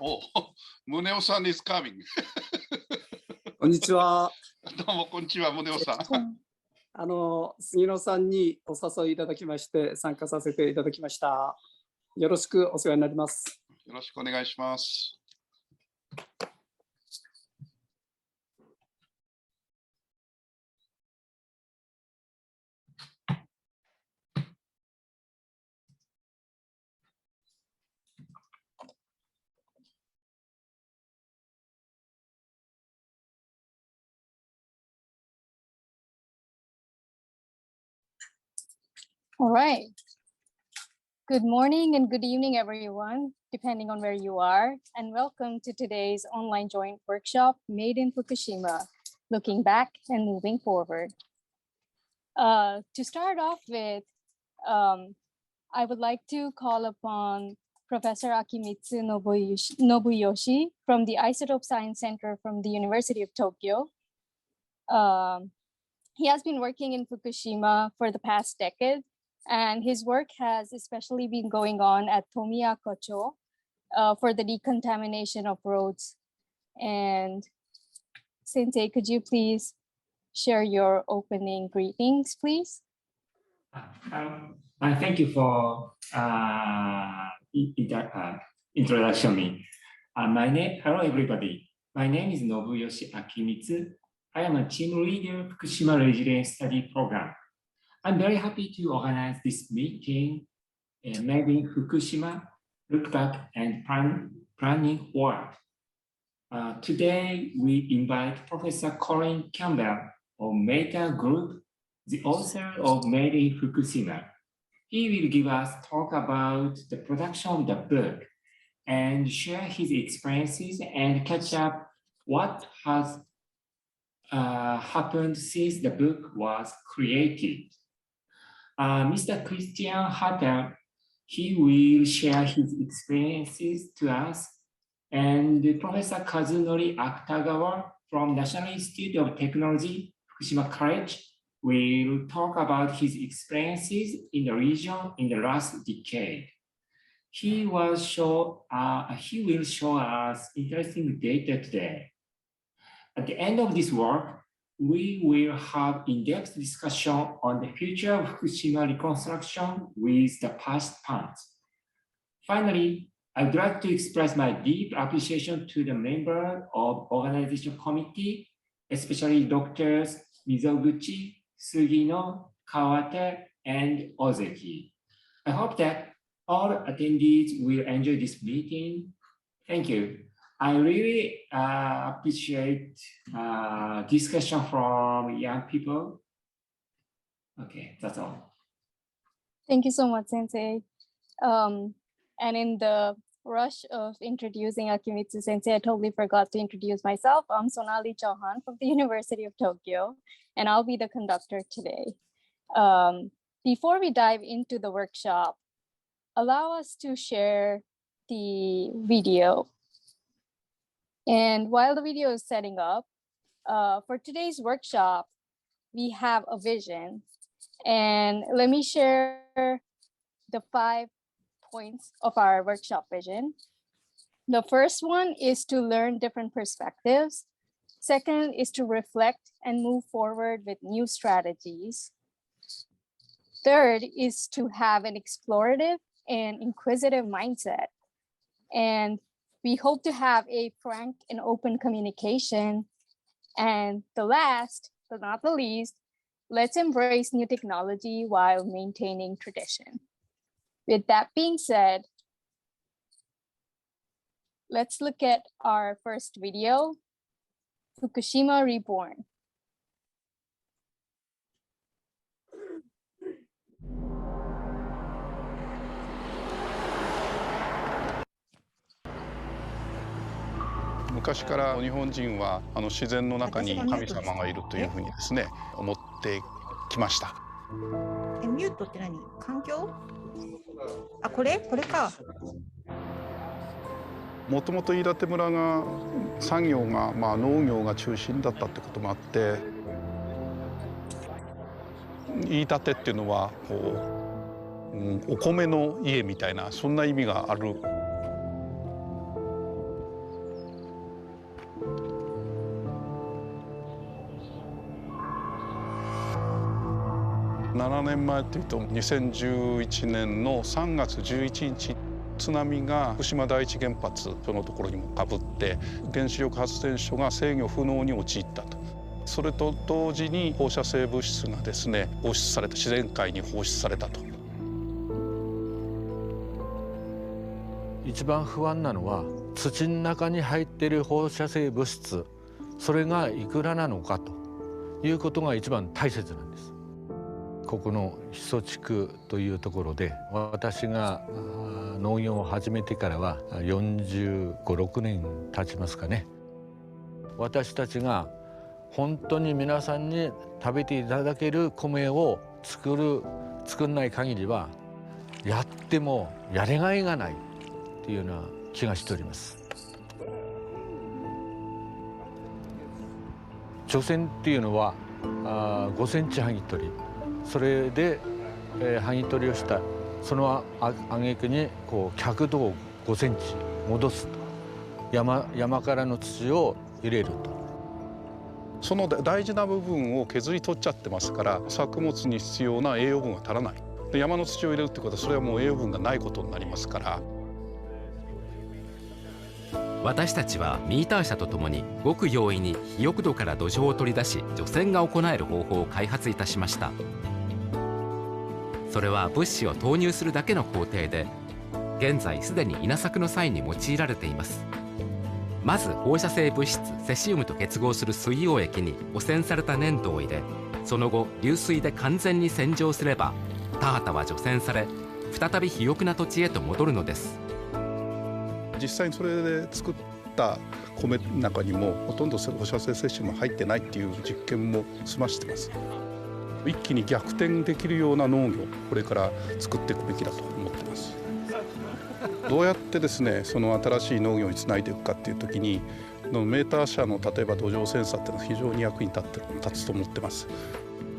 お、宗男さん is coming こんにちは。どうもこんにちは、宗男さん。杉野さんにお誘いいただきまして参加させていただきました。よろしくお世話になります。よろしくお願いします。All right. Good morning and good evening, everyone, depending on where you are, and welcome to today's online joint workshop, Made in Fukushima, Looking Back and Moving Forward. To start off with, I would like to call upon Professor Akimitsu Nobuyoshi from the Isotope Science Center from the University of Tokyo. He has been working in Fukushima for the past decade, and his work has especially been going on at Tomiya-kocho for the decontamination of roads. And Sensei, could you please share your opening greetings, please? Thank you for introduction me. Hello everybody. My name is Nobuyoshi Akimitsu. I am a team leader Fukushima Resilience Study Program. I'm very happy to organize this meeting, Made in Fukushima, Look Back and Planning Forward. Today, we invite Professor Colin Campbell of Meta Group, the author of Made in Fukushima. He will give us talk about the production of the book and share his experiences and catch up what has happened since the book was created. Mr. Christian Hatter, he will share his experiences to us, and Professor Kazunori Akutagawa from National Institute of Technology, Fukushima College, will talk about his experiences in the region in the last decade. He will show us interesting data today. At the end of this work, we will have in-depth discussion on the future of Fukushima reconstruction with the past plants. Finally, I would like to express my deep appreciation to the members of organization committee, especially Doctors Mizoguchi, Sugino, Kawate, and Ozeki. I hope that all attendees will enjoy this meeting. Thank you. I really appreciate discussion from young people. Okay, that's all. Thank you so much, Sensei. And in the rush of introducing Akimitsu Sensei, I totally forgot to introduce myself. I'm Sonali Chauhan from the University of Tokyo, and I'll be the conductor today. Before we dive into the workshop, allow us to share the video. And while the video is setting up, for today's workshop, we have a vision. And let me share the 5 points of our workshop vision. The first one is to learn different perspectives. Second is to reflect and move forward with new strategies. Third is to have an explorative and inquisitive mindset. And we hope to have a frank and open communication. And the last, but not the least, let's embrace new technology while maintaining tradition. With that being said, let's look at our first video, Fukushima Reborn.「昔から日本人は自然の中に神様がいるというふうにですね思ってきました。ミュートって何？環境？あ、これか。もともと飯舘村が産業が農業が中心だったってこともあって、飯舘っていうのはお米の家みたいなそんな意味がある7年前というと2011年の3月11日津波が福島第一原発そのところにもかぶって原子力発電所が制御不能に陥ったと。それと同時に放射性物質がですね放出された自然界に放出されたと。一番不安なのは土の中に入っている放射性物質、それがいくらなのかということが一番大切なんです。ここの木曽地区というところで私が農業を始めてからは45、6年経ちますかね。私たちが本当に皆さんに食べていただける米を作らない限りはやってもやりがいがないというような気がしております。除染っていうのは5センチ剥ぎ取り、それで剥ぎ取りをしたその挙句に角度を5センチ戻すと、山からの土を入れると。その大事な部分を削り取っちゃってますから作物に必要な栄養分が足らない。で山の土を入れるってことはそれはもう栄養分がないことになりますから。私たちはミーター車とともにごく容易に肥沃度から土壌を取り出し除染が行える方法を開発いたしました。それは物資を投入するだけの工程で現在すでに稲作の際に用いられています。まず放射性物質セシウムと結合する水溶液に汚染された粘土を入れ、その後流水で完全に洗浄すれば田畑は除染され再び肥沃な土地へと戻るのです。実際にそれで作った米の中にもほとんど放射性セシウム入ってないっていう実験も済ましてます。一気に逆転できるような農業これから作っていくべきだと思ってます。どうやってですねその新しい農業につないでいくかっていう時にメーター車の例えば土壌センサーっていうのは非常に役に立つと思ってます。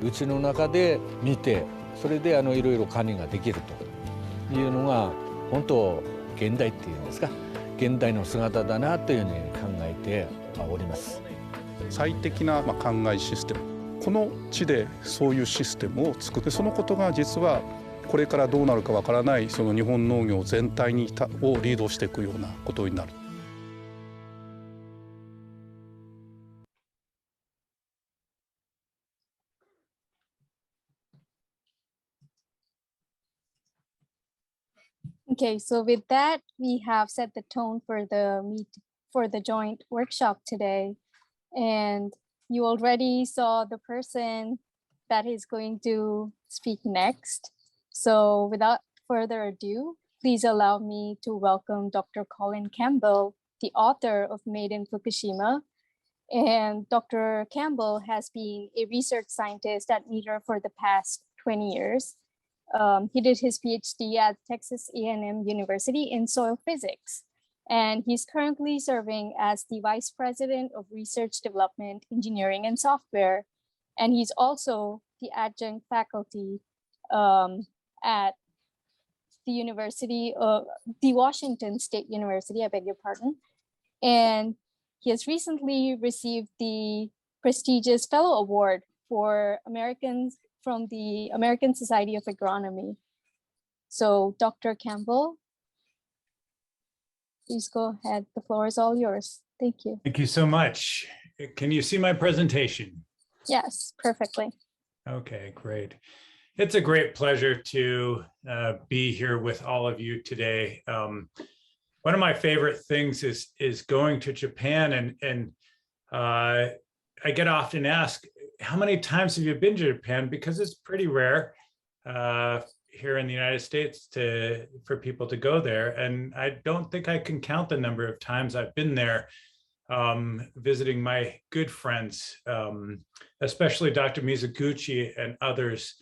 うちの中で見てそれでいろいろ管理ができるというのが本当現代っていうんですか、現代の姿だなというふうに考えております。最適な考えシステム、この地でそういうシステムを作って、そのことが実はこれからどうなるかわからないその日本農業全体をリードしていくようなことになる。Okay, so with that, we have set the tone for the joint workshop today. And you already saw the person that is going to speak next. So without further ado, please allow me to welcome Dr. Colin Campbell, the author of Made in Fukushima. And Dr. Campbell has been a research scientist at METER for the past 20 years. He did his PhD at Texas A&M University in soil physics. And he's currently serving as the Vice President of Research Development, Engineering, and Software. And he's also the adjunct faculty at the Washington State University, I beg your pardon. And he has recently received the prestigious Fellow Award for Americans from the American Society of Agronomy. So Dr. Campbell, please go ahead. The floor is all yours. Thank you. Thank you so much. Can you see my presentation? Yes, perfectly. Okay, great. It's a great pleasure to be here with all of you today. One of my favorite things is going to Japan, and I get often asked, how many times have you been to Japan? Because it's pretty rare here in the United States for people to go there. And I don't think I can count the number of times I've been there visiting my good friends, especially Dr. Mizuguchi and others,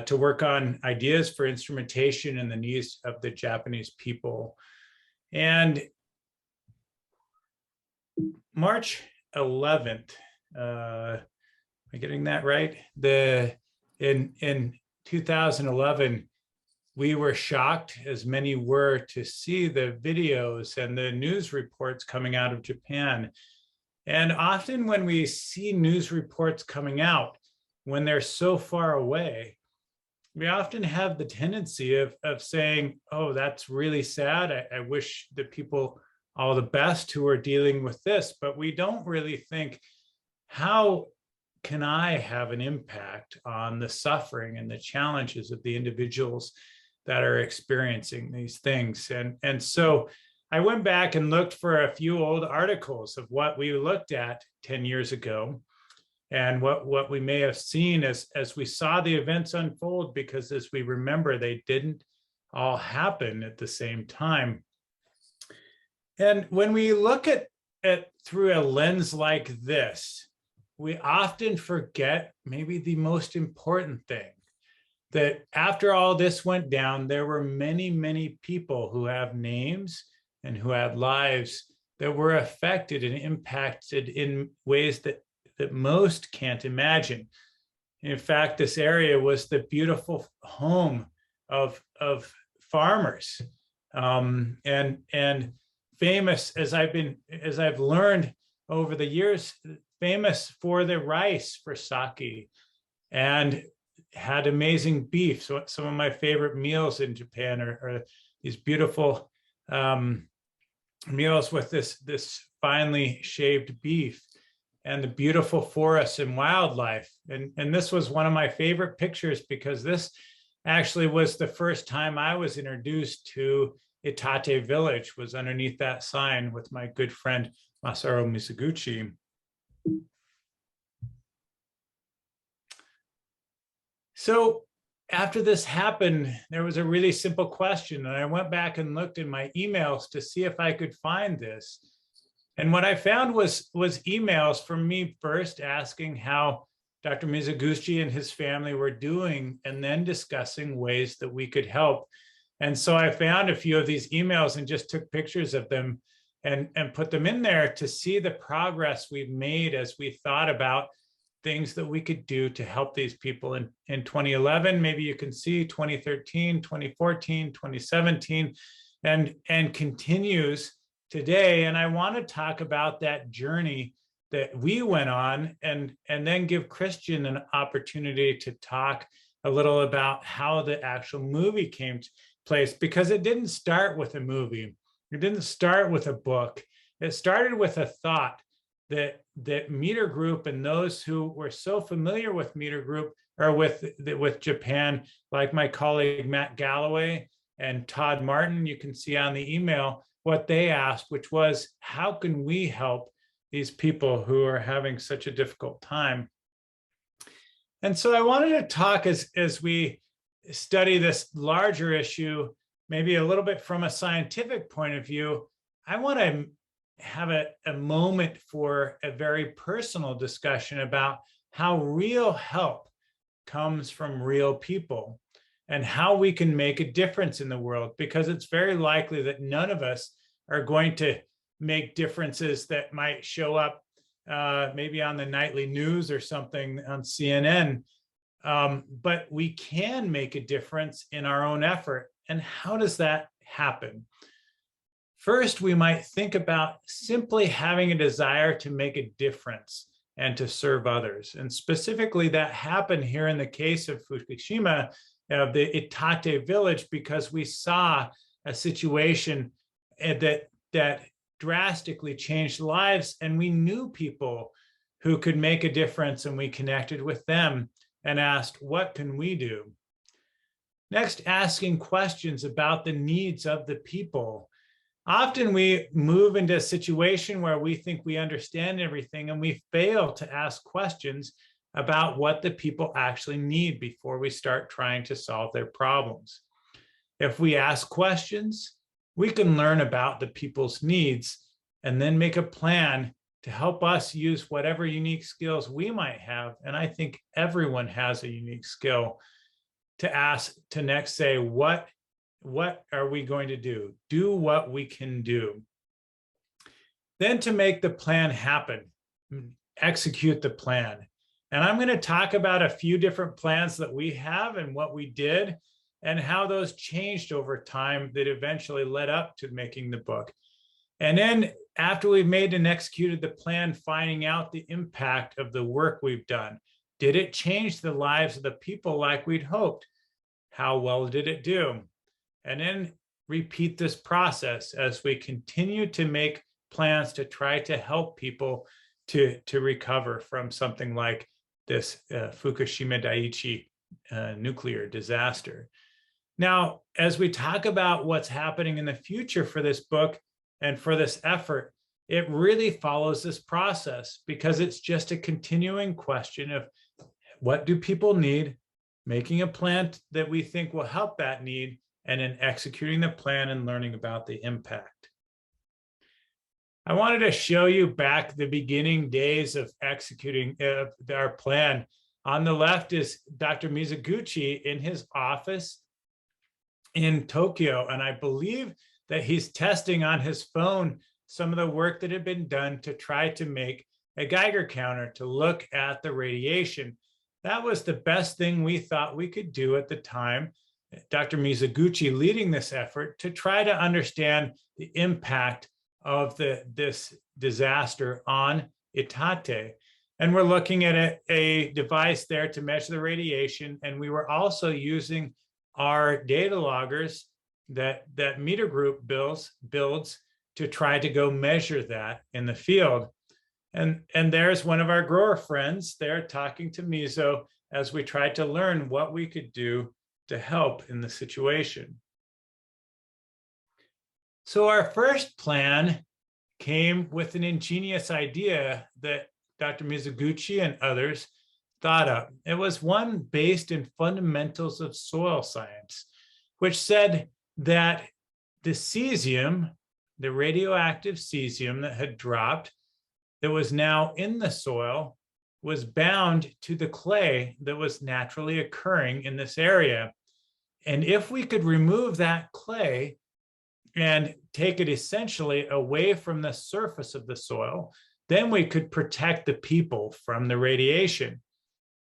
to work on ideas for instrumentation and the needs of the Japanese people. And March 11th, am I getting that right? In 2011, we were shocked, as many were, to see the videos and the news reports coming out of Japan. And often when we see news reports coming out, when they're so far away, we often have the tendency of saying, oh, that's really sad. I wish the people all the best who are dealing with this, but we don't really think, how can I have an impact on the suffering and the challenges of the individuals that are experiencing these things? And so I went back and looked for a few old articles of what we looked at 10 years ago and what we may have seen as we saw the events unfold, because as we remember, they didn't all happen at the same time. And when we look at through a lens like this, we often forget maybe the most important thing, that after all this went down, there were many, many people who have names and who had lives that were affected and impacted in ways that most can't imagine. In fact, this area was the beautiful home of farmers, and famous, as I've learned over the years, famous for the rice, for sake, and had amazing beef. So some of my favorite meals in Japan are these beautiful meals with this finely shaved beef and the beautiful forests and wildlife. And this was one of my favorite pictures, because this actually was the first time I was introduced to Itate village, was underneath that sign with my good friend Masaru Mizuguchi. So after this happened, there was a really simple question, and I went back and looked in my emails to see if I could find this. And what I found was emails from me first asking how Dr. Mizuguchi and his family were doing, and then discussing ways that we could help. And so I found a few of these emails and just took pictures of them and put them in there to see the progress we've made as we thought about things that we could do to help these people in 2011. Maybe you can see 2013, 2014, 2017, and continues today. And I want to talk about that journey that we went on, and then give Christian an opportunity to talk a little about how the actual movie came to place, because it didn't start with a movie. It didn't start with a book. It started with a thought that Meter Group and those who were so familiar with Meter Group, or with Japan, like my colleague Matt Galloway and Todd Martin, you can see on the email what they asked, which was, how can we help these people who are having such a difficult time? And so I wanted to talk, as we study this larger issue, maybe a little bit from a scientific point of view. I want to have a moment for a very personal discussion about how real help comes from real people, and how we can make a difference in the world, because it's very likely that none of us are going to make differences that might show up maybe on the nightly news or something on CNN, but we can make a difference in our own effort. And how does that happen? First, we might think about simply having a desire to make a difference and to serve others. And specifically, that happened here in the case of Fukushima, the Itate village, because we saw a situation that drastically changed lives, and we knew people who could make a difference, and we connected with them and asked, what can we do? Next, asking questions about the needs of the people. Often we move into a situation where we think we understand everything, and we fail to ask questions about what the people actually need before we start trying to solve their problems. If we ask questions, we can learn about the people's needs and then make a plan to help us use whatever unique skills we might have. And I think everyone has a unique skill to ask, to next say, what are we going to do? Do what we can do. Then to make the plan happen, execute the plan. And I'm going to talk about a few different plans that we have and what we did, and how those changed over time that eventually led up to making the book. And then after we've made and executed the plan, finding out the impact of the work we've done. Did it change the lives of the people like we'd hoped? How well did it do? And then repeat this process as we continue to make plans to try to help people to recover from something like this Fukushima Daiichi nuclear disaster. Now, as we talk about what's happening in the future for this book and for this effort, it really follows this process because it's just a continuing question of what do people need, making a plan that we think will help that need, and then executing the plan and learning about the impact. I wanted to show you back the beginning days of executing our plan. On the left is Dr. Mizuguchi in his office in Tokyo, and I believe that he's testing on his phone some of the work that had been done to try to make a Geiger counter to look at the radiation. That was the best thing we thought we could do at the time, Dr. Mizuguchi leading this effort to try to understand the impact of this disaster on Itate. And we're looking at a device there to measure the radiation. And we were also using our data loggers that Meter Group builds to try to go measure that in the field. And there's one of our grower friends there talking to Mizo as we tried to learn what we could do to help in the situation. So our first plan came with an ingenious idea that Dr. Mizuguchi and others thought of. It was one based in fundamentals of soil science, which said that the cesium, the radioactive cesium that had dropped, that was now in the soil, was bound to the clay that was naturally occurring in this area. And if we could remove that clay and take it essentially away from the surface of the soil, then we could protect the people from the radiation.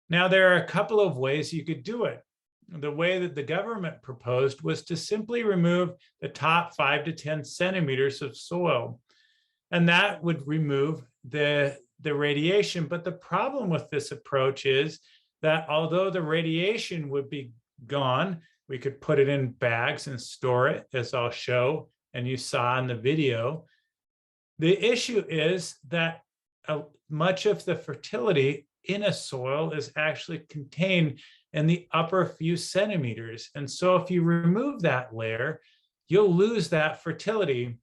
Now, there are a couple of ways you could do it. The way that the government proposed was to simply remove the top 5 to 10 centimeters of soil, and that would remove the radiation. But the problem with this approach is that although the radiation would be gone, we could put it in bags and store it, as I'll show, and you saw in the video. The issue is that much of the fertility in a soil is actually contained in the upper few centimeters. And so if you remove that layer, you'll lose that fertility.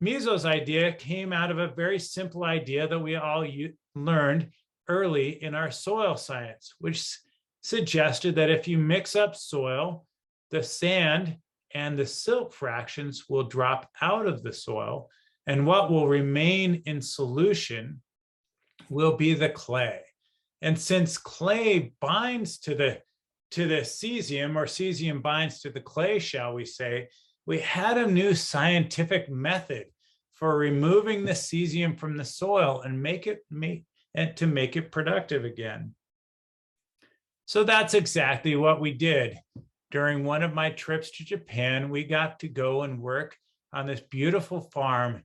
Mizo's idea came out of a very simple idea that we all learned early in our soil science, which suggested that if you mix up soil, the sand and the silt fractions will drop out of the soil, and what will remain in solution will be the clay. And since clay binds to the cesium, or cesium binds to the clay, shall we say, we had a new scientific method for removing the cesium from the soil and to make it productive again. So that's exactly what we did. During one of my trips to Japan, we got to go and work on this beautiful farm,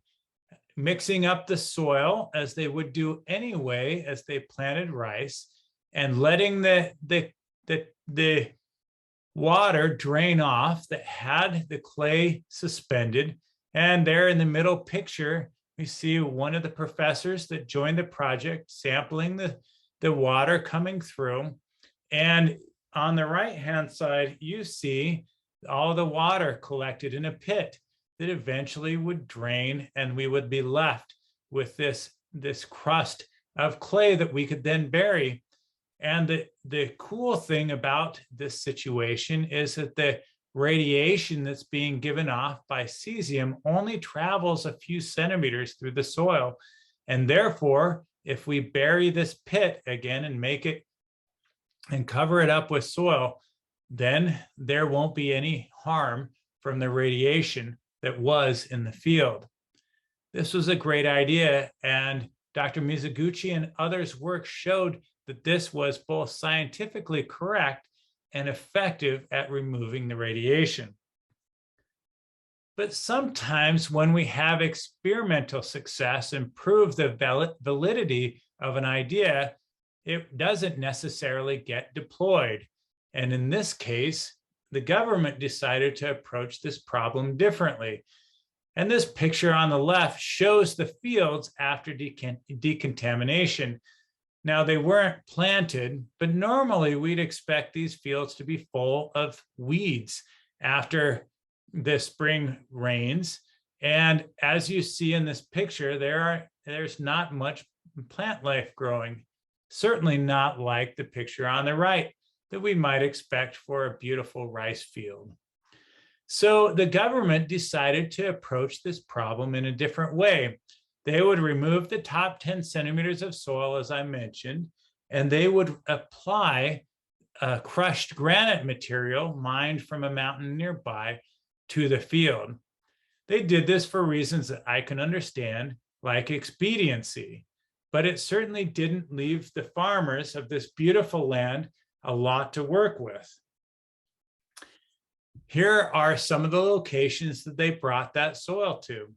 mixing up the soil as they would do anyway as they planted rice, and letting the water drain off that had the clay suspended. And there in the middle picture, we see one of the professors that joined the project sampling the water coming through. And on the right-hand side, you see all the water collected in a pit that eventually would drain, and we would be left with this crust of clay that we could then bury. And the cool thing about this situation is that the radiation that's being given off by cesium only travels a few centimeters through the soil. And therefore, if we bury this pit again and make it and cover it up with soil, then there won't be any harm from the radiation that was in the field. This was a great idea, and Dr. Mizuguchi and others' work showed that this was both scientifically correct and effective at removing the radiation. But sometimes when we have experimental success and prove the validity of an idea, it doesn't necessarily get deployed. And in this case, the government decided to approach this problem differently. And this picture on the left shows the fields after decontamination. Now, they weren't planted, but normally we'd expect these fields to be full of weeds after the spring rains. And as you see in this picture, there's not much plant life growing, certainly not like the picture on the right that we might expect for a beautiful rice field. So the government decided to approach this problem in a different way. They would remove the top 10 centimeters of soil, as I mentioned, and they would apply crushed granite material mined from a mountain nearby to the field. They did this for reasons that I can understand, like expediency, but it certainly didn't leave the farmers of this beautiful land a lot to work with. Here are some of the locations that they brought that soil to.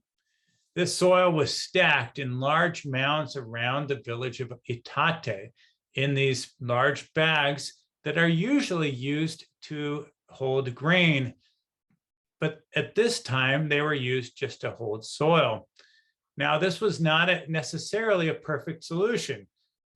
This soil was stacked in large mounds around the village of Itate in these large bags that are usually used to hold grain. But at this time, they were used just to hold soil. Now, this was not necessarily a perfect solution.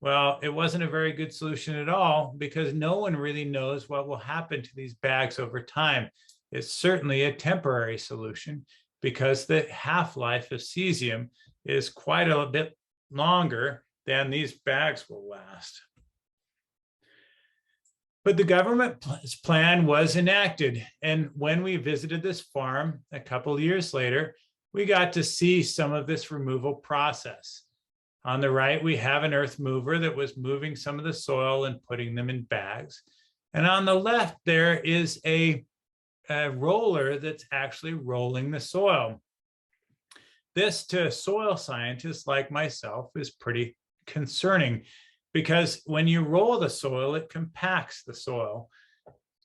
Well, it wasn't a very good solution at all because no one really knows what will happen to these bags over time. It's certainly a temporary solution because the half-life of cesium is quite a bit longer than these bags will last. But the government's plan was enacted. And when we visited this farm a couple of years later, we got to see some of this removal process. On the right, we have an earth mover that was moving some of the soil and putting them in bags. And on the left, there is a roller that's actually rolling the soil. This, to soil scientists like myself, is pretty concerning because when you roll the soil, it compacts the soil.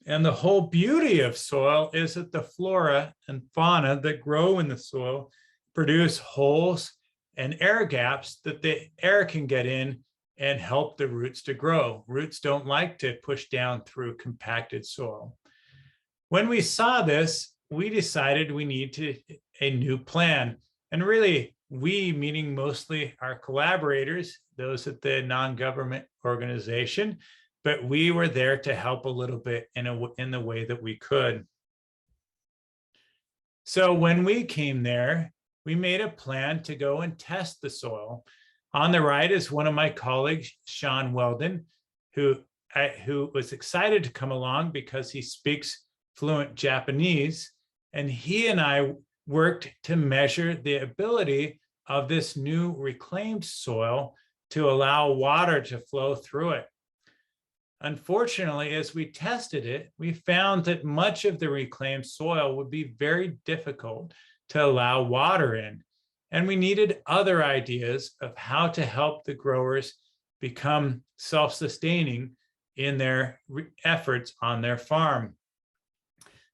And the whole beauty of soil is that the flora and fauna that grow in the soil produce holes and air gaps that the air can get in and help the roots to grow. Roots don't like to push down through compacted soil. When we saw this, we decided we need a new plan. And really, we, meaning mostly our collaborators, those at the non-government organization, but we were there to help a little bit in the way that we could. So when we came there, we made a plan to go and test the soil. On the right is one of my colleagues, Sean Weldon, who was excited to come along because he speaks fluent Japanese. And he and I worked to measure the ability of this new reclaimed soil to allow water to flow through it. Unfortunately, as we tested it, we found that much of the reclaimed soil would be very difficult to allow water in. And we needed other ideas of how to help the growers become self-sustaining in their efforts on their farm.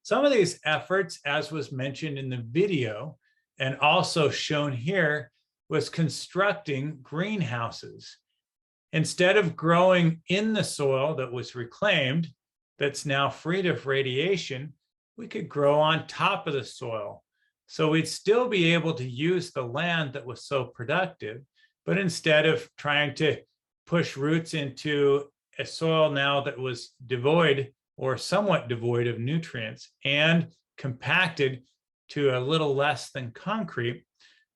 Some of these efforts, as was mentioned in the video and also shown here, was constructing greenhouses. Instead of growing in the soil that was reclaimed, that's now free of radiation, we could grow on top of the soil. So we'd still be able to use the land that was so productive, but instead of trying to push roots into a soil now that was devoid or somewhat devoid of nutrients and compacted to a little less than concrete,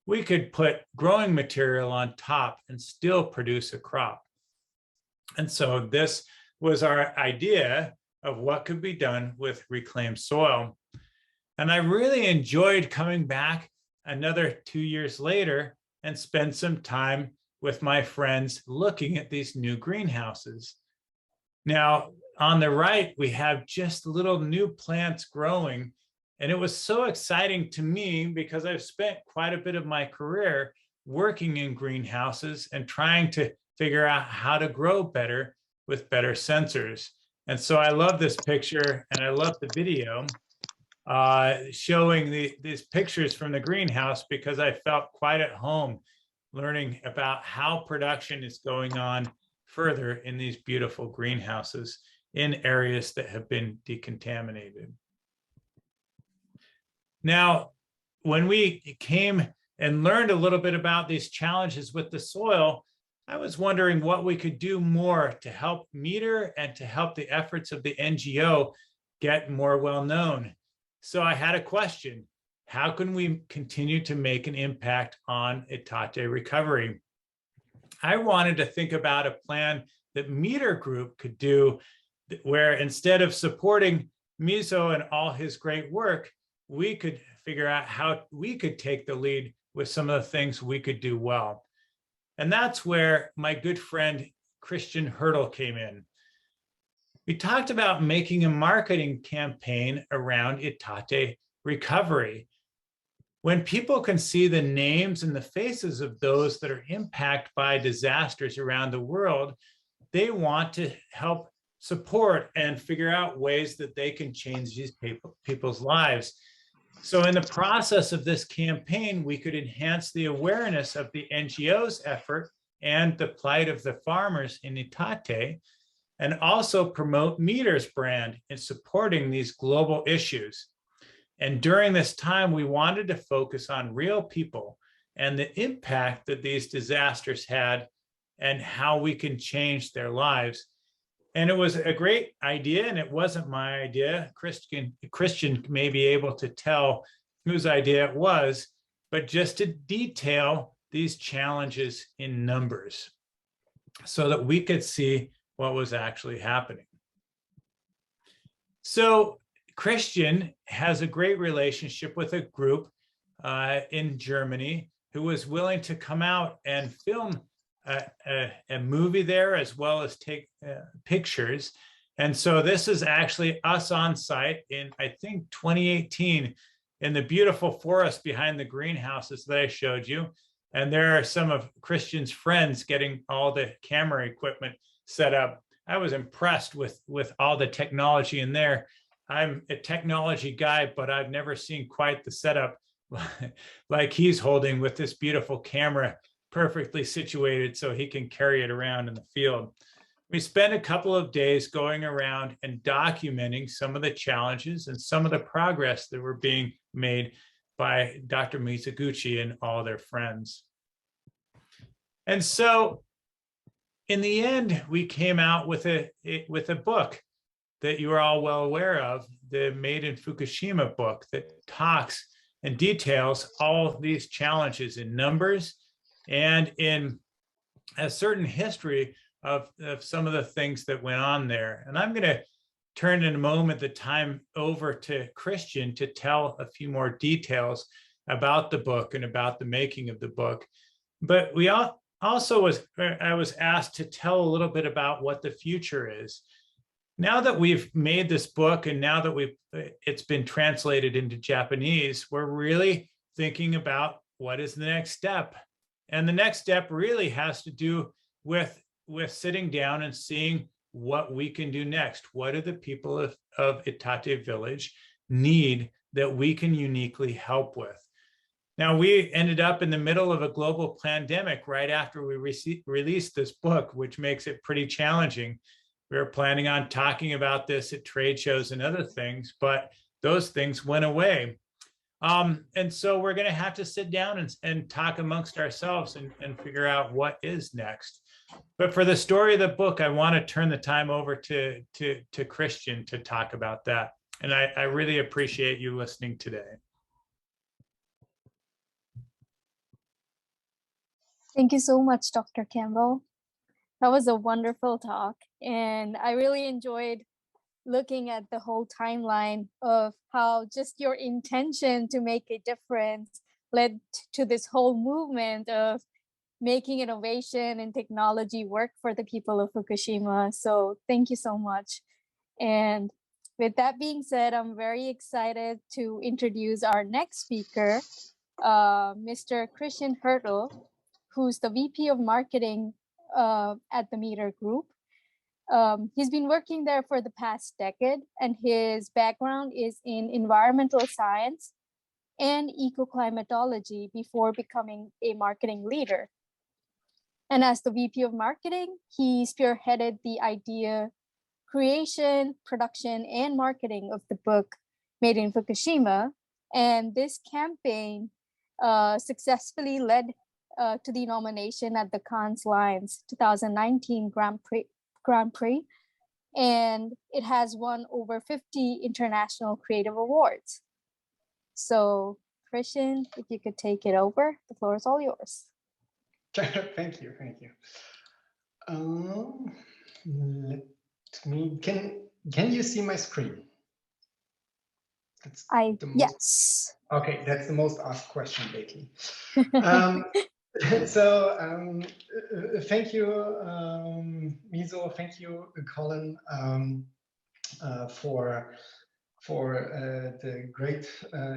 we could put growing material on top and still produce a crop. And so this was our idea of what could be done with reclaimed soil. And I really enjoyed coming back another 2 years later and spend some time with my friends looking at these new greenhouses. Now, on the right, we have just little new plants growing. And it was so exciting to me because I've spent quite a bit of my career working in greenhouses and trying to figure out how to grow better with better sensors. And so I love this picture and I love the video showing these pictures from the greenhouse because I felt quite at home learning about how production is going on further in these beautiful greenhouses. in areas that have been decontaminated. Now, when we came and learned a little bit about these challenges with the soil, I was wondering what we could do more to help Meter and to help the efforts of the NGO get more well known. So I had a question. How can we continue to make an impact on Itate recovery? I wanted to think about a plan that Meter Group could do where instead of supporting Mizo and all his great work, we could figure out how we could take the lead with some of the things we could do well. And that's where my good friend Christian Hurdle came in. We talked about making a marketing campaign around Itate recovery. When people can see the names and the faces of those that are impacted by disasters around the world, they want to help support and figure out ways that they can change these people's lives. So in the process of this campaign, we could enhance the awareness of the NGO's effort and the plight of the farmers in Itate, and also promote Meter's brand in supporting these global issues. And during this time, we wanted to focus on real people and the impact that these disasters had and how we can change their lives. And it was a great idea, and it wasn't my idea. Christian may be able to tell whose idea it was, but just to detail these challenges in numbers so that we could see what was actually happening. So Christian has a great relationship with a group in Germany who was willing to come out and film a movie there, as well as take pictures. And so this is actually us on site in, I think, 2018 in the beautiful forest behind the greenhouses that I showed you. And there are some of Christian's friends getting all the camera equipment set up. I was impressed with all the technology in there. I'm a technology guy, but I've never seen quite the setup like he's holding with this beautiful camera perfectly situated so he can carry it around in the field. We spent a couple of days going around and documenting some of the challenges and some of the progress that were being made by Dr. Mizoguchi and all their friends. And so in the end, we came out with a book that you are all well aware of, the Made in Fukushima book that talks and details all of these challenges in numbers and in a certain history of some of the things that went on there. And I'm going to turn in a moment the time over to Christian to tell a few more details about the book and about the making of the book. But I was asked to tell a little bit about what the future is. Now that we've made this book and now that it's been translated into Japanese, we're really thinking about what is the next step. And the next step really has to do with sitting down and seeing what we can do next. What do the people of Itate Village need that we can uniquely help with? Now, we ended up in the middle of a global pandemic right after we released this book, which makes it pretty challenging. We were planning on talking about this at trade shows and other things, but those things went away. And so we're going to have to sit down and talk amongst ourselves and figure out what is next. But for the story of the book, I want to turn the time over to Christian to talk about that. And I really appreciate you listening today. Thank you so much, Dr. Campbell. That was a wonderful talk. And I really enjoyed looking at the whole timeline of how just your intention to make a difference led to this whole movement of making innovation and technology work for the people of Fukushima. So thank you so much. And with that being said, I'm very excited to introduce our next speaker, Mr. Christian Hurdle, who's the VP of Marketing at the Meter Group. He's been working there for the past decade, and his background is in environmental science and ecoclimatology before becoming a marketing leader. And as the VP of Marketing, he spearheaded the idea creation, production, and marketing of the book Made in Fukushima. And this campaign successfully led to the nomination at the Cannes Lions 2019 Grand Prix, and it has won over 50 international creative awards. So, Christian, if you could take it over, the floor is all yours. Thank you. Let me. Can you see my screen? Yes. Okay, that's the most asked question lately. Thank you, Miso. Thank you, Colin, for the great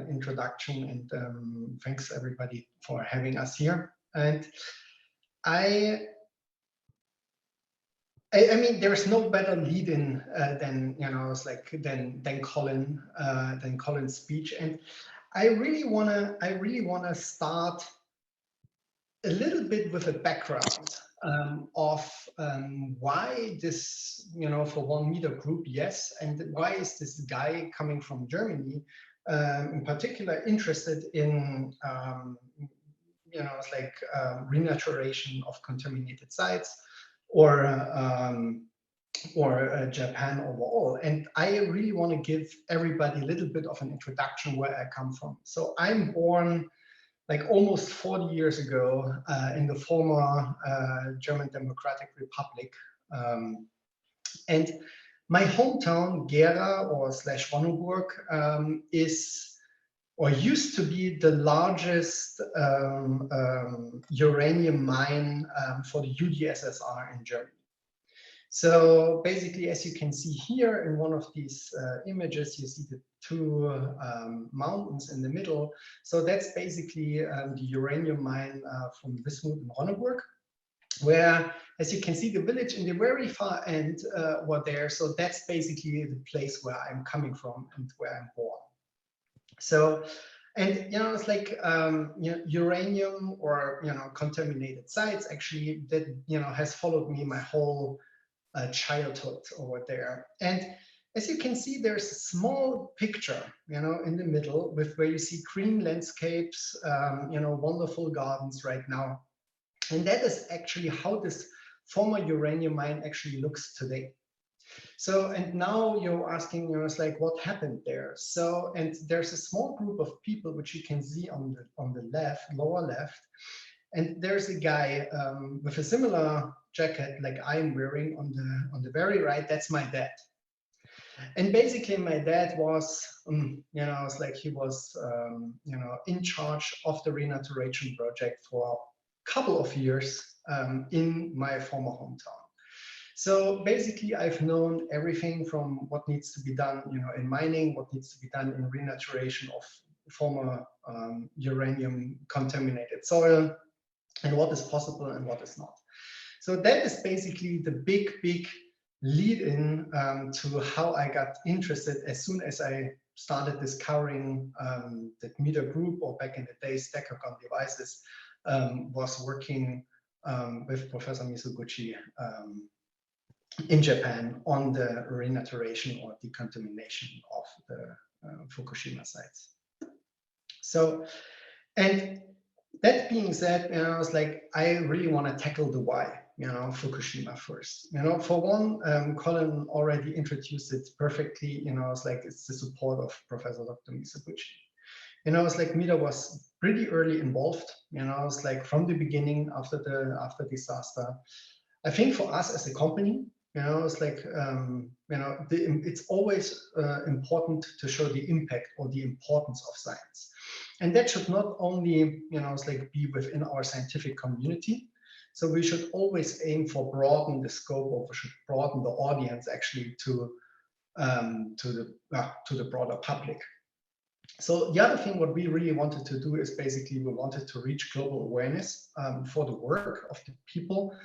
introduction, and thanks everybody for having us here. And I mean, there's no better lead-in than Colin's speech, and I really wanna start a little bit with a background of why this, for 1 meter group, yes, and why is this guy coming from Germany in particular interested in renaturation of contaminated sites, or Japan overall. And I really want to give everybody a little bit of an introduction where I come from. So I'm born like almost 40 years ago in the former German Democratic Republic. And my hometown, Gera or /Ronneburg, is or used to be the largest uranium mine for the UdSSR in Germany. So basically, as you can see here in one of these images, you see the 2 mountains in the middle. So that's basically the uranium mine from Wismut in Ronneburg, where, as you can see, the village in the very far end were there. So that's basically the place where I'm coming from and where I'm born. So, and it's like uranium or contaminated sites actually that has followed me my whole childhood over there. And as you can see, there's a small picture in the middle with where you see green landscapes, wonderful gardens right now. And that is actually how this former uranium mine actually looks today. So, and now you're asking, it's like, what happened there? So, and there's a small group of people which you can see on the left, lower left, and there's a guy with a similar jacket like I'm wearing on the very right. That's my dad. And basically, my dad was, it's like he was, in charge of the renaturation project for a couple of years in my former hometown. So basically, I've known everything from what needs to be done, in mining, what needs to be done in renaturation of former uranium contaminated soil, and what is possible and what is not. So that is basically the big lead-in to how I got interested as soon as I started discovering that meter group, or back in the day, Stackagon Devices, was working with Professor Misoguchi in Japan on the renaturation or decontamination of the Fukushima sites. So, and that being said, I was like, I really want to tackle the why, Fukushima first. For one, Colin already introduced it perfectly. It's like it's the support of Professor Dr. Misoguchi. It's like MIDA was pretty early involved. It's like from the beginning after disaster. I think for us as a company, it's like it's always important to show the impact or the importance of science. And that should not only, it's like be within our scientific community. So we should always aim for broaden the scope, or we should broaden the audience actually to the broader public. So the other thing what we really wanted to do is basically we wanted to reach global awareness for the work of the people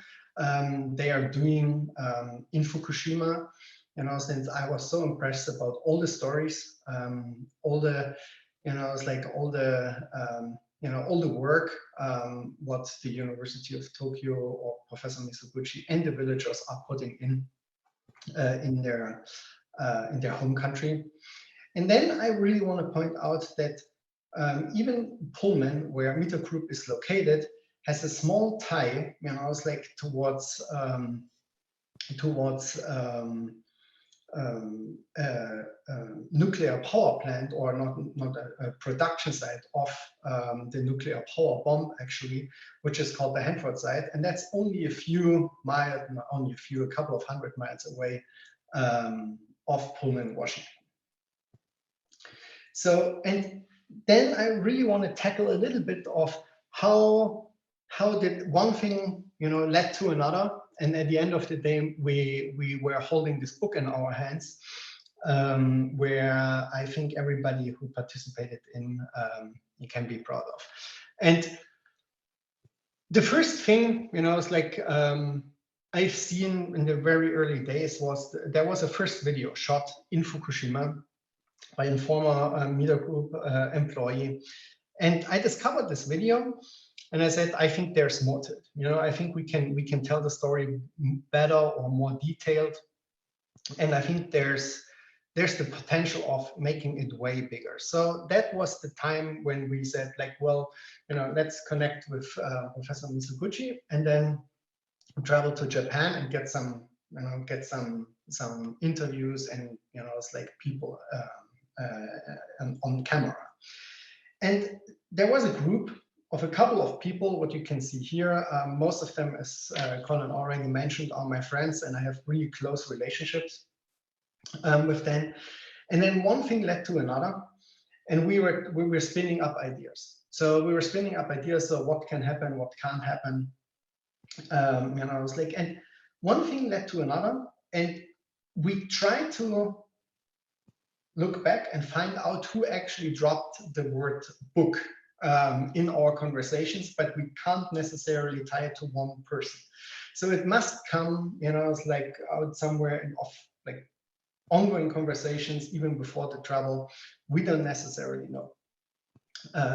they are doing in Fukushima. Since I was so impressed about all the stories, all the it's like all the work what the University of Tokyo or Professor Misoguchi and the villagers are putting in. in their home country. And then I really want to point out that even Pullman, where MIF Group is located, has a small tie, it's like towards nuclear power plant, or not a production site of the nuclear power bomb, actually, which is called the Hanford site, and that's only a few miles, a couple of 100 miles away of Pullman, Washington. So, and then I really want to tackle a little bit of how did one thing, led to another. And at the end of the day, we were holding this book in our hands, where I think everybody who participated in you can be proud of. And the first thing, is like I've seen in the very early days was there was a first video shot in Fukushima by a former MIF Group employee. And I discovered this video and I said, I think there's more to it. I think we can tell the story better or more detailed. And I think there's the potential of making it way bigger. So that was the time when we said, like, well, let's connect with Professor Mizoguchi and then travel to Japan and get some interviews and it's like people on camera. And there was a group of a couple of people, what you can see here. Most of them, as Colin already mentioned, are my friends, and I have really close relationships with them. And then one thing led to another, and we were spinning up ideas. So we were spinning up ideas of what can happen, what can't happen. I was like, and one thing led to another, and we tried to look back and find out who actually dropped the word book in our conversations, but we can't necessarily tie it to one person. So it must come, it's like out somewhere in like ongoing conversations, even before the travel. We don't necessarily know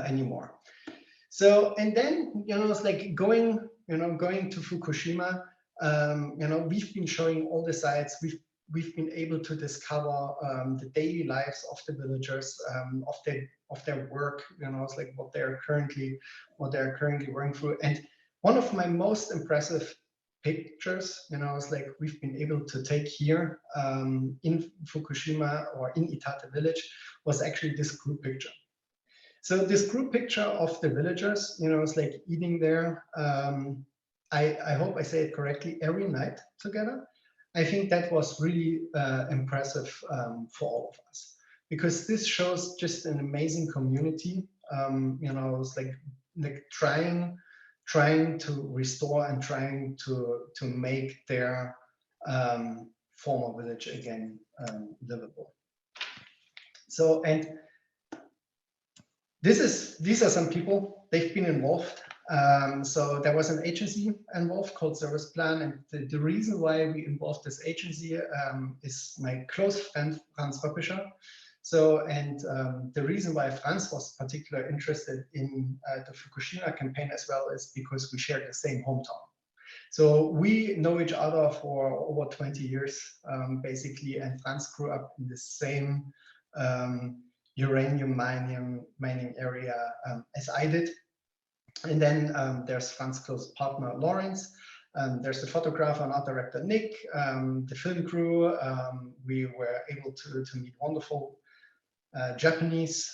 anymore. So, and then, it's like going to Fukushima, we've been showing all the sites. We've been able to discover the daily lives of the villagers, of their work, it's like what they're currently going through. And one of my most impressive pictures, it's like we've been able to take here in Fukushima or in Itate village was actually this group picture. So this group picture of the villagers, it's like eating there. I hope I say it correctly, every night together. I think that was really impressive for all of us, because this shows just an amazing community. It's like trying to restore and trying to make their former village again livable. So, and these are some people, they've been involved. So there was an agency involved called Service Plan, and the reason why we involved this agency is my close friend Franz Röppischer. So, and the reason why Franz was particularly interested in the Fukushima campaign as well is because we shared the same hometown. So we know each other for over 20 years, basically, and Franz grew up in the same uranium mining area as I did. And then there's Franz's close partner, Lawrence. There's the photographer and art director, Nick, the film crew. We were able to meet wonderful Japanese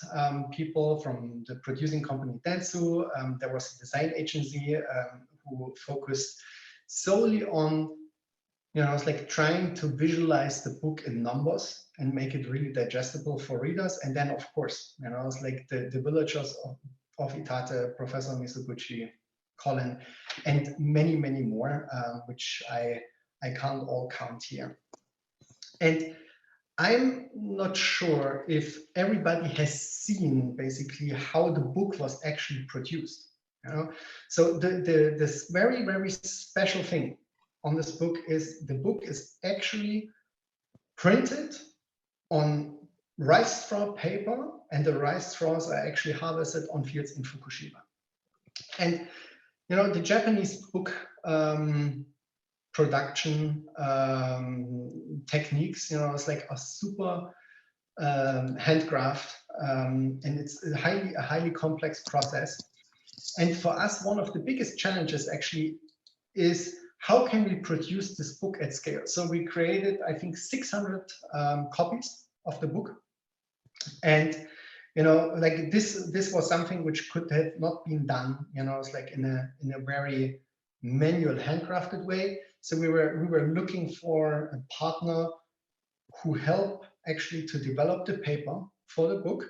people from the producing company Dentsu. There was a design agency who focused solely on, it's like trying to visualize the book in numbers and make it really digestible for readers. And then, of course, it's like the villagers of Itate, Professor Mizoguchi, Colin, and many, many more, which I can't all count here. And I'm not sure if everybody has seen basically how the book was actually produced. So this very, very special thing on this book is the book is actually printed on rice straw paper, and the rice straws are actually harvested on fields in Fukushima. And the Japanese book production techniques. You know, it's like a super handcraft, and it's a highly complex process. And for us, one of the biggest challenges actually is how can we produce this book at scale? So we created, I think, 600 copies of the book. And, you know, like this was something which could have not been done, you know, it's like in a very manual, handcrafted way. So we were looking for a partner who helped actually to develop the paper for the book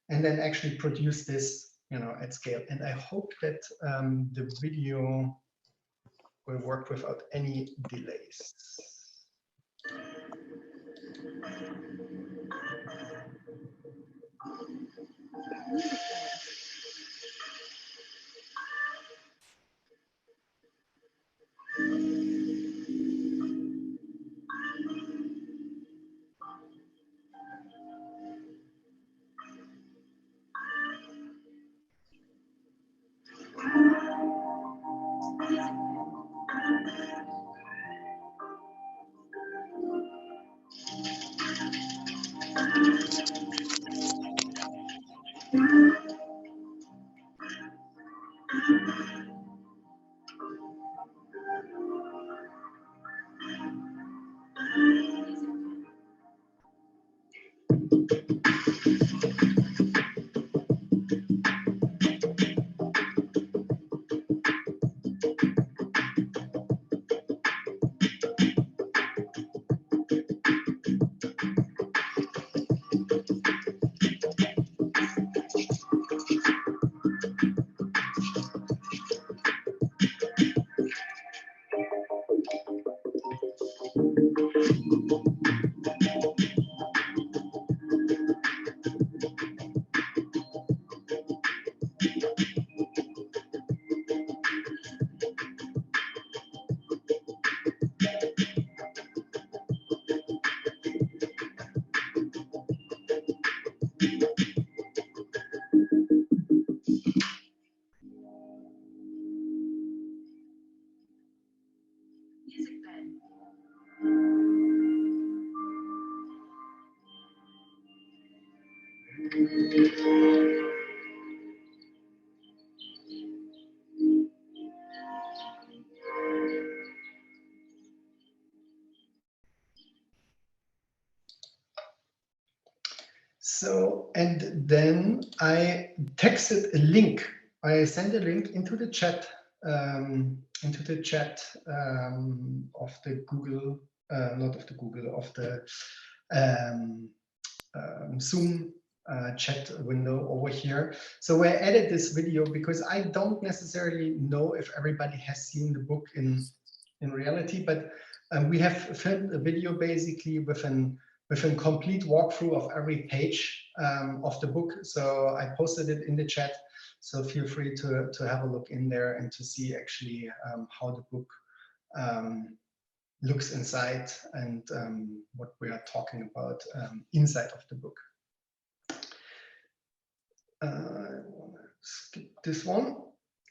and then actually produce this, you know, at scale. And I hope that the video will work without any delays. So, and then I texted a link. I sent a link into the chat, of the Google, not of the Google, of the Zoom chat window over here. So I added this video because I don't necessarily know if everybody has seen the book in reality, but we have filmed a video basically with a complete walkthrough of every page of the book. So I posted it in the chat. So feel free to have a look in there and to see actually how the book looks inside and what we are talking about inside of the book. I want to skip this one.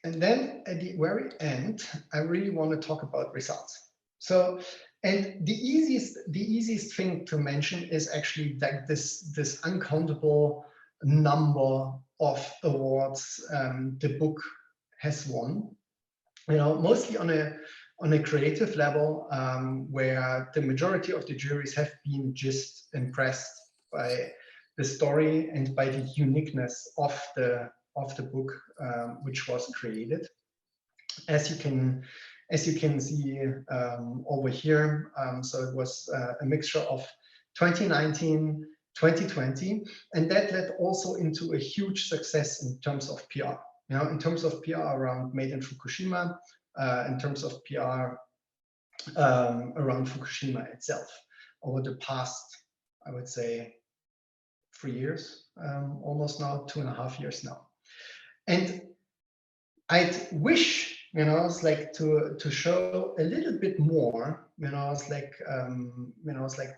And then at the very end, I really want to talk about results. So, and the easiest thing to mention is actually that this uncountable number of awards the book has won. You know, mostly on a creative level, where the majority of the juries have been just impressed by the story and by the uniqueness of the book which was created. As you can see over here, so it was a mixture of 2019, 2020, and that led also into a huge success in terms of PR. You know, in terms of PR around Made in Fukushima, in terms of PR around Fukushima itself over the past, I would say, 3 years, almost now, 2.5 years now. And I'd wish, you know, it's like to show a little bit more, you know, it's like,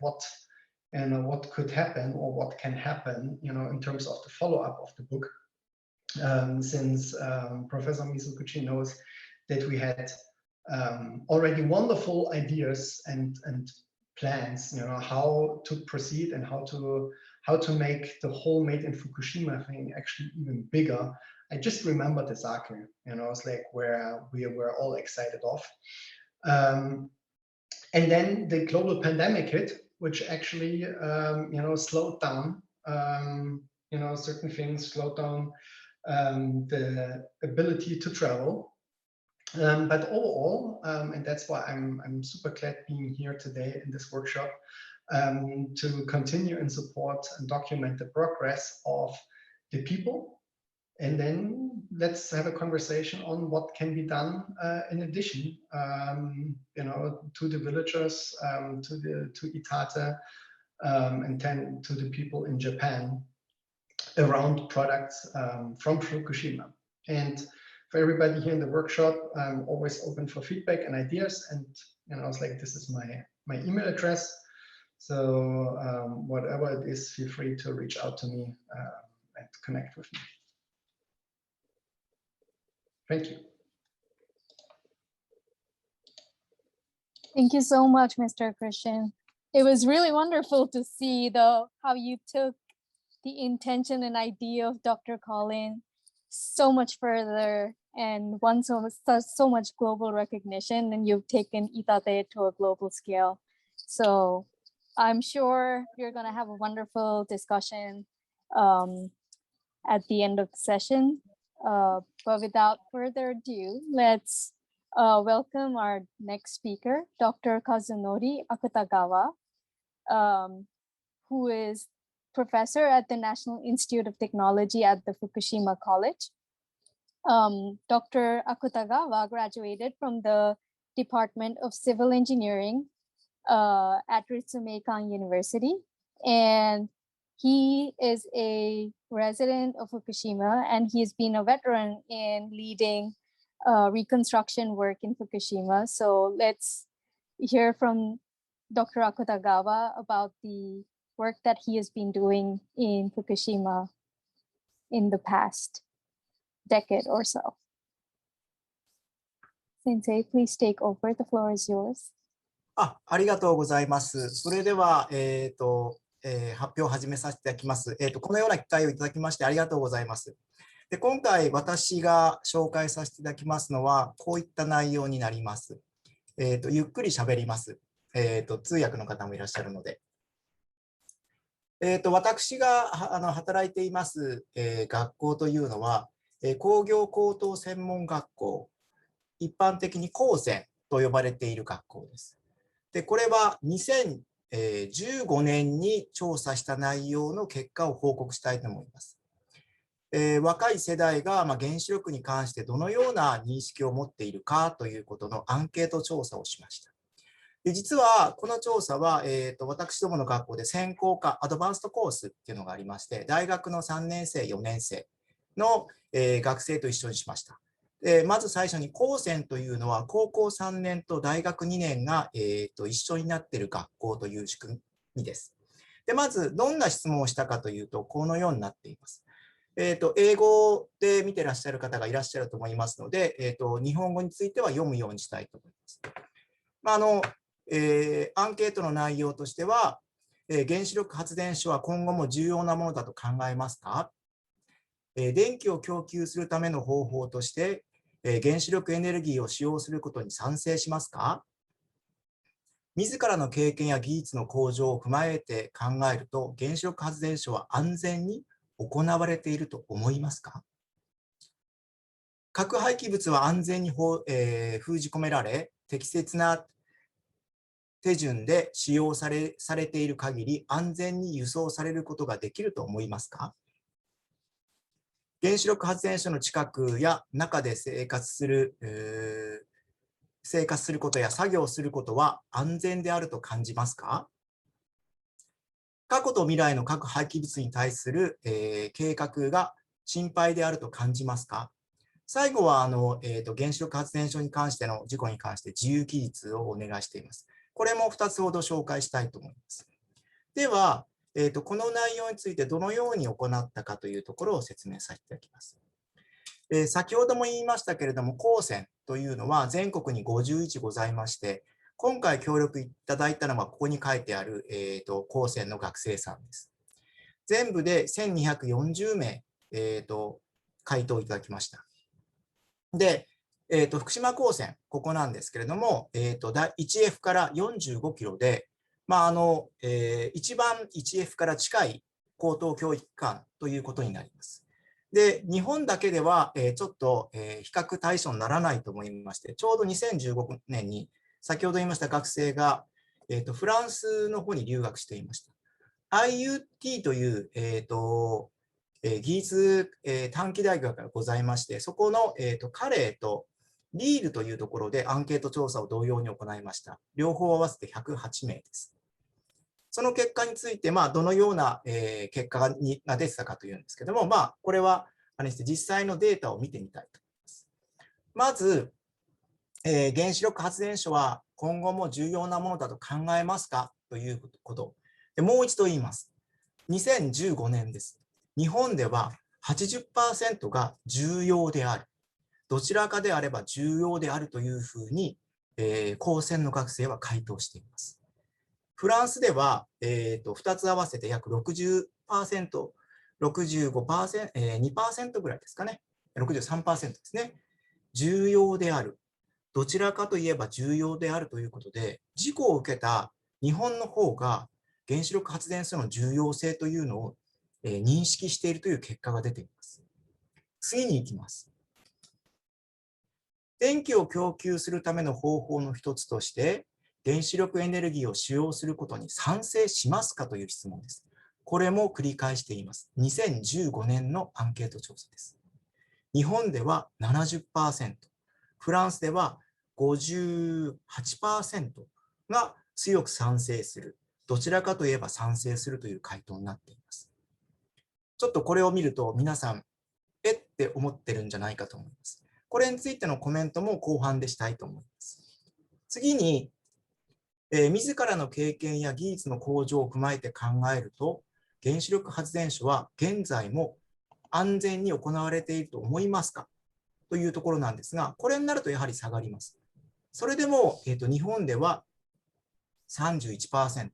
what, you know, what could happen or what can happen, you know, in terms of the follow-up of the book. Since Professor Mizuguchi knows that we had already wonderful ideas and plans, how to proceed and how to make the whole Made in Fukushima thing actually even bigger. I just remember the sake, it's like where we were all excited of. And then the global pandemic hit, which actually, slowed down, certain things, slowed down the ability to travel. But overall, and that's why I'm super glad being here today in this workshop, to continue and support and document the progress of the people. And then let's have a conversation on what can be done in addition, to the villagers, to Itate, and then to the people in Japan around products from Fukushima. And for everybody here in the workshop, I'm always open for feedback and ideas. And I was like, this is my email address. So whatever it is, feel free to reach out to me and connect with me. Thank you. Thank you so much, Mr. Christian. It was really wonderful to see how you took the intention and idea of Dr. Colin so much further and won so much global recognition, and you've taken Itate to a global scale. So I'm sure you're going to have a wonderful discussion at the end of the session. But without further ado, let's welcome our next speaker, Dr. Kazunori Akutagawa, who is professor at the National Institute of Technology at the Fukushima College. Dr. Akutagawa graduated from the Department of Civil Engineering at Ritsumeikan University, and he is a resident of Fukushima, and he's been a veteran in leading reconstruction work in Fukushima. So let's hear from Dr. Akutagawa about the work that he has been doing in Fukushima in the past decade or so. Sensei, please take over. The floor is yours. ありがとうございます。それでは、発表を始めさせていただきます。このような機会をいただきましてありがとうございます。で、今回私が紹介させていただきますのは、こういった内容になります。ゆっくり喋ります。通訳の方もいらっしゃるので。私が働いています、学校というのは、工業高等専門学校、一般的に高専と呼ばれている学校です。で、これは2015年に調査した内容の結果を報告したいと思います。若い世代が原子力に関してどのような認識を持っているかということのアンケート調査をしました。で、実はこの調査は、私どもの学校で専攻科アドバンストコースっていうのがありまして、大学の3年生、4年生の、学生と一緒にしました。まず最初に高専というのは高校3年と大学2年が、一緒になっている学校という仕組みです。で、まずどんな質問をしたかというと、このようになっています。英語で見てらっしゃる方がいらっしゃると思いますので、日本語については読むようにしたいと思います。アンケートの内容としては、原子力発電所は今後も重要なものだと考えますか？電気を供給するための方法として、原子力エネルギーを使用することに賛成しますか？自らの経験や技術の向上を踏まえて考えると、原子力発電所は安全に行われていると思いますか？核廃棄物は安全に封じ込められ、適切な手順で使用されている限り、安全に輸送されることができると思いますか？原子力発電所の近くや中で生活することや作業することは安全であると感じますか？過去と未来の核廃棄物に対する、計画が心配であると感じますか？最後は原子力発電所に関しての事故に関して自由記述をお願いしています。これも2つほど紹介したいと思います。では、この内容についてどのように行ったかというところを説明させていただきます。先ほども言いましたけれども、高専というのは全国に51ございまして、今回協力いただいたのはここに書いてある、高専の学生さんです。全部で1240名、回答いただきました。で、福島高専、ここなんですけれども、1F から 45km で、一番 1F から近い高等教育機関ということになります。で、日本だけでは、ちょっと、比較対象にならないと思いまして、ちょうど2015年に、先ほど言いました学生が、フランスの方に留学していました。IUT という、技術、短期大学がございまして、そこの、カレーとリールというところでアンケート調査を同様に行いました。両方合わせて108名です。その結果について、どのような、結果が出てたかというんですけども、これは実際のデータを見てみたいと思います。まず、原子力発電所は今後も重要なものだと考えますかということ。でもう一度言います。2015年です。日本では 80% が重要である。どちらかであれば重要であるというふうに、高専の学生は回答しています。フランスでは、2つ合わせて約 60%、65%、2% ぐらいですかね。63% ですね。重要である。どちらかといえば重要であるということで、事故を受けた日本の方が原子力発電所の重要性というのを認識しているという結果が出ています。次に行きます。電気を供給するための方法の一つとして、原子力エネルギーを使用することに賛成しますかという質問です。これも繰り返しています。2015年のアンケート調査です。日本では 70%、フランスでは 58% が強く賛成する。どちらかといえば賛成するという回答になっています。ちょっとこれを見ると皆さん、って思ってるんじゃないかと思います。これについてのコメントも後半でしたいと思います。次に、自らの経験や技術の向上を踏まえて考えると、原子力発電所は現在も安全に行われていると思いますかというところなんですが、これになるとやはり下がります。それでも、日本では 31%、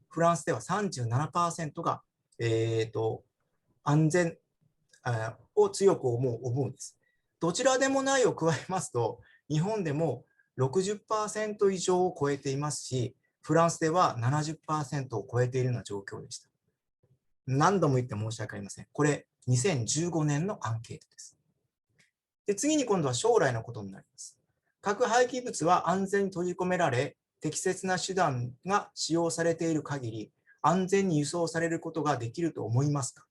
フランスでは 37% が、安全を強く思うんです。どちらでもないを加えますと、日本でも 60% 以上を超えていますし、フランスでは 70% を超えているような状況でした。何度も言って申し訳ありません。これ、2015年のアンケートです。で、次に今度は将来のことになります。核廃棄物は安全に閉じ込められ、適切な手段が使用されている限り、安全に輸送されることができると思いますか？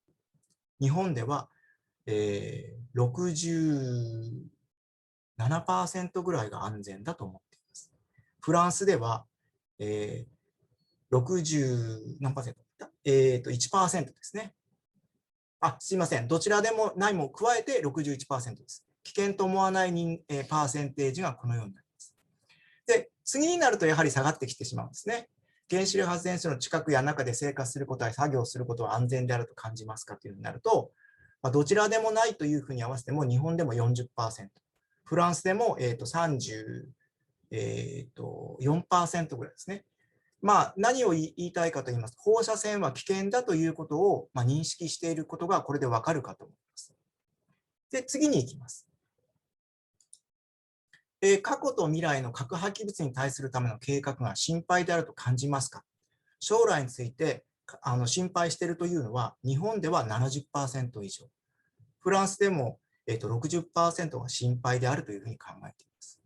日本では、67% ぐらいが安全だと思っています。フランスでは、60何%だった？1% ですね。すいません。どちらでもないも加えて 61% です。危険と思わないパーセンテージがこのようになります。で、次になるとやはり下がってきてしまうんですね。原子力発電所の近くや中で生活することや作業することは安全であると感じますかというふうになると、どちらでもないというふうに合わせても日本でも 40%、フランスでも34% ぐらいですね。何を言いたいかと言いますと、放射線は危険だということを認識していることがこれでわかるかと思います。で、次に行きます。過去と未来の核廃棄物に対するための計画が心配であると感じますか？将来について心配しているというのは、日本では 70% 以上、フランスでも 60% が心配であるというふうに考えています。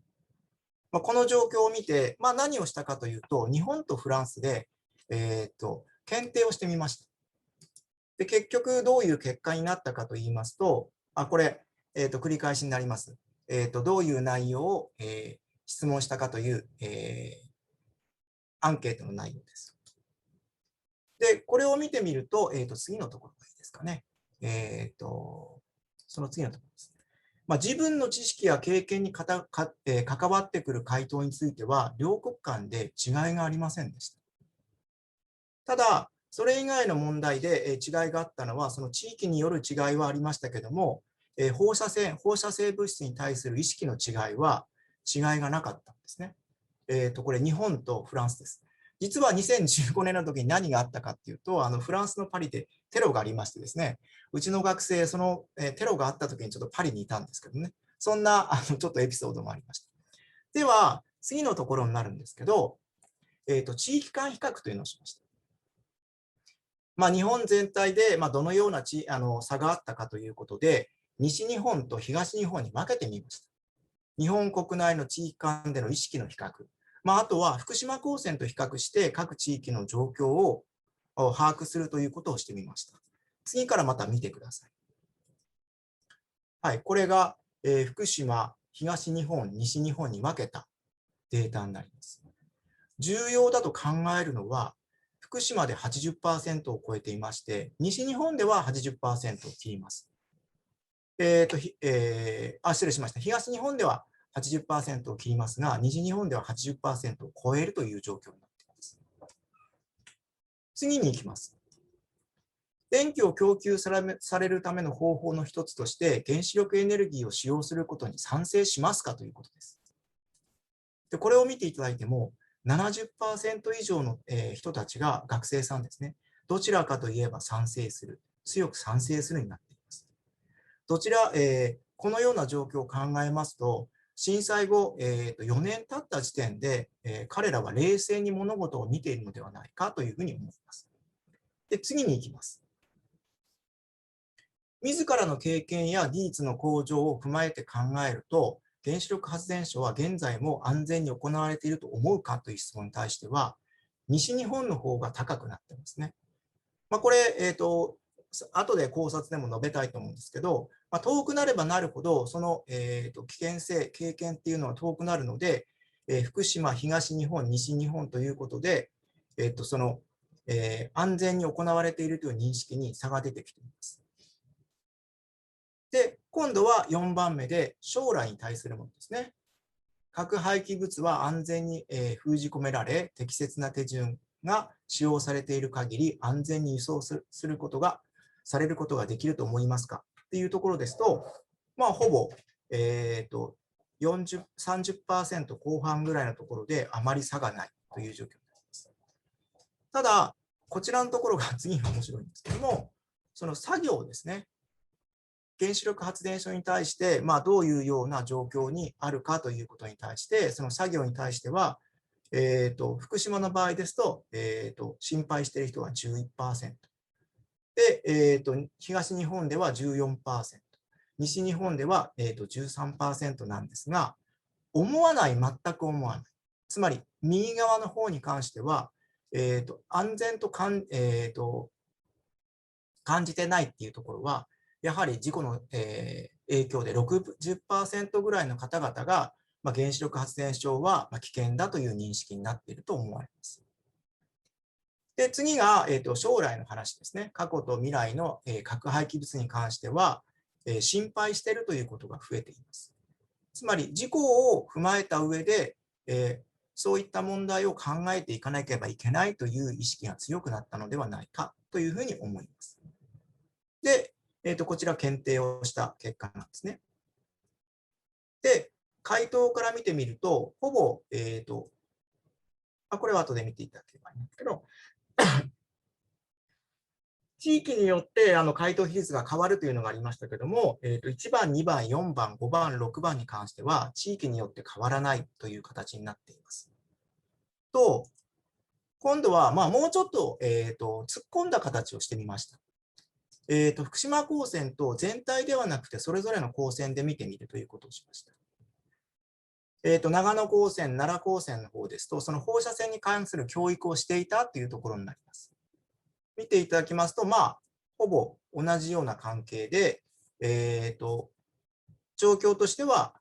この状況を見て、何をしたかというと、日本とフランスで、検定をしてみました。で、結局どういう結果になったかといいますと、これ、繰り返しになります。どういう内容を、質問したかという、アンケートの内容です。で、これを見てみると、次のところがいいですかね。その次のところです。自分の知識や経験に関わってくる回答については、両国間で違いがありませんでした。ただ、それ以外の問題で違いがあったのは、その地域による違いはありましたけども、放射性物質に対する意識の違いがなかったんですね。これ日本とフランスです。実は2015年の時に何があったかっていうと、フランスのパリでテロがありましてですね、うちの学生、そのテロがあった時にちょっとパリにいたんですけどね、そんなちょっとエピソードもありました。では、次のところになるんですけど、地域間比較というのをしました。日本全体でどのような差があったかということで、西日本と東日本に分けてみました。日本国内の地域間での意識の比較、あとは福島高専と比較して各地域の状況を把握するということをしてみました。次からまた見てください。はい、これが、福島、東日本、西日本に分けたデータになります。重要だと考えるのは、福島で 80% を超えていまして、西日本では 80% を切ります。失礼しました。東日本では 80% を切りますが、西日本では 80% を超えるという状況になっています。次に行きます。電気を供給されるための方法の一つとして、原子力エネルギーを使用することに賛成しますかということです。で、これを見ていただいても、70% 以上の人たちが学生さんですね。どちらかといえば賛成する、強く賛成するになっています。このような状況を考えますと、震災後、4年経った時点で、彼らは冷静に物事を見ているのではないかというふうに思います。で、次に行きます。自らの経験や技術の向上を踏まえて考えると、原子力発電所は現在も安全に行われていると思うかという質問に対しては、西日本の方が高くなってますね。これ、後で考察でも述べたいと思うんですけど、遠くなればなるほど、その、危険性、経験っていうのは遠くなるので、福島、東日本、西日本ということで、安全に行われているという認識に差が出てきています。で、今度は4番目で将来に対するものですね。核廃棄物は安全に封じ込められ、適切な手順が使用されている限り安全に輸送されることができると思いますかっていうところですと、ほぼ、30% 後半ぐらいのところであまり差がないという状況になります。ただ、こちらのところが次に面白いんですけども、その作業ですね。原子力発電所に対して、どういうような状況にあるかということに対して、その作業に対しては、福島の場合ですと、心配している人は 11%。で、東日本では 14%。西日本では、13% なんですが、思わない、全く思わない。つまり、右側の方に関しては、安全と感じてないっていうところは、やはり事故の、影響で 60% ぐらいの方々が、原子力発電所は危険だという認識になっていると思われます。で、次が、将来の話ですね。過去と未来の、核廃棄物に関しては、心配しているということが増えています。つまり、事故を踏まえた上で、そういった問題を考えていかなければいけないという意識が強くなったのではないかというふうに思います。で、こちら検定をした結果なんですね。で、回答から見てみると、ほぼ、これは後で見ていただければいいんですけど、地域によって回答比率が変わるというのがありましたけども、1番、2番、4番、5番、6番に関しては、地域によって変わらないという形になっています。と、今度は、もうちょっと、突っ込んだ形をしてみました。福島高専と全体ではなくて、それぞれの高専で見てみるということをしました。長野高専、奈良高専の方ですと、その放射線に関する教育をしていたというところになります。見ていただきますと、ほぼ同じような関係で、状況としては、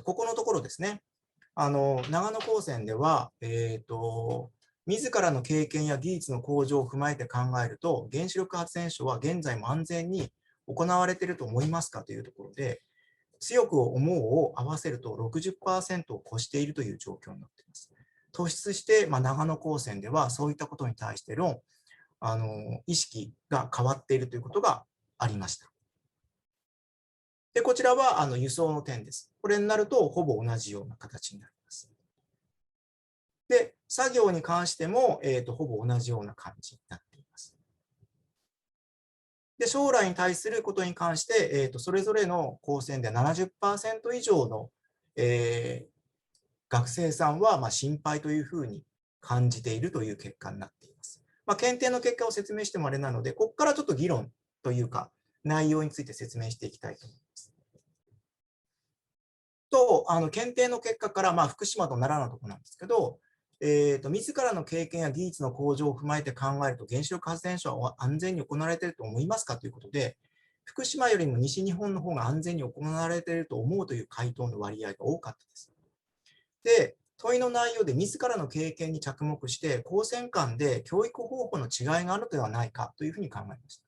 ここのところですね。長野高専では、自らの経験や技術の向上を踏まえて考えると、原子力発電所は現在も安全に行われていると思いますかというところで、強く思うを合わせると 60% を超しているという状況になっています。突出して、長野高専ではそういったことに対しての意識が変わっているということがありました。で、こちらは輸送の点です。これになると、ほぼ同じような形になります。で、作業に関しても、ほぼ同じような感じになっています。で、将来に対することに関して、それぞれの高専で 70% 以上の、学生さんは心配というふうに感じているという結果になっています。検定の結果を説明してもあれなので、ここからちょっと議論というか、内容について説明していきたいと思います。と、検定の結果から、福島と奈良のところなんですけど、自らの経験や技術の向上を踏まえて考えると、原子力発電所は安全に行われていると思いますかということで、福島よりも西日本の方が安全に行われていると思うという回答の割合が多かったです。で、問いの内容で自らの経験に着目して、高専間で教育方法の違いがあるのではないかというふうに考えました。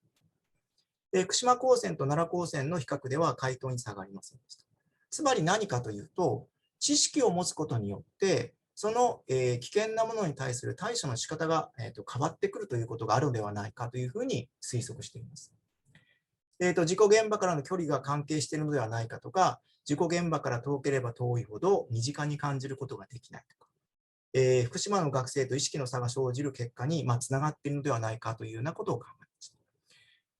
で、福島高専と奈良高専の比較では回答に差がありませんでした。つまり何かというと、知識を持つことによって、その、危険なものに対する対処の仕方が、変わってくるということがあるのではないかというふうに推測しています。事故現場からの距離が関係しているのではないかとか、事故現場から遠ければ遠いほど身近に感じることができないとか、福島の学生と意識の差が生じる結果につながっているのではないかというようなことを考えました。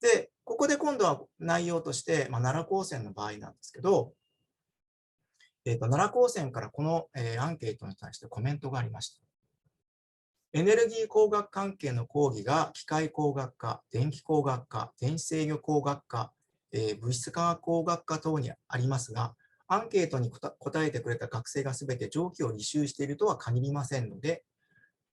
で、ここで今度は内容として、奈良高専の場合なんですけど、奈良高専からこの、アンケートに対してコメントがありました。エネルギー工学関係の講義が機械工学科、電気工学科、電子制御工学科、物質化学工学科等にありますが、アンケートに答えてくれた学生がすべて上記を履修しているとは限りませんので、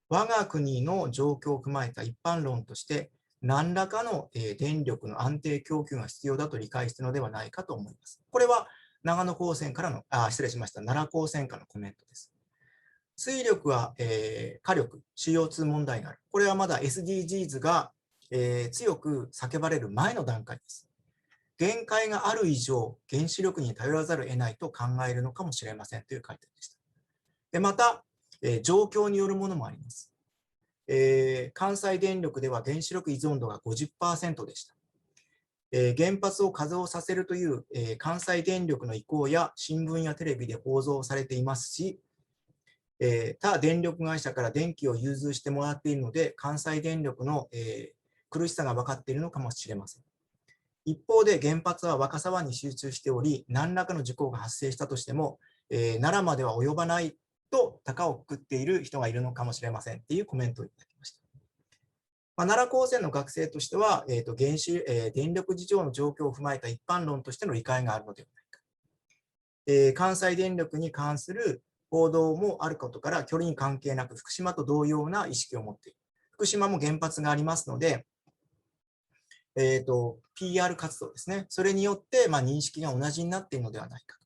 我が国の状況を踏まえた一般論として、何らかの電力の安定供給が必要だと理解しているのではないかと思います。これは長野高専からの、奈良高専からのコメントです。水力は、火力、CO2 問題がある。これはまだ SDGs が、強く叫ばれる前の段階です。限界がある以上、原子力に頼らざるを得ないと考えるのかもしれませんという回答でした。でまた、状況によるものもあります。関西電力では原子力依存度が 50% でした。原発を稼働させるという、関西電力の意向や新聞やテレビで報道されていますし、他電力会社から電気を融通してもらっているので、関西電力の、苦しさが分かっているのかもしれません。一方で原発は若狭湾に集中しており、何らかの事故が発生したとしても、奈良までは及ばないと高をくくっている人がいるのかもしれませんっていうコメントをいただきました。奈良高専の学生としては、電力事情の状況を踏まえた一般論としての理解があるのではないか。関西電力に関する報道もあることから、距離に関係なく福島と同様な意識を持っている。福島も原発がありますので、PR 活動ですね。それによって、認識が同じになっているのではないか。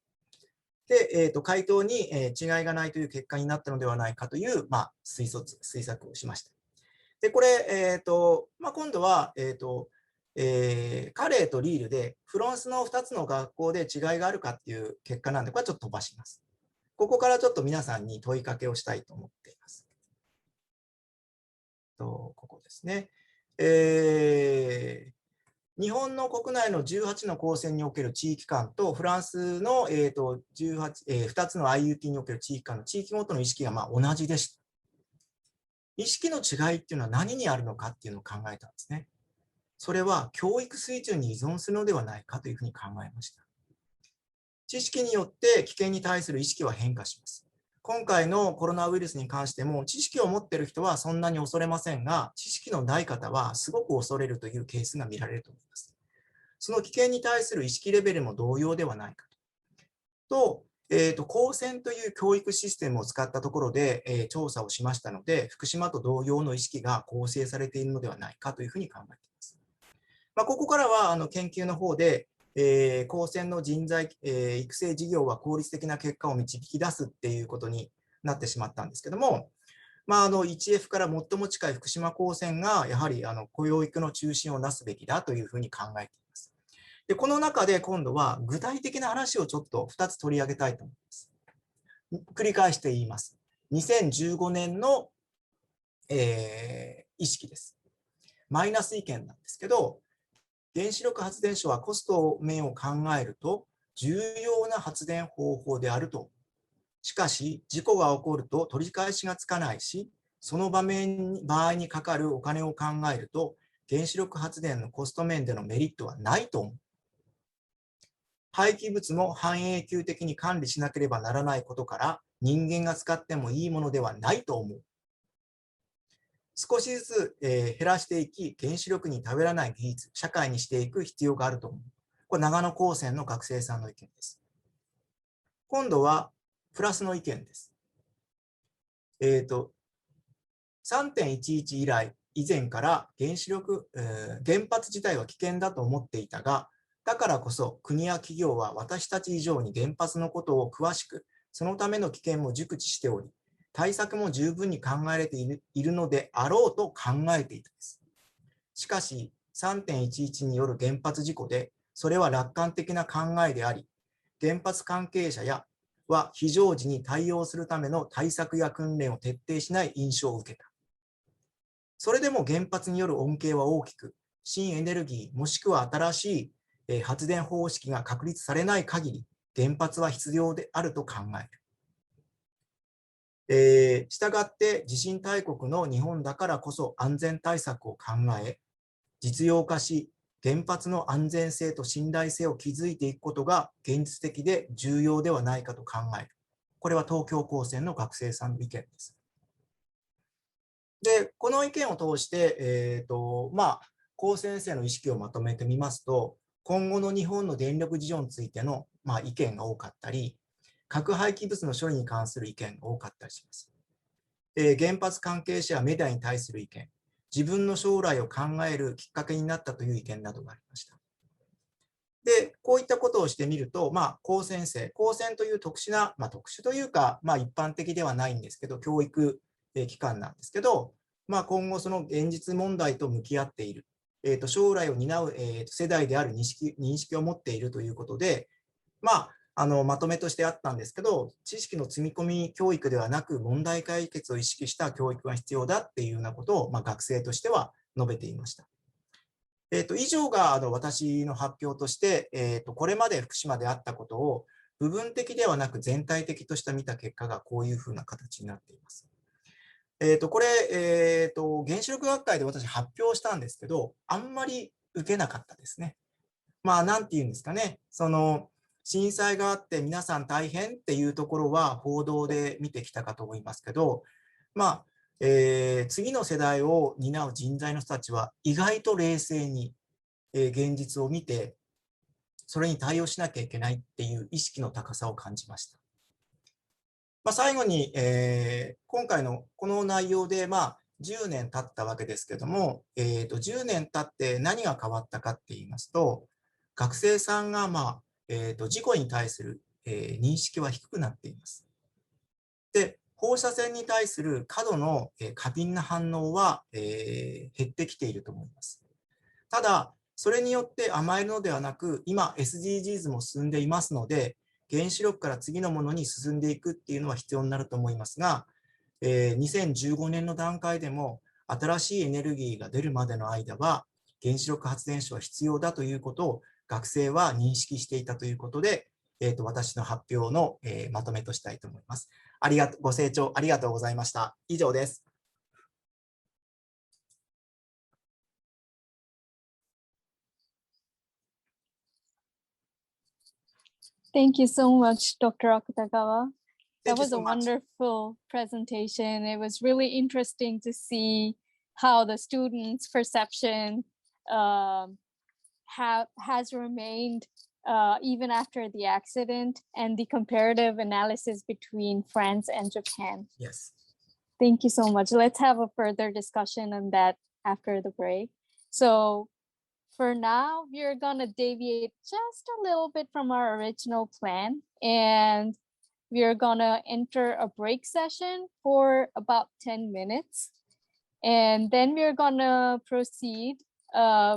で、回答に、違いがないという結果になったのではないかという、推測をしました。で、これ、今度は、カレーとリールで、フランスの2つの学校で違いがあるかっていう結果なんで、これはちょっと飛ばします。ここからちょっと皆さんに問いかけをしたいと思っています。ここですね。日本の国内の18の高専における地域間とフランスの、2つの IUT における地域間の地域ごとの意識が同じでした。意識の違いっていうのは何にあるのかっていうのを考えたんですね。それは教育水準に依存するのではないかというふうに考えました。知識によって危険に対する意識は変化します。今回のコロナウイルスに関しても、知識を持っている人はそんなに恐れませんが、知識のない方はすごく恐れるというケースが見られると思います。その危険に対する意識レベルも同様ではないかと。高専という教育システムを使ったところで、調査をしましたので、福島と同様の意識が構成されているのではないかというふうに考えています。ここからは研究の方で、高専の人材、育成事業は効率的な結果を導き出すっていうことになってしまったんですけども、1F から最も近い福島高専がやはり教育の中心をなすべきだというふうに考えています。で、この中で今度は具体的な話をちょっと2つ取り上げたいと思います。繰り返して言います。2015年の、意識です。マイナス意見なんですけど、原子力発電所はコスト面を考えると、重要な発電方法であると。しかし、事故が起こると取り返しがつかないし、その場合にかかるお金を考えると、原子力発電のコスト面でのメリットはないと思う。廃棄物も半永久的に管理しなければならないことから、人間が使ってもいいものではないと思う。少しずつ、減らしていき、原子力に頼らない技術、社会にしていく必要があると思う。これ、長野高専の学生さんの意見です。今度は、プラスの意見です。3.11 以前から原発自体は危険だと思っていたが、だからこそ国や企業は私たち以上に原発のことを詳しく、そのための危険も熟知しており、対策も十分に考えられているのであろうと考えていたのです。しかし、3.11 による原発事故で、それは楽観的な考えであり、原発関係者は非常時に対応するための対策や訓練を徹底しない印象を受けた。それでも原発による恩恵は大きく、新エネルギーもしくは新しい発電方式が確立されない限り、原発は必要であると考える。したがって地震大国の日本だからこそ安全対策を考え、実用化し、原発の安全性と信頼性を築いていくことが現実的で重要ではないかと考える。これは東京高専の学生さんの意見です。で、この意見を通して、高専生の意識をまとめてみますと、今後の日本の電力事情についての、意見が多かったり、核廃棄物の処理に関する意見が多かったりします。原発関係者やメディアに対する意見、自分の将来を考えるきっかけになったという意見などがありました。で、こういったことをしてみると、高専という特殊というか、一般的ではないんですけど、教育機関なんですけど、今後その現実問題と向き合っている、将来を担う世代である認識を持っているということで、まとめとしてあったんですけど、知識の積み込み教育ではなく、問題解決を意識した教育が必要だっていうようなことを、学生としては述べていました。以上が私の発表として、これまで福島であったことを部分的ではなく全体的として見た結果がこういうふうな形になっています。これ、原子力学会で私発表したんですけど、あんまり受けなかったですね。なんていうんですかね、震災があって皆さん大変っていうところは報道で見てきたかと思いますけど、次の世代を担う人材の人たちは意外と冷静に現実を見て、それに対応しなきゃいけないっていう意識の高さを感じました。最後に、今回のこの内容で、10年経ったわけですけども、10年経って何が変わったかって言いますと、学生さんが、事故に対する、認識は低くなっています。で、放射線に対する過度の過敏な反応は、減ってきていると思います。ただ、それによって甘えるのではなく、今 SDGs も進んでいますので、原子力から次のものに進んでいくっていうのは必要になると思いますが、2015年の段階でも新しいエネルギーが出るまでの間は原子力発電所は必要だということを学生は認識していたということで、私の発表の、まとめとしたいと思います。ご清聴ありがとうございました。以上です。Thank you so much, Dr. Akutagawa. That Thank you was so a much. wonderful presentation. It was really interesting to see how the students' perception has remained even after the accident, and the comparative analysis between France and Japan. Yes. Thank you so much. Let's have a further discussion on that after the break. So for now, we're gonna deviate just a little bit from our original plan, and we're gonna enter a break session for about 10 minutes. And then we're gonna proceed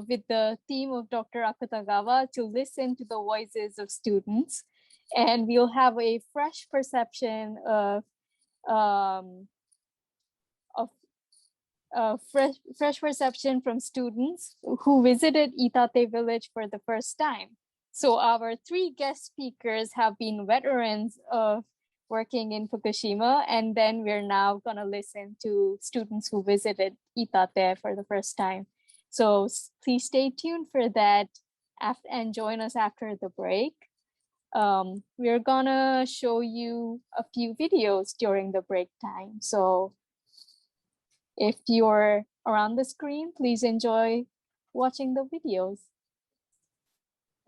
with the theme of Dr. Akutagawa to listen to the voices of students. And we'll have a fresh perception of fresh perception from students who visited Itate village for the first time. So our three guest speakers have been veterans of working in Fukushima, and then we're now gonna listen to students who visited Itate for the first time. So please stay tuned for that and join us after the break. We're gonna show you a few videos during the break time. So if you're around the screen, please enjoy watching the videos.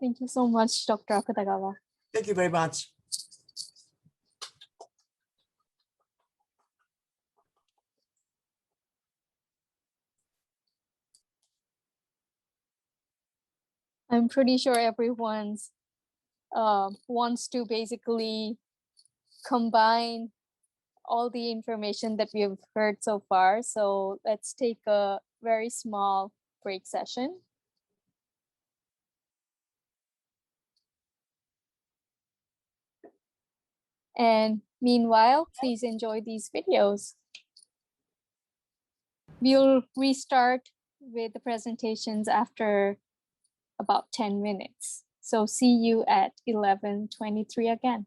Thank you so much, Dr. Akutagawa. Thank you very much. I'm pretty sure everyone's wants to basically combine all the information that we have heard so far. So let's take a very small break session. And meanwhile, please enjoy these videos. We'll restart with the presentations after about 10 minutes. So see you at 11:23 again.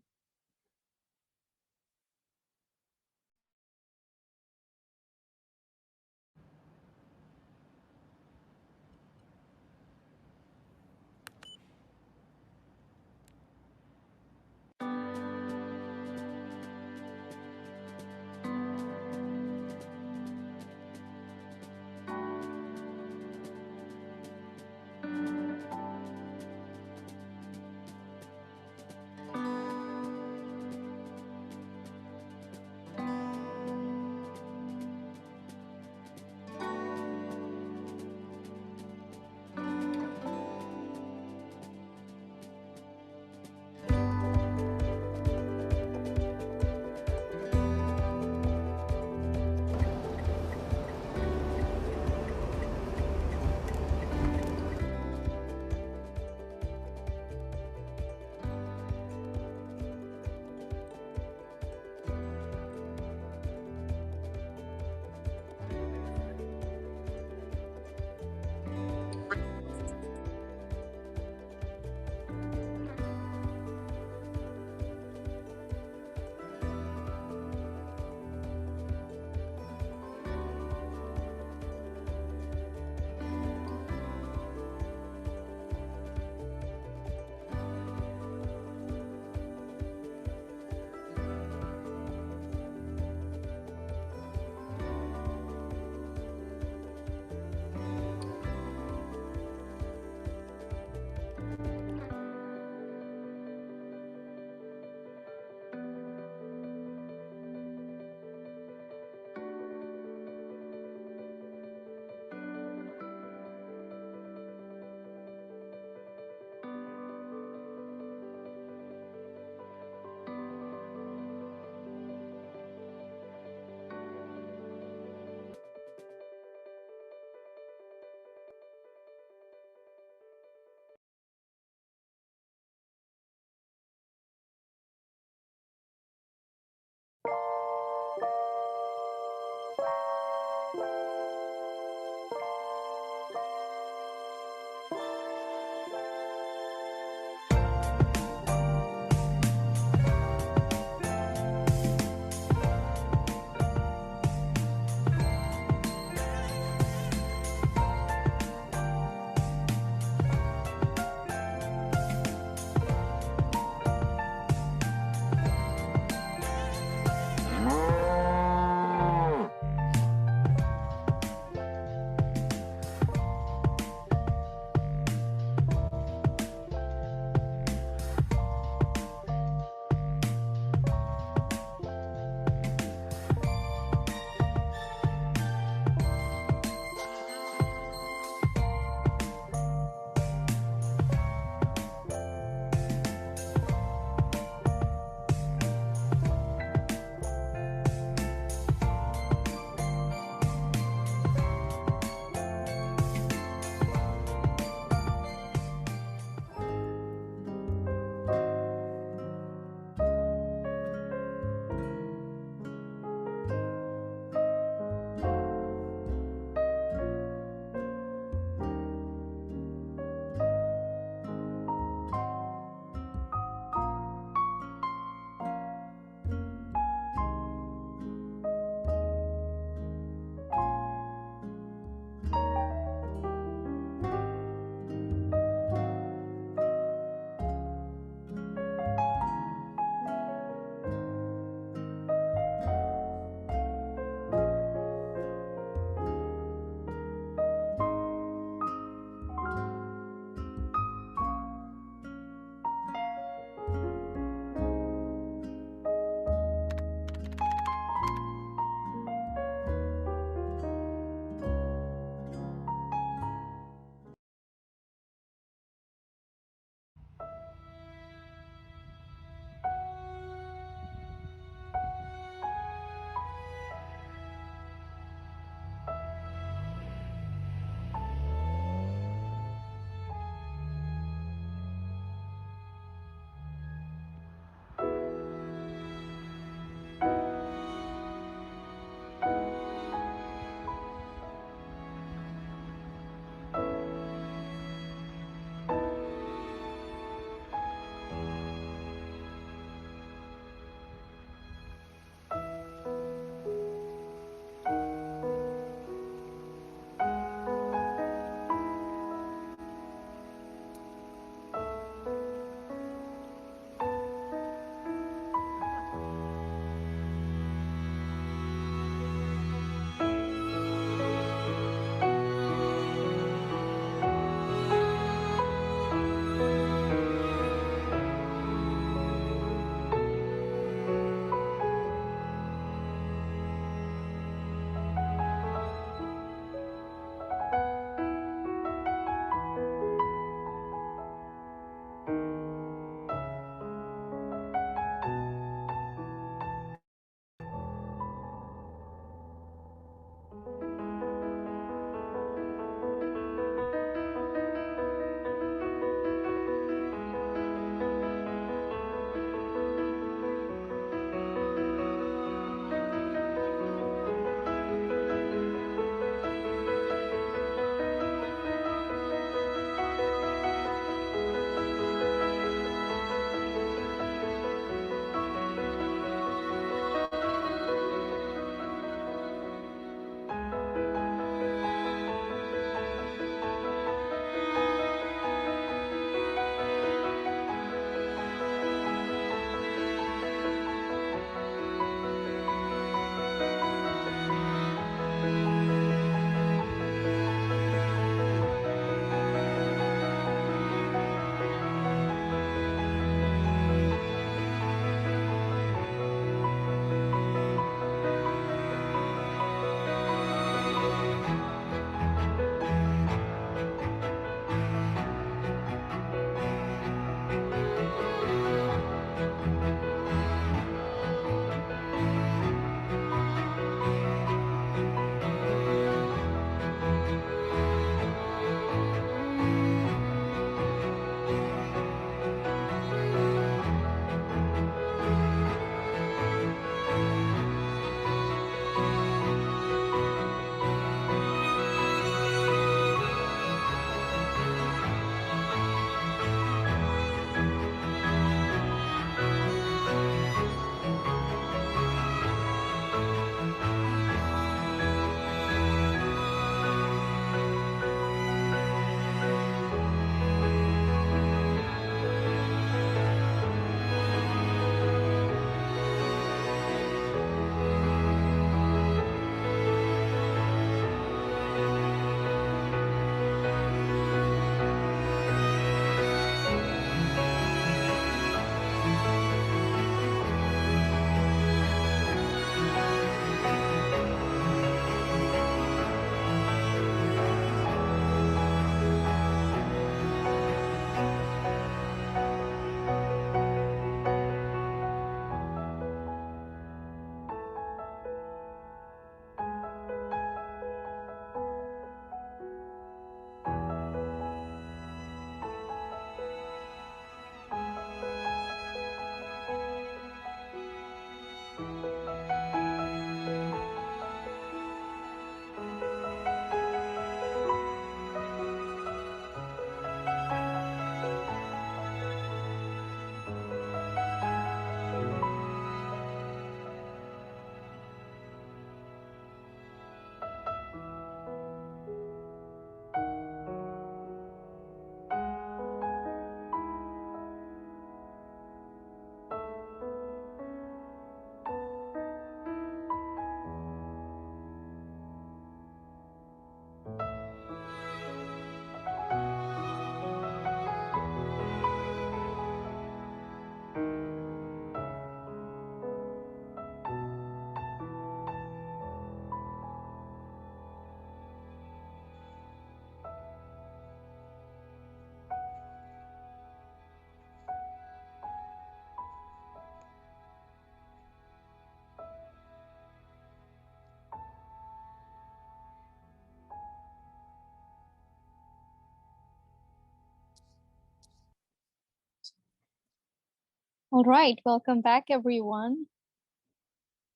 All right, welcome back, everyone.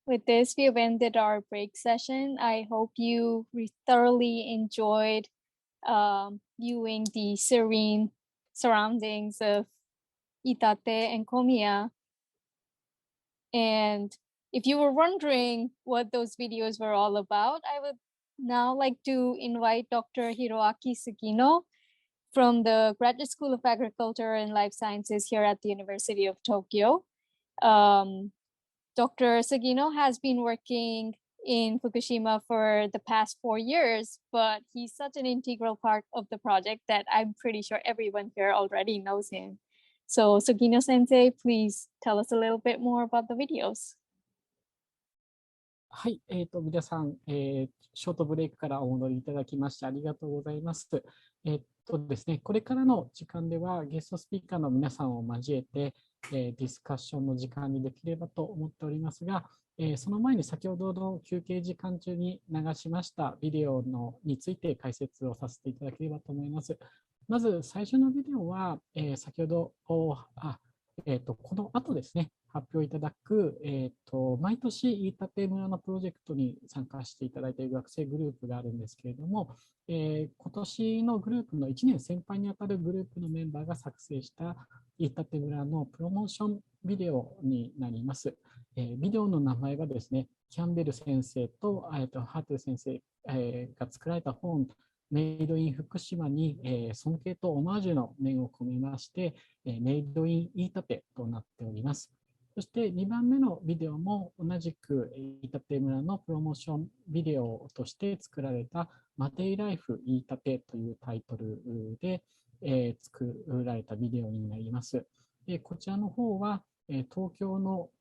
With this, we have ended our break session. I hope you thoroughly enjoyed viewing the serene surroundings of Itate and Komiya. And if you were wondering what those videos were all about, I would now like to invite Dr. Hiroaki Sugino from the Graduate School of Agriculture and Life Sciences here at the University of Tokyo. Dr. Sugino has been working in Fukushima for the past 4 years, but he's such an integral part of the project that I'm pretty sure everyone here already knows him. So Sugino Sensei, please tell us a little bit more about the videos. はい、皆さん、ショートブレイクからお戻りいただきましてありがとうございます。ですね、これからの時間ではゲストスピーカーの皆さんを交えて、ディスカッションの時間にできればと思っておりますが、その前に先ほどの休憩時間中に流しましたビデオについて解説をさせていただければと思います。まず最初のビデオは、先ほどこの後ですね、発表いただく、毎年飯舘村のプロジェクトに参加していただいている学生グループがあるんですけれども、今年のグループの1年先輩にあたるグループのメンバーが作成した飯舘村のプロモーションビデオになります。ビデオの名前はですね、キャンベル先生とハーテル先生が作られた本、メイドイン福島に尊敬とオマージュの念を込めまして、メイドイン飯舘となっております。そして2番目のビデオも同じく飯舘村のプロモーションビデオとして作られたマテイライフ飯舘というタイトルで作られたビデオになります。こちらの方は東京の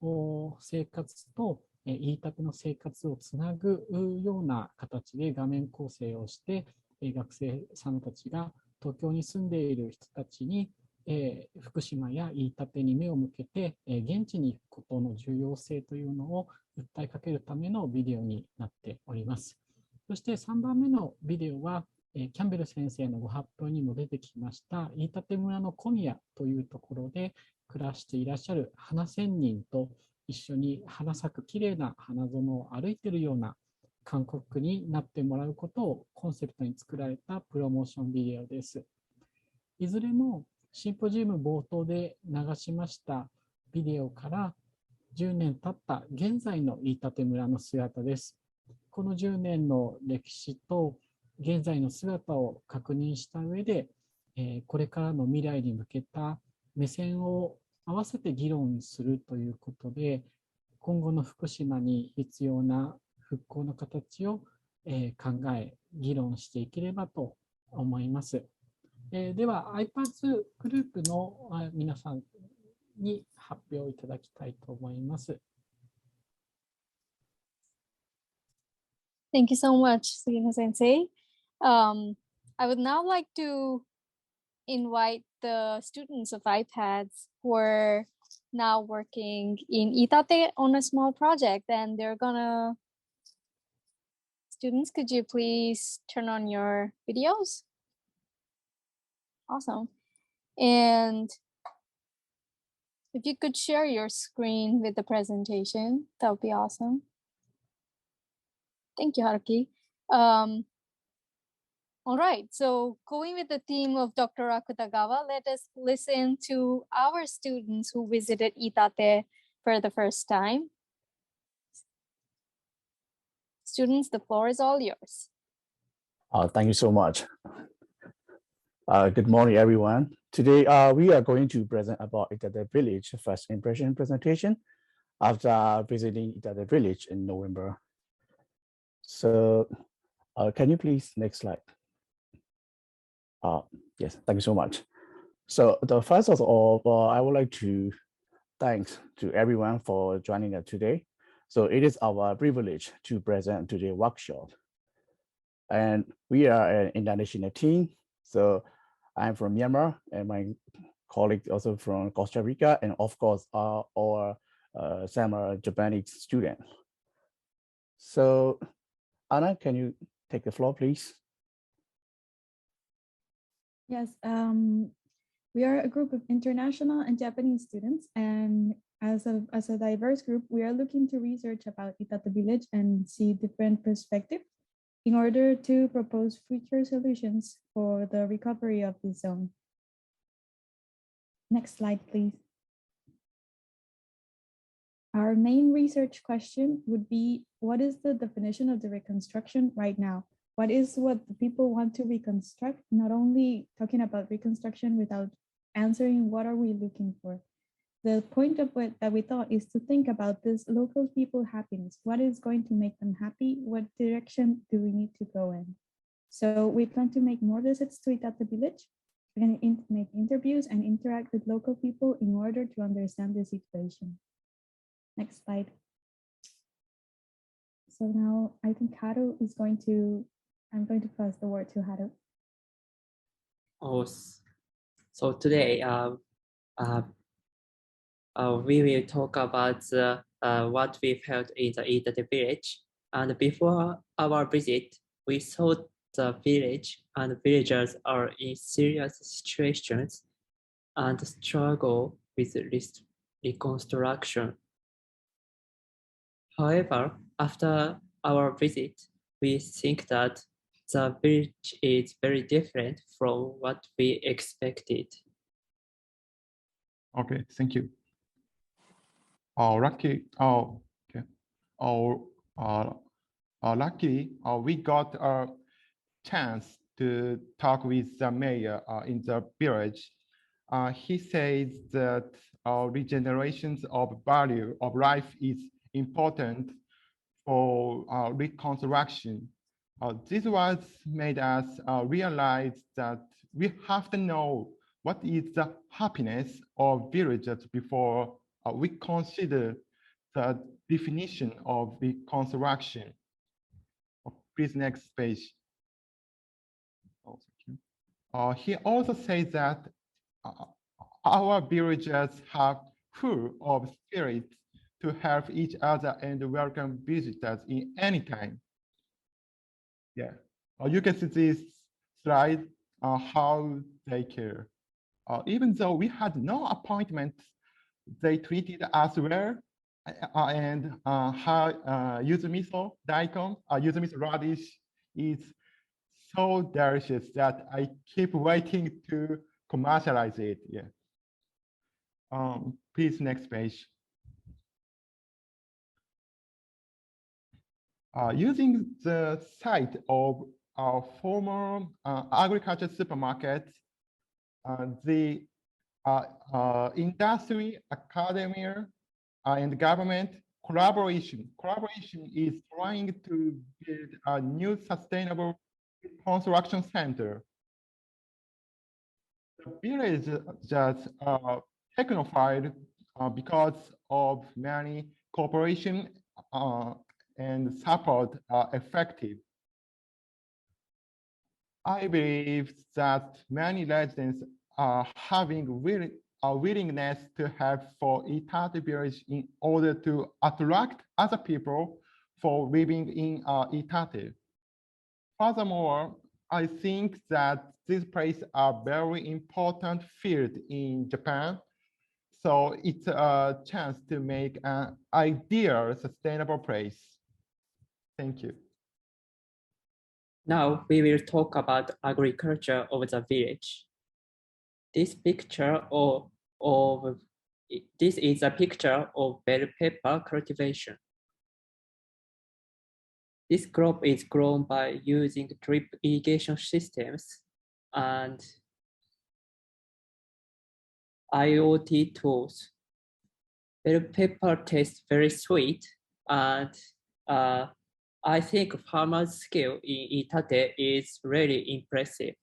生活と飯舘の生活をつなぐような形で画面構成をして学生さんたちが東京に住んでいる人たちに福島や飯舘に目を向けて現地に行くことの重要性というのを訴えかけるためのビデオになっております。そして3番目のビデオはキャンベル先生のご発表にも出てきました飯舘村の小宮というところで暮らしていらっしゃる花仙人と一緒に花咲くきれいな花園を歩いているような韓国になってもらうことをコンセプトに作られたプロモーションビデオです。いずれもシンポジウム冒頭で流しましたビデオから10年経った現在の飯舘村の姿です。この10年の歴史と現在の姿を確認した上で、これからの未来に向けた目線を合わせて議論するということで、今後の福島に必要な復興の形を考え、議論していければと思います。では iPads グループの皆さんに発表いただきたいと思います。Thank you so much, Sugino Sensei. I would now like to invite the students of iPads who are now working in Itate on a small project, and they're gonna. Students, could you please turn on your videos? Awesome. And if you could share your screen with the presentation, that would be awesome. Thank you, Haruki. All right, so going with the theme of Dr. Akutagawa, let us listen to our students who visited Itate for the first time. Students, the floor is all yours. Thank you so much. Good morning, everyone. Today, we are going to present about Itate Village first impression presentation after visiting Itate Village in November. So, can you please next slide? Yes, thank you so much. So, the first of all, I would like to thanks to everyone for joining us today. So, it is our privilege to present today's workshop. And we are an international team. So, I'm from Myanmar, and my colleagues also from Costa Rica, and of course, some are Japanese students. So, Anna, can you take the floor, please? Yes, We are a group of international and Japanese students, and as a diverse group, we are looking to research about Itate village and see different perspectives in order to propose future solutions for the recovery of the zone. Next slide, please. Our main research question would be, what is the definition of the reconstruction right now? What is what the people want to reconstruct? Not only talking about reconstruction without answering what are we looking for. The point of what that we thought is to think about this local people happiness. What is going to make them happy? What direction do we need to go in? So we plan to make more visits to Itate village. We're going to make interviews and interact with local people in order to understand the situation. Next slide. So now I think Haru is going to, I'm going to pass the word to Haru. Oh, so today we will talk about what we felt in the Itate village. And before our visit, we saw the village and villagers are in serious situations and struggle with reconstruction. However, after our visit, we think that the village is very different from what we expected. Okay, thank you. Luckily, we got a chance to talk with the mayor in the village. He says that regeneration of value of life is important for reconstruction. This was made us realize that we have to know what is the happiness of villagers before we consider the definition of reconstruction. Please, next page. He also says that our villagers have full of spirit to help each other and welcome visitors in any time. Yeah, you can see this slide, how they care. Even though we had no appointment, they treated us well, and how yuzumiso daikon, yuzumiso radish is so delicious that I keep waiting to commercialize it. Yeah. Please, next page. Using the site of our former agriculture supermarket, the industry, academia, and government collaboration is trying to build a new sustainable construction center. The village just technofied because of many cooperation and support are effective. I believe that many residents are having a willingness to help for Itate village in order to attract other people for living in Itate. Furthermore, I think that this plays a very important field in Japan. So it's a chance to make an ideal sustainable place. Thank you. Now we will talk about agriculture of the village. This picture this is a picture of bell pepper cultivation. This crop is grown by using drip irrigation systems and IoT tools. Bell pepper tastes very sweet, and I think farmers' skill in Itate is really impressive.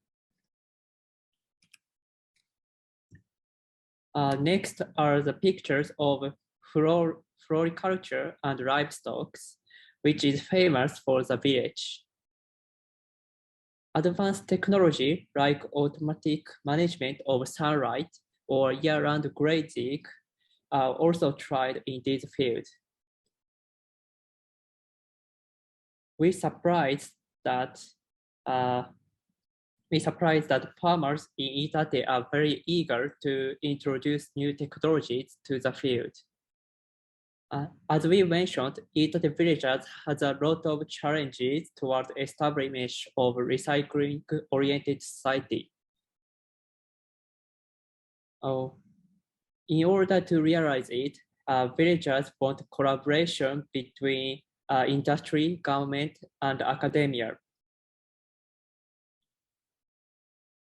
Next are the pictures of floriculture and livestock, which is famous for the village. Advanced technology like automatic management of sunlight or year-round grazing are also tried in this field. We're surprised that we surprised that farmers in Iitate are very eager to introduce new technologies to the field. As we mentioned, Iitate villagers has a lot of challenges toward establishment of recycling-oriented society. In order to realize it, villagers want collaboration between industry, government, and academia.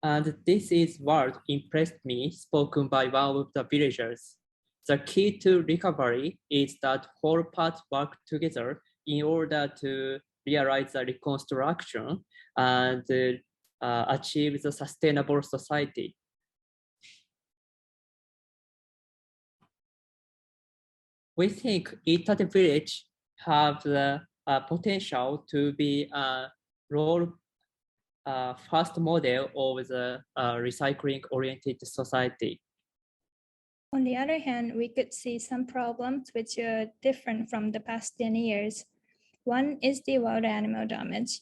And this is what impressed me, spoken by one of the villagers. The key to recovery is that whole parts work together in order to realize the reconstruction and achieve the sustainable society. We think Iitate village have the potential to be a first model of the recycling-oriented society. On the other hand, we could see some problems which are different from the past 10 years. One is the wild animal damage.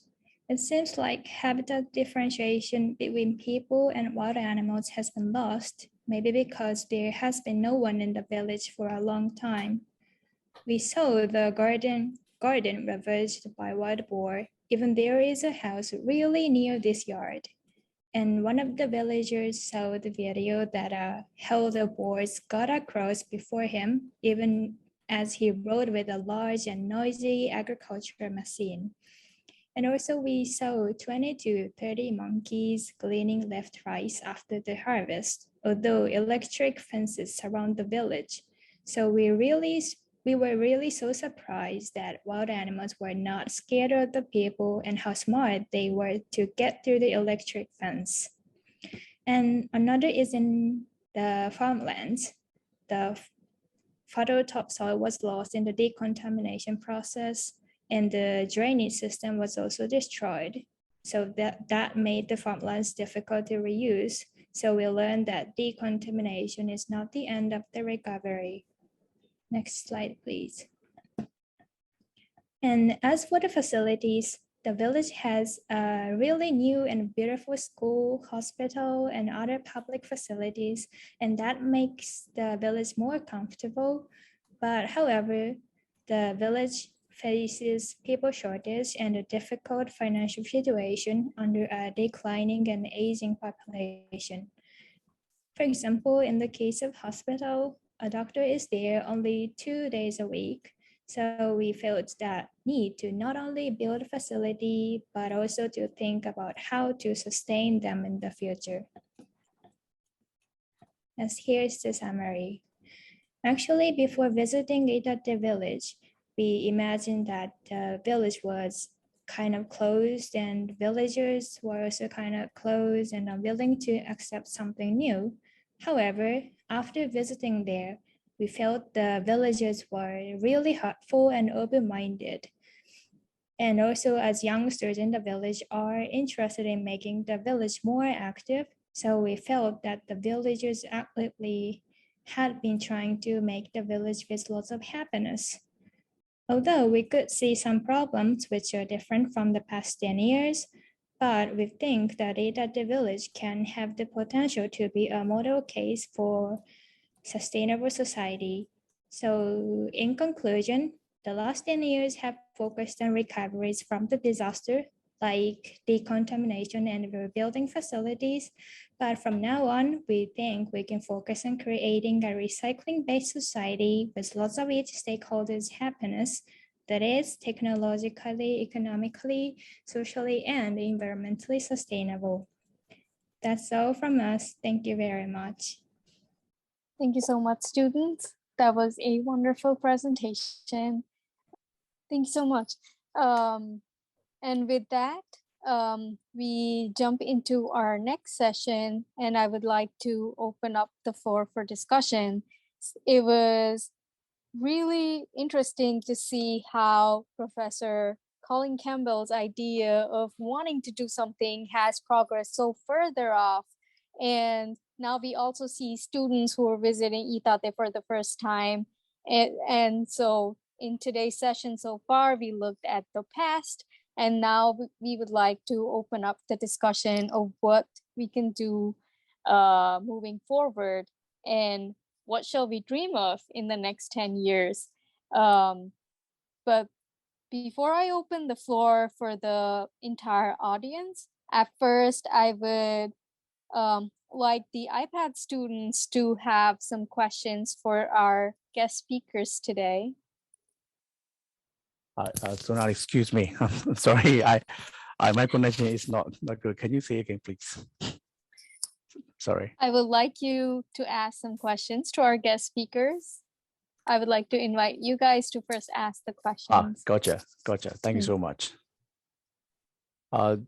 It seems like habitat differentiation between people and wild animals has been lost, maybe because there has been no one in the village for a long time. We saw the garden ravaged by wild boar, even there is a house really near this yard. And one of the villagers saw the video that how the boars got across before him, even as he rode with a large and noisy agricultural machine. And also we saw 20 to 30 monkeys gleaning left rice after the harvest, although electric fences surround the village. So we were really so surprised that wild animals were not scared of the people and how smart they were to get through the electric fence. And another is in the farmlands. The fertile topsoil was lost in the decontamination process, and the drainage system was also destroyed. So that made the farmlands difficult to reuse. So we learned that decontamination is not the end of the recovery. Next slide, please. And as for the facilities, the village has a really new and beautiful school, hospital, and other public facilities, and that makes the village more comfortable. But however, the village faces people shortage and a difficult financial situation under a declining and aging population. For example, in the case of hospital, a doctor is there only 2 days a week. So we felt that need to not only build a facility, but also to think about how to sustain them in the future. As here's the summary. Actually, before visiting Iitate village, we imagined that the village was kind of closed and villagers were also kind of closed and unwilling to accept something new. However, after visiting there, we felt the villagers were really helpful and open-minded. And also as youngsters in the village are interested in making the village more active, so we felt that the villagers actively had been trying to make the village with lots of happiness. Although we could see some problems which are different from the past 10 years, but we think that Iitate village can have the potential to be a model case for sustainable society. So in conclusion, the last 10 years have focused on recoveries from the disaster, like decontamination and rebuilding facilities. But from now on, we think we can focus on creating a recycling-based society with lots of each stakeholder's happiness, that is technologically, economically, socially, and environmentally sustainable. That's all from us. Thank you very much. Thank you so much, students. That was a wonderful presentation. Thank you so much. And with that, we jump into our next session, and I would like to open up the floor for discussion. It was really interesting to see how Professor Colin Campbell's idea of wanting to do something has progressed so further off. And now we also see students who are visiting Iitate for the first time. And so in today's session so far, we looked at the past, And now we would like to open up the discussion of what we can do moving forward and what shall we dream of in the next 10 years. But before I open the floor for the entire audience, at first I would like the iPad students to have some questions for our guest speakers today. Sonali, excuse me. I'm sorry, my connection is not good. Can you say again, please? Sorry. I would like you to ask some questions to our guest speakers. I would like to invite you guys to first ask the questions. Gotcha. Thank you so much. Our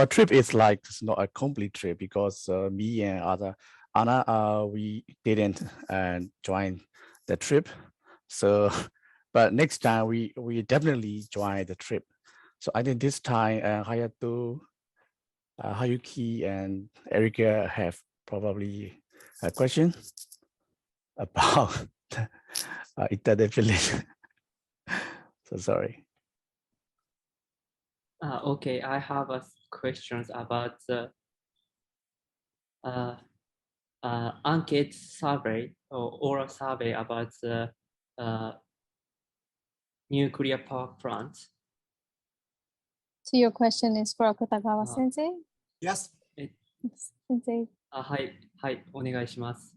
trip is like not a complete trip because me and Anna, we didn't join the trip. So, but next time we definitely join the trip. So I think this time Hayato, Hayuki, and Erika have probably a question about Internet Village. So sorry. Okay, I have questions about the enquete survey or oral survey about the nuclear power plant. So your question is for Akutagawa sensei? Yes. Sensei. はい、お願いします。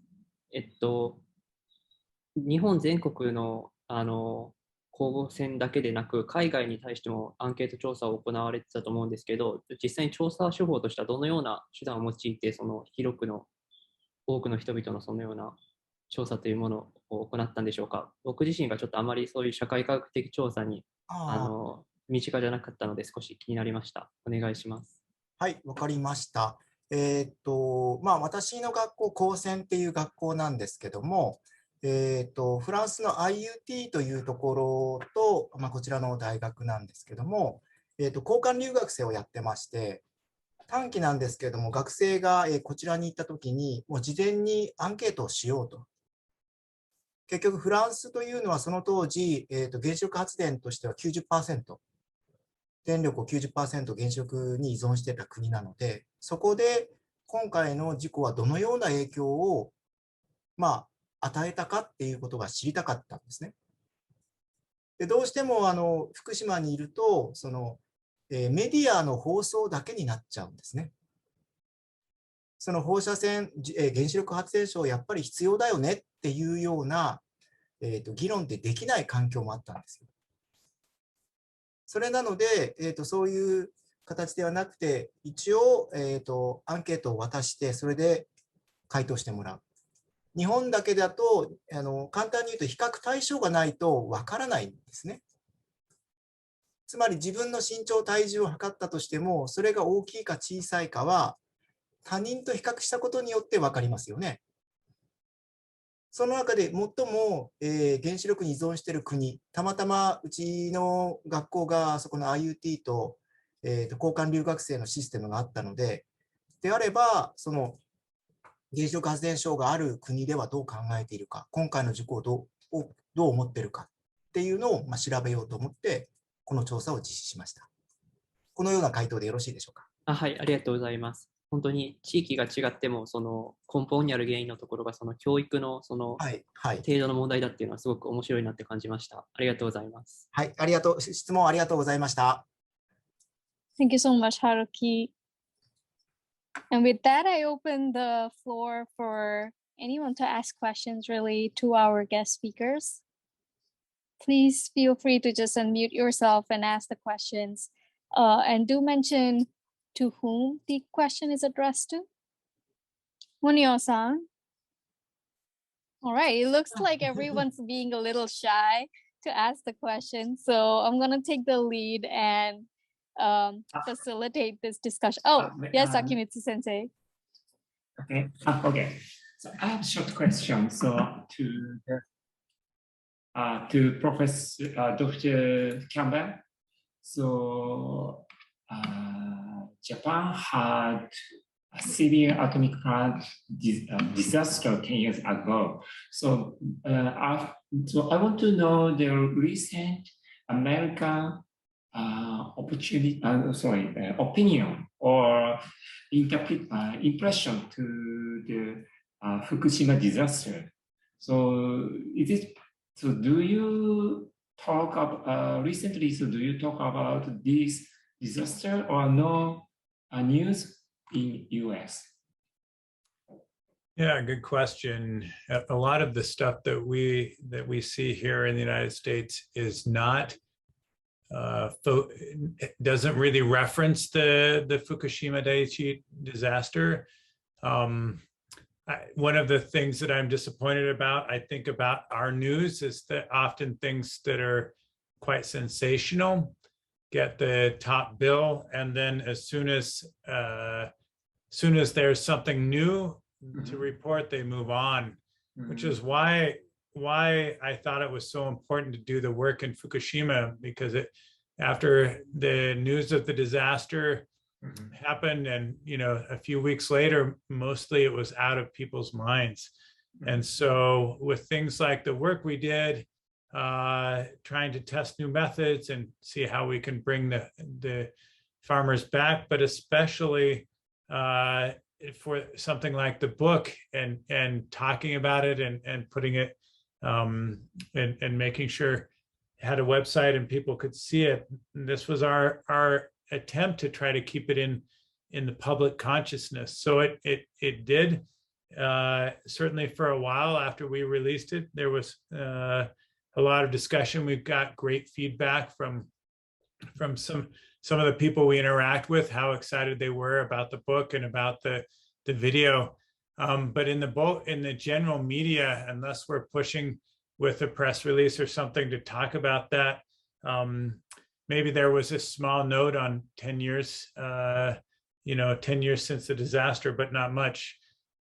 日本全国の公募船だけでなく、海外に対してもアンケート調査を行われてたと思うんですけど、実際に調査手法としてはどのような手段を用いて、その広くの多くの人々のそのような調査というものを行ったんでしょうか。僕自身がちょっとあまりそういう社会科学的調査に身近じゃなかったので少し気になりました。お願いします。はい、わかりました。私の学校、高専っていう学校なんですけども、フランスの IUT というところと、こちらの大学なんですけども、交換留学生をやってまして、短期なんですけれども、学生がこちらに行ったときに、もう事前にアンケートをしようと。結局、フランスというのはその当時、原子力発電としては 90%、電力を 90% 原子力に依存していた国なので、そこで今回の事故はどのような影響を、与えたかっていうことが知りたかったんですね。でどうしても福島にいるとメディアの放送だけになっちゃうんですね。その放射線、原子力発電所やっぱり必要だよねっていうような、議論ってできない環境もあったんですよ。それなので、そういう形ではなくて、一応、アンケートを渡して、それで回答してもらう。日本だけだと簡単に言うと比較対象がないとわからないんですね。つまり自分の身長体重を測ったとしてもそれが大きいか小さいかは他人と比較したことによってわかりますよね。その中で最も、原子力に依存している国、たまたまうちの学校がそこの IUT と、交換留学生のシステムがあったので、であればその原子力発電所がある国ではどう考えているか、今回の事故をどう思っているかっていうのを調べようと思って、この調査を実施しました。このような回答でよろしいでしょうか。はい、ありがとうございます。本当に地域が違っても、その根本にある原因のところが、その教育のその程度の問題だっていうのはすごく面白いなって感じました。ありがとうございます。はい、質問ありがとうございました。Thank you so much, Haruki. And with that, I open the floor for anyone to ask questions really to our guest speakers. Please feel free to just unmute yourself and ask the questions. And do mention to whom the question is addressed to. Munio-san. All right, it looks like everyone's being a little shy to ask the question. So I'm going to take the lead and facilitate this discussion. Oh, yes, Akimitsu sensei. Okay. Okay. So I have a short question. So to Professor Dr. Campbell. So Japan had a severe atomic plant disaster 10 years ago. So I want to know the recent American opinion or impression to the Fukushima disaster. So do you talk about recently? So do you talk about this disaster or no news in US? Yeah, good question. A lot of the stuff that we see here in the United States is not doesn't really reference the Fukushima Daiichi disaster. One of the things that I'm disappointed about, I think about our news, is that often things that are quite sensational get the top bill, and then as soon as there's something new to report, they move on, which is why I thought it was so important to do the work in Fukushima, because after the news of the disaster happened, and a few weeks later, mostly it was out of people's minds. And so with things like the work we did, trying to test new methods and see how we can bring the farmers back, but especially for something like the book and talking about it and putting it and making sure it had a website and people could see it. And this was our attempt to try to keep it in the public consciousness. So it did, certainly for a while after we released it, there was a lot of discussion. We've got great feedback from some of the people we interact with, how excited they were about the book and about the video. But in the general media, unless we're pushing with a press release or something to talk about that, maybe there was a small note on 10 years, 10 years since the disaster, but not much.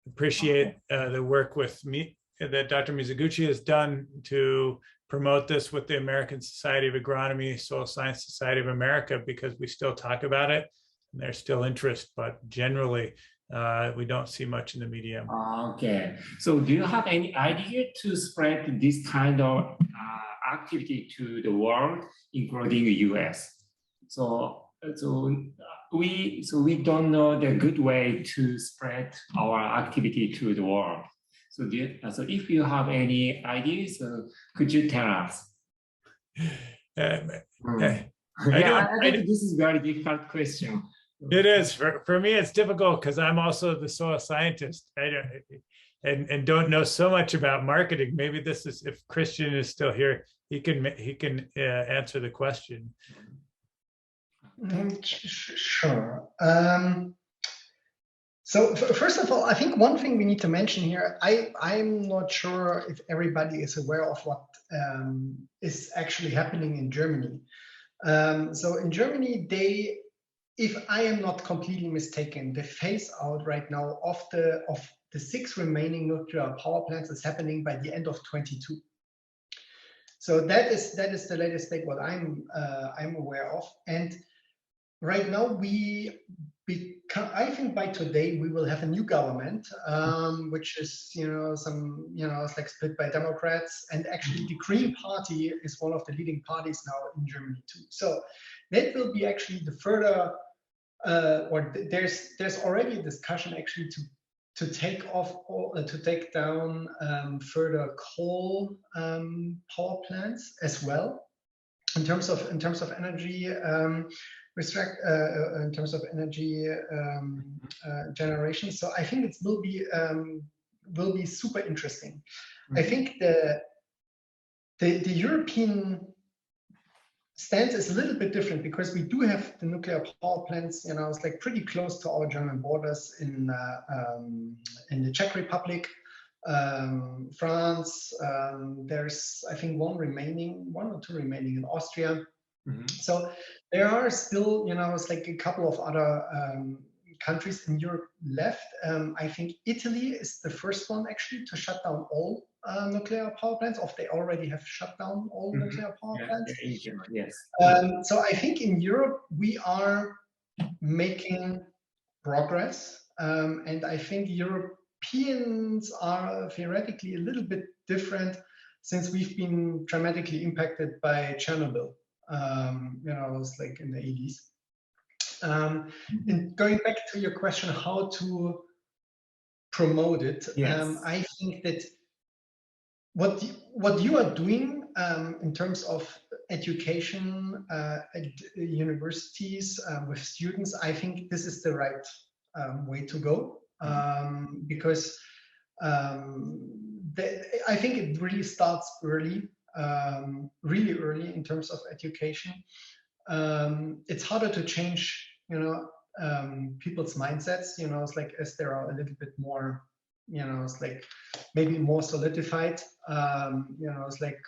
Appreciate the work that Dr. Mizuguchi has done to promote this with the American Society of Agronomy, Soil Science Society of America, because we still talk about it and there's still interest, but generally we don't see much in the media. Okay, so do you have any idea to spread this kind of activity to the world, including the US? So we don't know the good way to spread our activity to the world. So, if you have any ideas, could you tell us? I think this is a very difficult question. It is. For me, it's difficult because I'm also the soil scientist. And don't know so much about marketing. Maybe this is, if Christian is still here, he can answer the question. Sure. So first of all, I think one thing we need to mention here, I'm not sure if everybody is aware of what is actually happening in Germany. So in Germany, if I am not completely mistaken, the phase out right now of the 6 remaining nuclear power plants is happening by the end of 2022. So that is the latest date what I'm aware of. And right now I think by today we will have a new government, which is it's like split by Democrats, and actually the Green Party is one of the leading parties now in Germany too. So that will be actually the further, or there's already a discussion actually to take down further coal power plants as well, in terms of energy. In terms of energy generation. So I think it will be super interesting. I think the European stance is a little bit different, because we do have the nuclear power plants, it's like pretty close to our German borders in the Czech Republic, France. There's, I think, one or two remaining in Austria. So there are still, it's like a couple of other countries in Europe left. I think Italy is the first one actually to shut down all nuclear power plants, or they already have shut down all nuclear power plants. Yes. So I think in Europe we are making progress, and I think Europeans are theoretically a little bit different, since we've been dramatically impacted by Chernobyl. it's like in the 80s. And going back to your question, how to promote it, Yes. I think that what you are doing in terms of education at universities with students, I think this is the right way to go, because I think it really starts early, really early in terms of education. It's harder to change, people's mindsets, it's like as they are a little bit more, it's like maybe more solidified, it's like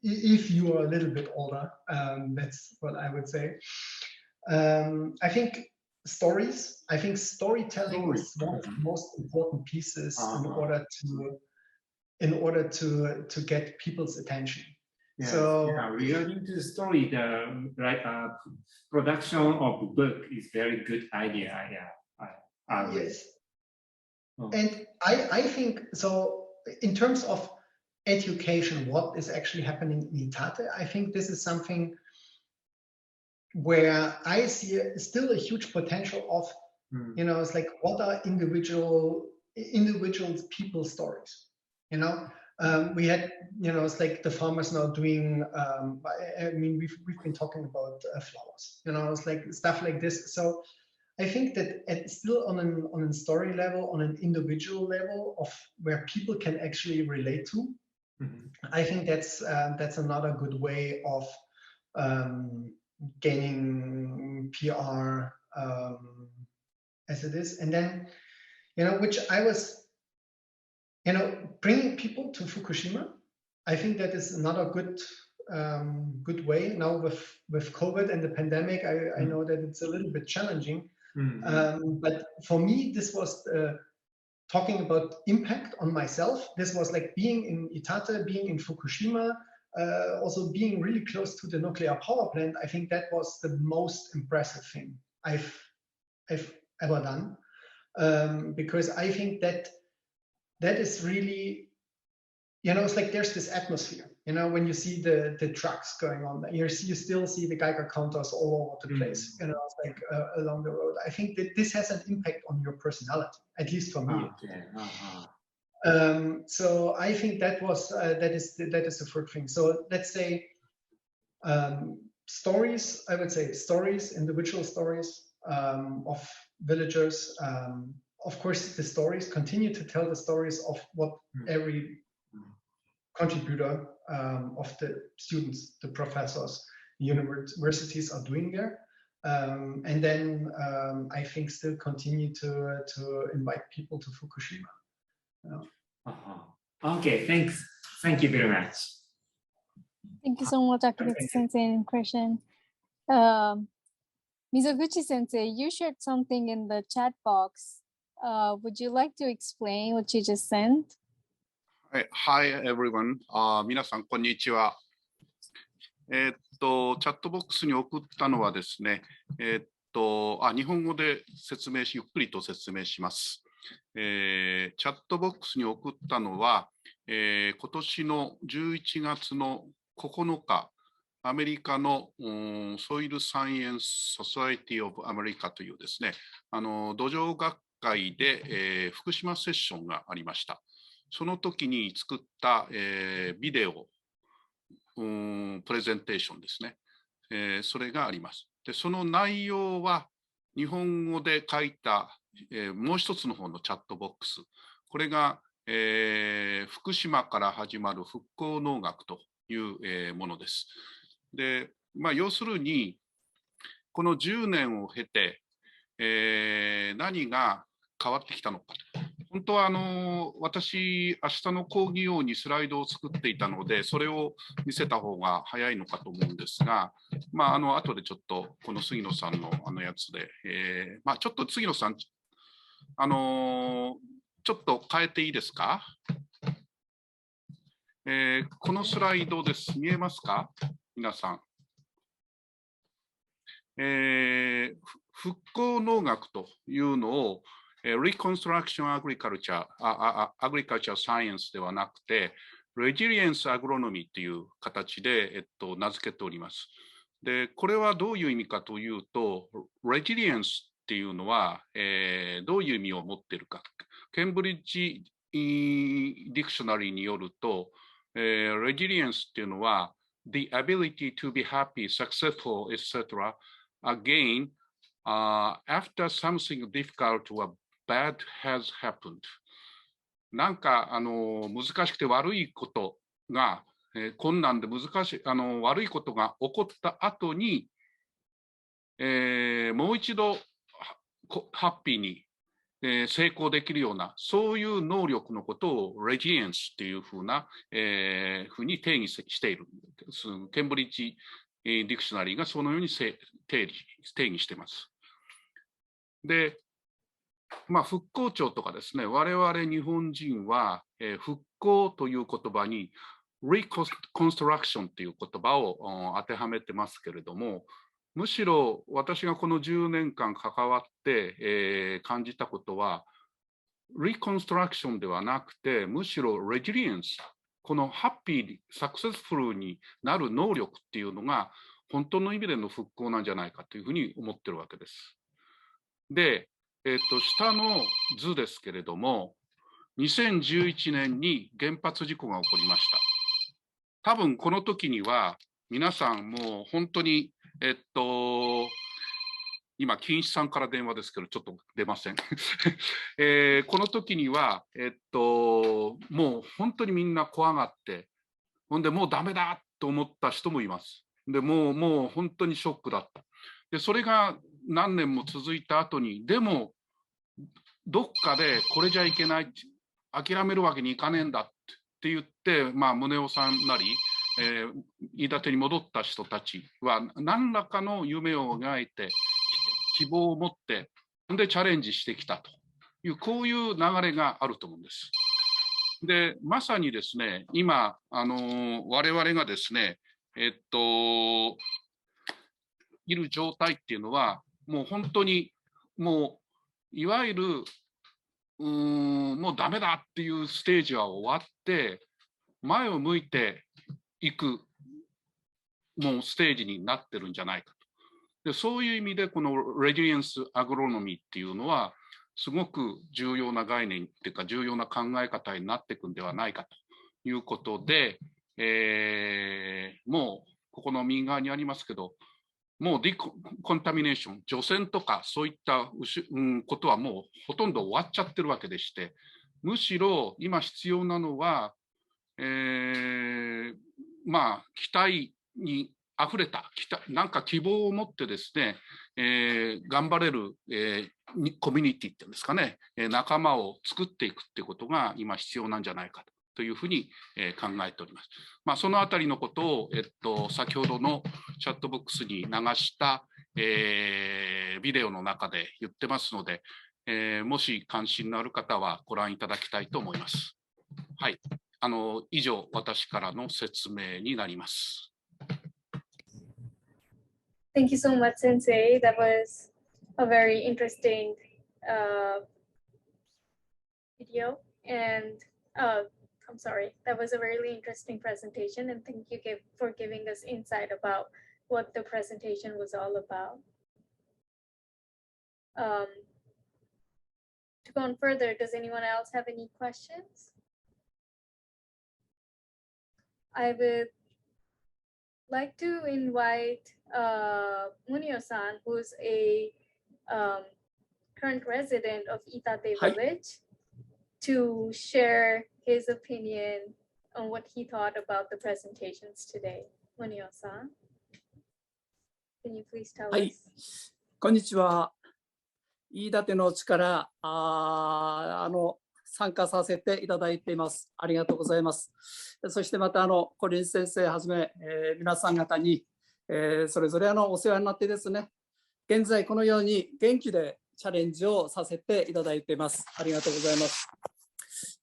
if you are a little bit older, that's what I would say. I think storytelling is one of the most important pieces in order to get people's attention. Yes, so regarding to the story, the production of book is very good idea. Yes. And I think so. In terms of education, what is actually happening in ITATE, I think this is something where I see still a huge potential of, it's like, what are individuals people's stories, we had, it's like the farmers now doing, I mean, we've been talking about flowers, it's like stuff like this. So I think that still on a story level, on an individual level of where people can actually relate to, I think that's another good way of gaining PR as it is. And then, which I was, bringing people to Fukushima. I think that is another good way. Now with COVID and the pandemic, I know that it's a little bit challenging. But for me, this was talking about impact on myself. This was like being in ITATE, being in Fukushima, also being really close to the nuclear power plant. I think that was the most impressive thing I've ever done, because I think that is really, it's like there's this atmosphere. When you see the trucks going on, you still see the Geiger counters all over the place. It's like along the road. I think that this has an impact on your personality, at least for me. So I think that is the first thing. So let's say stories. I would say stories, individual stories of villagers. Of course, the stories continue to tell the stories of what every contributor of the students, the professors, universities are doing there. And then I think still continue to invite people to Fukushima. Okay, thanks. Thank you very much. Thank you so much, Akimitsu Sensei and Christian. Mizoguchi Sensei, you shared something in the chat box. Would you like to explain what you just sent? Hi, everyone. 皆さん、こんにちは。チャットボックスに送ったのはですね、日本語でゆっくりと説明します。チャットボックスに送ったのは、今年の11月の9日、アメリカのソイルサイエンス・ソサエティ・オブ・アメリカというですね、土壌学会で、福島セッションがありました。その時に作った、ビデオ、プレゼンテーションですね、それがあります。で、その内容は日本語で書いた、もう一つの方のチャットボックス。これが、福島から始まる復興農学という、ものです。で、要するに、この10年を経て、何が変わってきたのか。本当は私、明日の講義用にスライドを作っていたので、それを見せた方が早いのかと思うんですが、後でちょっとこの杉野さんのやつで、ちょっと杉野さん、ちょっと変えていいですか？このスライドです。見えますか？皆さん。復興農学というのを、Reconstruction Agriculture Science ではなくて、レジリエンスアグロノミーという形で、名付けております。で、これはどういう意味かというと、レジリエンスっていうのは、どういう意味を持っているか。ケンブリッジディクショナリーによると、レジリエンスっていうのは、the ability to be happy, successful, etc. again, after something difficult or bad has happened. なんか難しくて悪いことが、困難で難しい悪いことが起こった後に、もう一度ハッピーに、成功できるようなそういう能力のことをレジリエンスっていうふうに定義している。ケンブリッジディクショナリーがそのように定義しています。で、復興庁とかですね、我々日本人は、復興という言葉にReconstruction という言葉を当てはめてますけれども、むしろ私がこの10年間関わって、感じたことは、Reconstruction ではなくて、むしろ Resilience、このハッピー、サクセスフルになる能力っていうのが、本当の意味での復興なんじゃないかというふうに思ってるわけです。で、下の図ですけれども、2011年に原発事故が起こりました。多分この時には、皆さんもう本当に、今、金一さんから電話ですけど、ちょっと出ません。この時には、もう本当にみんな怖がって、ほんでもうダメだと思った人もいます。でもう本当にショックだった。で、それが何年も続いた後に、でも、どっかでこれじゃいけない、諦めるわけにいかねえんだって言って、宗男さんなり、飯舘に戻った人たちは、何らかの夢を描いて、希望を持って、でチャレンジしてきたという、こういう流れがあると思うんです。で、まさにですね、今、我々がですね、いる状態っていうのは、もう本当に、もう、いわゆる、もうダメだっていうステージは終わって、前を向いていく、もうステージになってるんじゃないかと。で、そういう意味で、このレジリエンスアグロノミーっていうのは、すごく重要な概念っていうか、重要な考え方になっていくんではないかということで、もう、ここの右側にありますけど、もうディコンタミネーション、除染とかそういったことはもうほとんど終わっちゃってるわけでして、むしろ今必要なのは、期待にあふれた、なんか希望を持ってですね、頑張れる、コミュニティっていうんですかね、仲間を作っていくっていうことが今必要なんじゃないかというふうに考えております。そのあたりのことを、先ほどのチャットボックスに流した、ビデオの中で言ってますので、もし関心のある方はご覧いただきたいと思います。はい。以上、私からの説明になります。Thank you so much, Sensei. That was a very interesting video, and I'm sorry, that was a really interesting presentation, and thank you for giving us insight about what the presentation was all about. To go on further, does anyone else have any questions? I would like to invite Munio-san, who's a current resident of Itate Village, to share his opinion on what he thought about the presentations today. Munio-san, can you please tell us? こんにちは。飯舘の地から参加させていただいています。ありがとうございます。そしてまた小林先生はじめ、皆さん方に、それぞれお世話になってですね、現在このように元気でチャレンジをさせていただいています。ありがとうございます。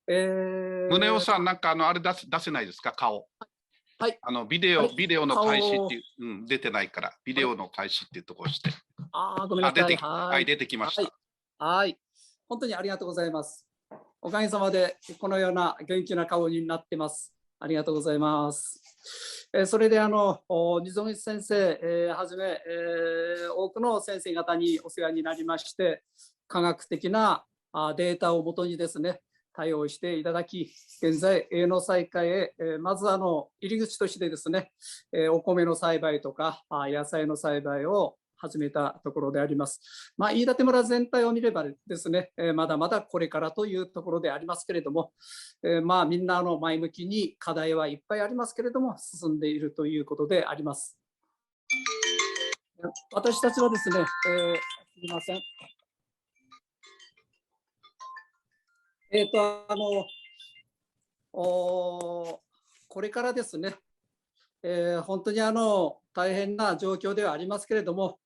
宗男さん、なんかあれ出せないですか、顔。はい。ビデオの開始っていう、出てないから、ビデオの開始っていうところをして。ごめんなさい。はい、出てきました。はい。本当にありがとうございます。おかげさまでこのような元気な顔になってます。ありがとうございます。それで溝口先生はじめ、多くの先生方にお世話になりまして、科学的なデータをもとにですね、対応していただき、現在、営農再開へ、まず入り口としてですね、お米の栽培とか野菜の栽培を始めたところであります。飯舘村全体を見ればですね、まだまだこれからというところでありますけれども、みんな前向きに課題はいっぱいありますけれども、進んでいるということであります。私たちはですね、すみません。これからですね、本当に大変な状況ではありますけれども、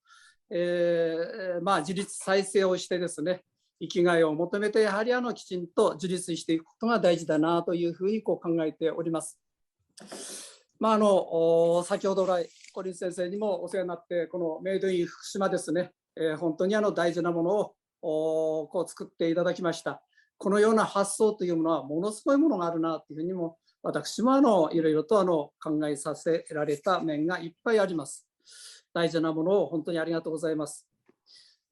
自立再生をしてですね、生きがいを求めて、やはりきちんと自立していくことが大事だなというふうに考えております。先ほど来、小林先生にもお世話になって、このメイドイン福島ですね、本当に大事なものを作っていただきました。このような発想というものはものすごいものがあるなというふうにも、私もいろいろと考えさせられた面がいっぱいあります。大事なものを本当にありがとうございます。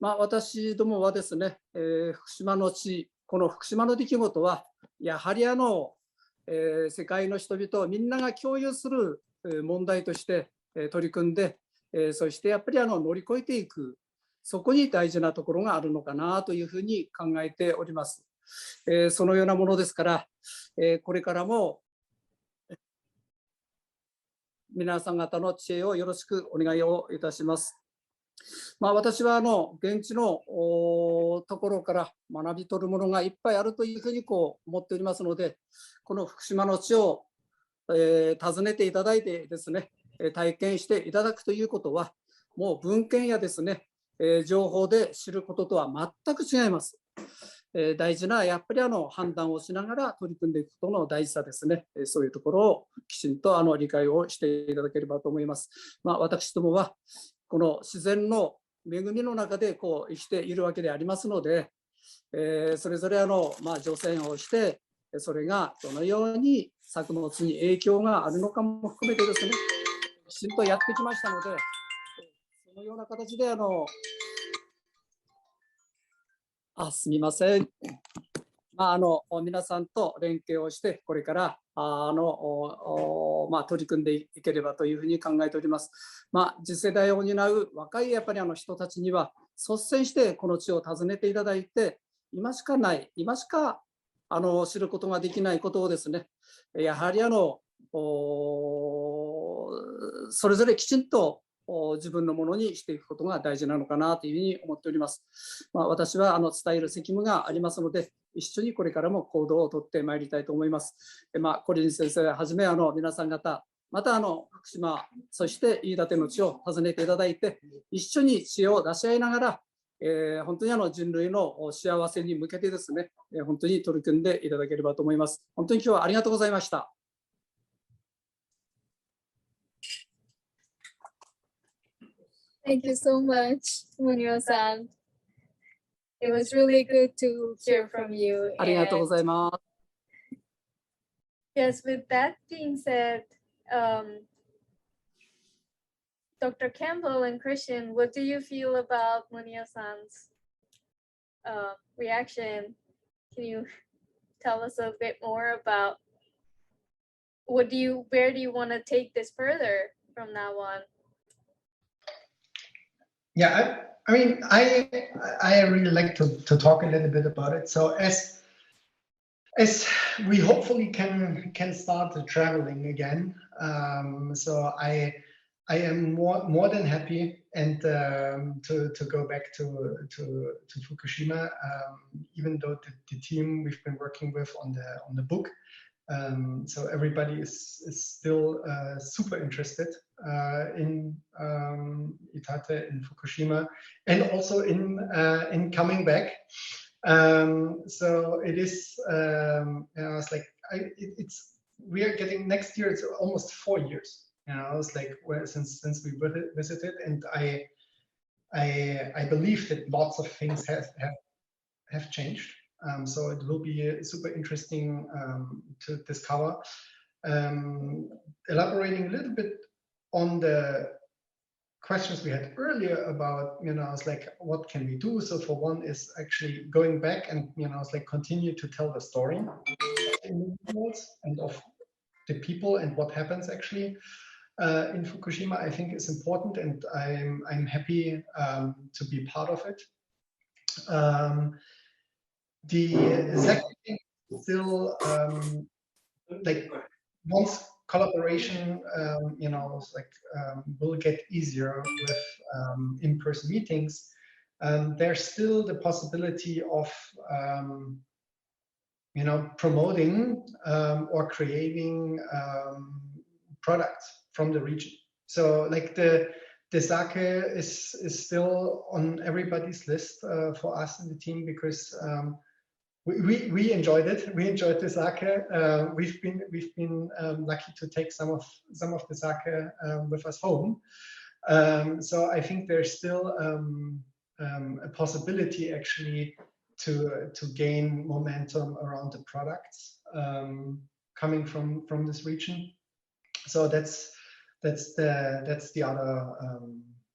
私どもはですね、福島の地、この福島の出来事は、やはり世界の人々みんなが共有する問題として取り組んで、そしてやっぱり乗り越えていく、そこに大事なところがあるのかなというふうに考えております。そのようなものですから、これからも皆さん方の知恵をよろしくお願いをいたします。私は現地のところから学び取るものがいっぱいあるというふうに思っておりますので、この福島の地を訪ねていただいてですね、体験していただくということは、もう文献やですね、情報で知ることとは全く違います。大事なやっぱり判断をしながら取り組んでいくことの大事さですね、そういうところをきちんと理解をしていただければと思います。私どもはこの自然の恵みの中で生きているわけでありますので、それぞれ除染をして、それがどのように作物に影響があるのかも含めてですね、きちんとやってきましたので、そのような形ですみません。皆さんと連携をして、これから取り組んでいければというふうに考えております。次世代を担う若いやっぱり人たちには、率先してこの地を訪ねていただいて、今しか知ることができないことをですね、やはりそれぞれきちんと自分のものにしていくことが大事なのかなというふうに思っております。私は伝える責務がありますので、一緒にこれからも行動をとってまいりたいと思います。小林先生はじめ皆さん方、また福島、そして飯舘の地を訪ねていただいて、一緒に知恵を出し合いながら、本当に人類の幸せに向けてですね、本当に取り組んでいただければと思います。本当に今日はありがとうございました。Thank you so much, Munio-san. It was really good to hear from you. ありがとうございます。Yes, with that being said, Dr. Campbell and Christian, what do you feel about Munio-san's reaction? Can you tell us a bit more about where do you want to take this further from now on? Yeah, I mean, I really like to talk a little bit about it. So as we hopefully can start traveling again, so I am more than happy and to go back to Fukushima, even though the team we've been working with on the book. So everybody is still super interested in Itate, in Fukushima, and also in coming back. So it is. It's like we are getting next year. It's almost 4 years. It's like since we visited, and I believe that lots of things have changed. So it will be super interesting to discover. elaborating a little bit on the questions we had earlier about, it's like, what can we do? So for one is actually going back and, it's like continue to tell the story of the individuals and of the people and what happens actually in Fukushima, I think is important, and I'm happy to be part of it. The second thing still like once collaboration will get easier with in-person meetings, there's still the possibility of promoting or creating products from the region. So like the sake is still on everybody's list for us in the team, because we enjoyed it. We enjoyed the sake. We've been lucky to take some of the sake with us home. So I think there's still a possibility actually to gain momentum around the products coming from this region. So that's the other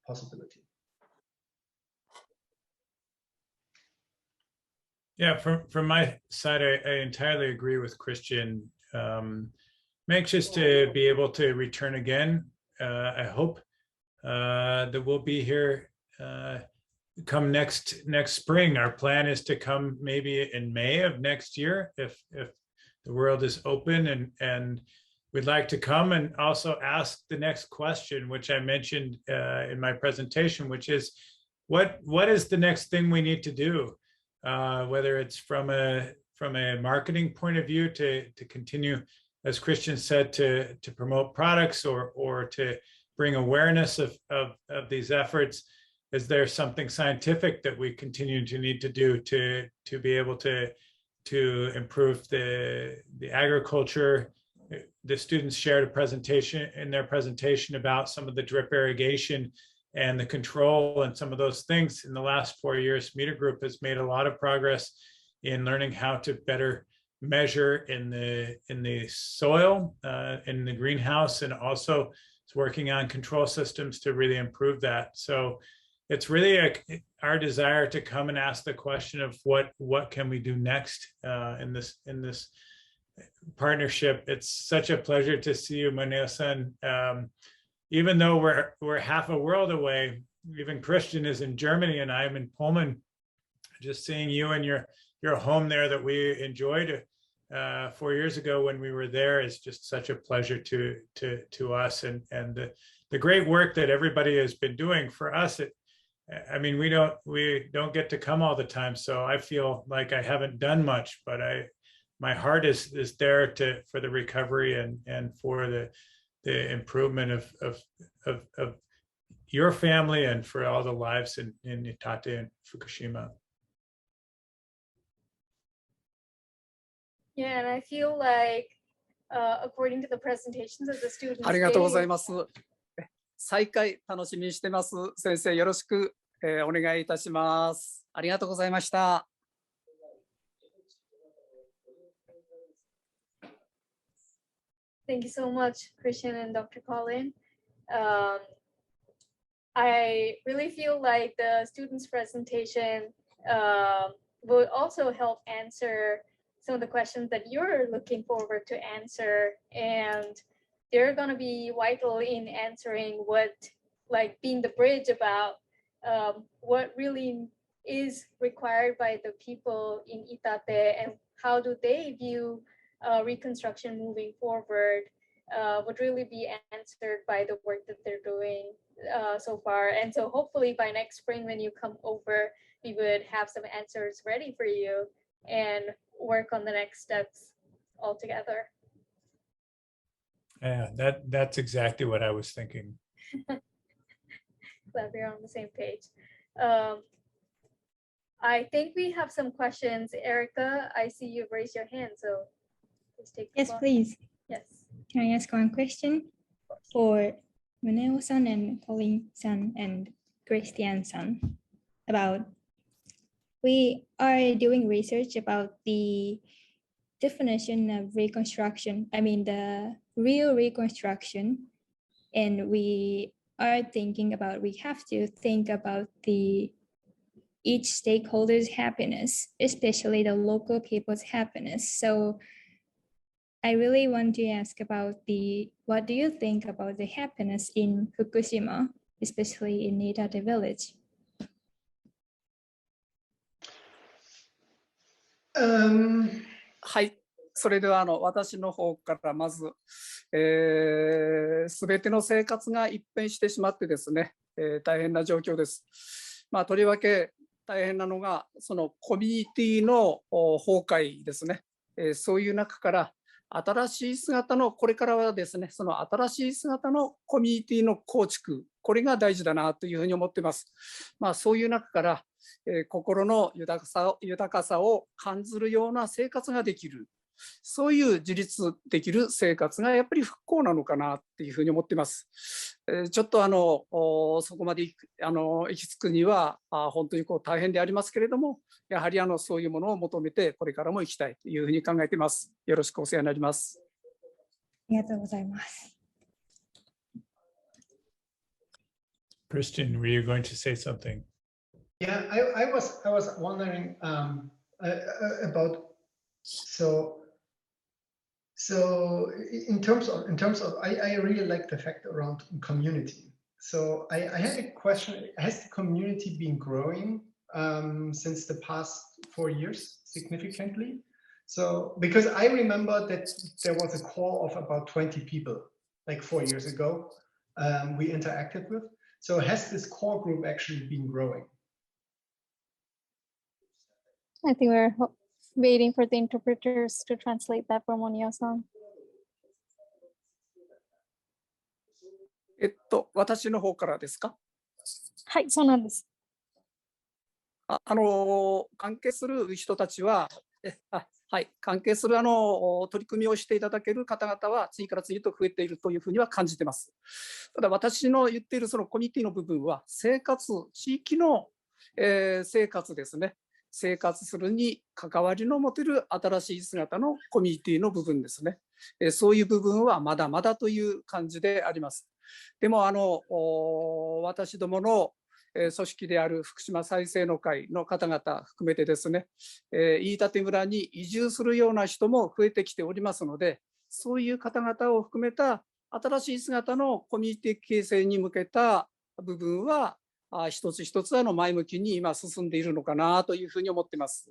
possibility. Yeah, from my side, I entirely agree with Christian. I'm anxious to be able to return again. I hope that we'll be here come next spring. Our plan is to come maybe in May of next year, if the world is open, and we'd like to come and also ask the next question, which I mentioned in my presentation, which is what is the next thing we need to do? Whether it's from a marketing point of view to continue, as Christian said, to promote products or to bring awareness of these efforts. Is there something scientific that we continue to need to do to be able to improve the agriculture? The students shared a presentation in their presentation about some of the drip irrigation and the control and some of those things. In the last 4 years, Meter Group has made a lot of progress in learning how to better measure in the soil, in the greenhouse, and also it's working on control systems to really improve that. So it's really our desire to come and ask the question of what can we do next in this partnership. It's such a pleasure to see you, Maneo-san. Even though we're half a world away, even Christian is in Germany and I'm in Poland. Just seeing you and your home there that we enjoyed 4 years ago when we were there is just such a pleasure to us, and the great work that everybody has been doing for us. I mean, we don't get to come all the time, so I feel like I haven't done much, but my heart is there for the recovery and for the improvement of your family and for all the lives in Iitate and Fukushima. Yeah, and I feel like, according to the presentations of the students, ありがとうございます。再開楽しみにしてます。先生よろしく、お願いいたします。ありがとうございました。Thank you so much, Christian and Dr. Colin. I really feel like the students' presentation will also help answer some of the questions that you're looking forward to answer, and they're going to be vital in answering being the bridge about what really is required by the people in Iitate and how do they view reconstruction moving forward, would really be answered by the work that they're doing so far. And so hopefully by next spring when you come over, we would have some answers ready for you and work on the next steps all together. Yeah, that's exactly what I was thinking. Glad we're on the same page. I think we have some questions. Erica, I see you've raised your hand, so please take the Yes, floor. please. Yes. Can I ask one question for Maneo-san and Colin-san and Christian-san about, we are doing research about the definition of reconstruction, I mean the real reconstruction, and we are thinking about, we have to think about each stakeholder's happiness, especially the local people's happiness. So I really want to ask about what do you think about the happiness in Fukushima, especially in Niigata village?はい、それでは私の方からまず、すべての生活が一変してしまってですね、大変な状況です。とりわけ大変なのが、そのコミュニティの崩壊ですね。そういう中から新しい姿の、これからはですね、その新しい姿のコミュニティの構築、これが大事だなというふうに思っています。そういう中から、心の豊かさを感じるような生活ができる、そういう自立できる生活がやっぱり復興なのかなっていうふうに思っています。ちょっとそこまで行き着くには本当に大変でありますけれども、やはりそういうものを求めてこれからも行きたいというふうに考えています。よろしくお世話になります。ありがとうございます。Christian, were you going to say something? Yeah, I was wondering about so in terms of I really like the fact around community. So I had a question: has the community been growing since the past 4 years significantly? So because I remember that there was a core of about 20 people like 4 years ago we interacted with. So has this core group actually been growing? I think we're waiting for the interpreters to translate that for Monio-san. 私の方からですか？はい、そうなんです。関係する人たちは、はい、関係する取り組みをしていただける方々は次から次と増えているというふうには感じています。ただ私の言っているそのコミュニティの部分は生活、地域の、生活ですね。生活するに関わりの持てる新しい姿のコミュニティの部分ですね。そういう部分はまだまだという感じであります。でも私どもの組織である福島再生の会の方々含めてですね、飯舘村に移住するような人も増えてきておりますので、そういう方々を含めた新しい姿のコミュニティ形成に向けた部分は一つ一つ前向きに今進んでいるのかなというふうに思っています。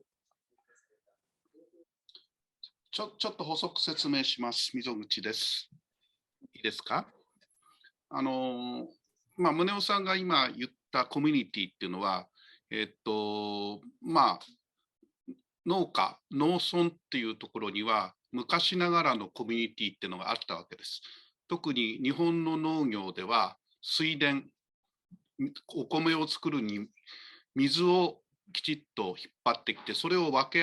ちょっと補足説明します。溝口です。いいですか？宗男さんが今言ったコミュニティっていうのは、農家、農村っていうところには昔ながらのコミュニティっていうのがあったわけです。特に日本の農業では水田、お米を作るに水をきちっと引っ張ってきて、それを分け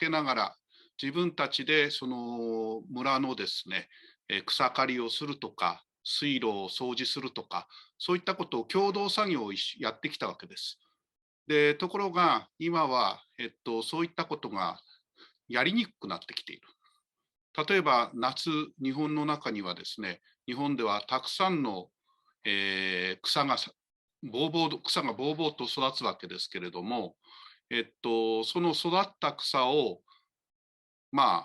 ながら自分たちでその村のですね、草刈りをするとか、水路を掃除するとか、そういったことを共同作業をやってきたわけです。で、ところが今は、そういったことがやりにくくなってきている。例えば夏、日本の中にはですね、日本ではたくさんの、草がぼうぼうと育つわけですけれども、その育った草を1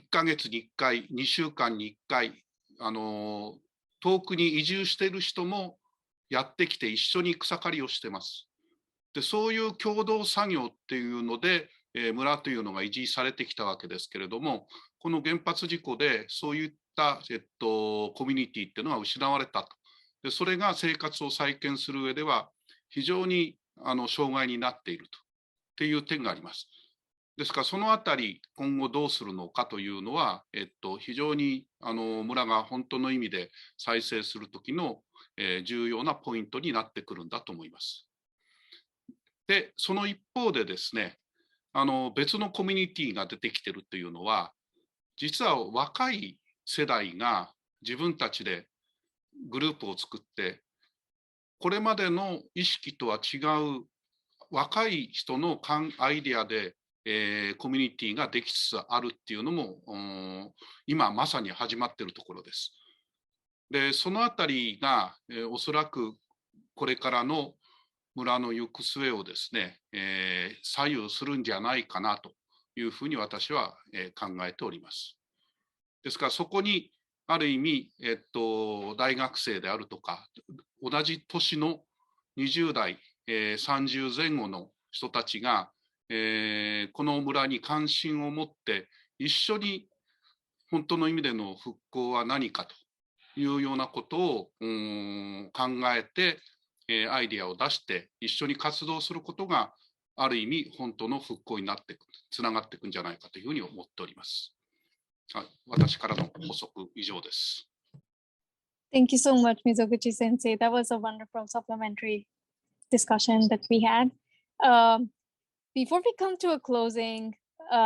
ヶ月に1回、2週間に1回、遠くに移住している人もやってきて一緒に草刈りをしてます。で、そういう共同作業っていうので、村というのが維持されてきたわけですけれども、この原発事故でそういった、コミュニティっていうのが失われたと。で、それが生活を再建する上では非常に障害になっているという点があります。ですからそのあたり今後どうするのかというのは、非常に村が本当の意味で再生する時の、重要なポイントになってくるんだと思います。で、その一方でですね、別のコミュニティが出てきてるというのは、実は若い世代が自分たちでグループを作って、これまでの意識とは違う若い人のアイデアでコミュニティができつつあるっていうのも今まさに始まっているところです。でそのあたりが、おそらくこれからの村の行く末をですね、左右するんじゃないかなというふうに私は、考えております。ですからそこにある意味、大学生であるとか同じ年の20代、30前後の人たちが、この村に関心を持って一緒に本当の意味での復興は何かというようなことを考えて、アイディアを出して一緒に活動することがある意味本当の復興になっていく、つながっていくんじゃないかというふうに思っております。はい、私からの補足以上です。Thank you so much, Mizoguchi Sensei. That was a wonderful supplementary discussion that we had. Before we come to a closing, we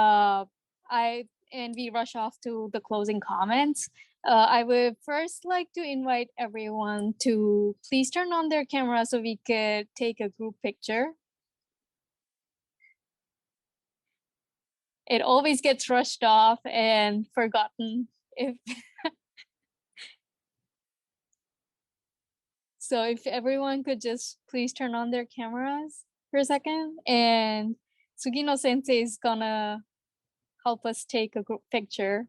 rush off to the closing comments. I would first like to invite everyone to please turn on their camera so we could take a group picture. It always gets rushed off and forgotten. So if everyone could just please turn on their cameras for a second, and Sugino Sensei is gonna help us take a group picture.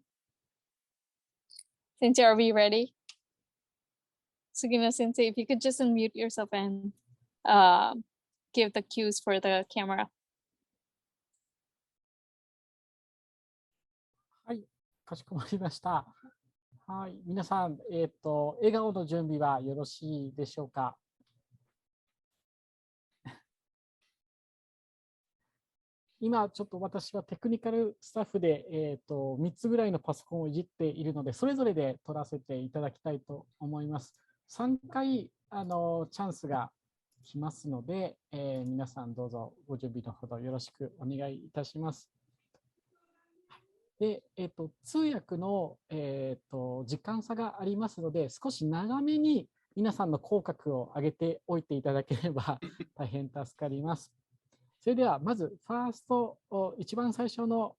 Sensei, are we ready? Sugino Sensei, if you could just unmute yourself and give the cues for the camera. はい、かしこまりました。はい、皆さん、笑顔の準備はよろしいでしょうか。今ちょっと私はテクニカルスタッフで、3つぐらいのパソコンをいじっているので、それぞれで撮らせていただきたいと思います。3回チャンスが来ますので、皆さんどうぞご準備のほどよろしくお願いいたします。で、通訳の、時間差がありますので、少し長めに皆さんの口角を上げておいていただければ大変助かります。それではまずファースト、一番最初の、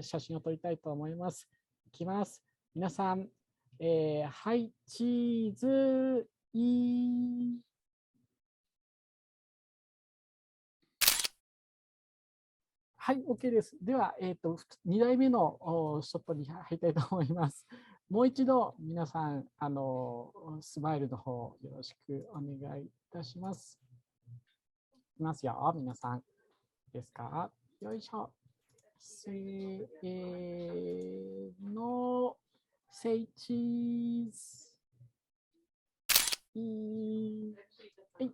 写真を撮りたいと思います。いきます。皆さん、はい、チーズイー。はい、OK です。では、2台目のショットに入りたいと思います。もう一度皆さん、スマイルの方よろしくお願いいたします。いきますよ、皆さん。ですか？よいしょ。せーの、セイチーズ。はい、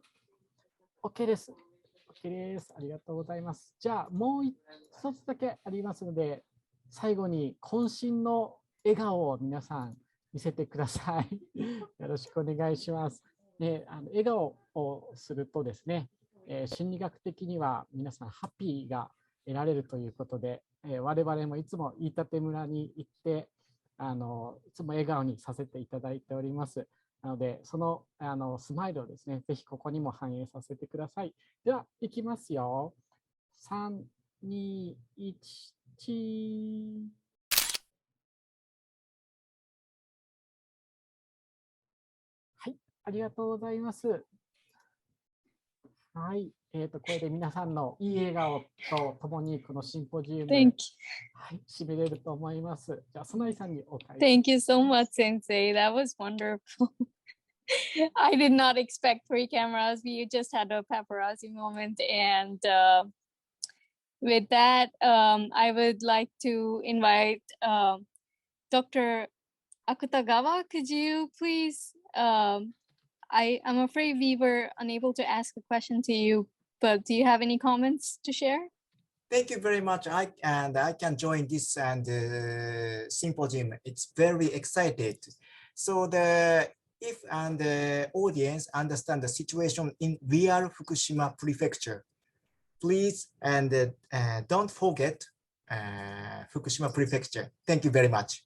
OK です。OK です。ありがとうございます。じゃあ、もう一つだけありますので、最後に渾身の笑顔を皆さん見せてください。よろしくお願いします。ね、笑顔をするとですね、心理学的には皆さんハッピーが得られるということで、我々もいつも飯舘村に行っていつも笑顔にさせていただいております。なのでそのスマイルをですね、ぜひここにも反映させてください。では、いきますよ。3、2、1、チー。はい、ありがとうございます。はい、これで皆さんのいい笑顔とともにこのシンポジウム、はい、締めれると思います。じゃあ、ソナイさんにお返し。Thank you so much, Sensei. That was wonderful. I did not expect 3 cameras. We just had a paparazzi moment. And with that, I would like to invite Dr. Akutagawa. Could you please I'm afraid we were unable to ask a question to you, but do you have any comments to share? Thank you very much. I can join this and symposium. It's very excited. So if the audience understand the situation in real Fukushima Prefecture, please and don't forget Fukushima Prefecture. Thank you very much.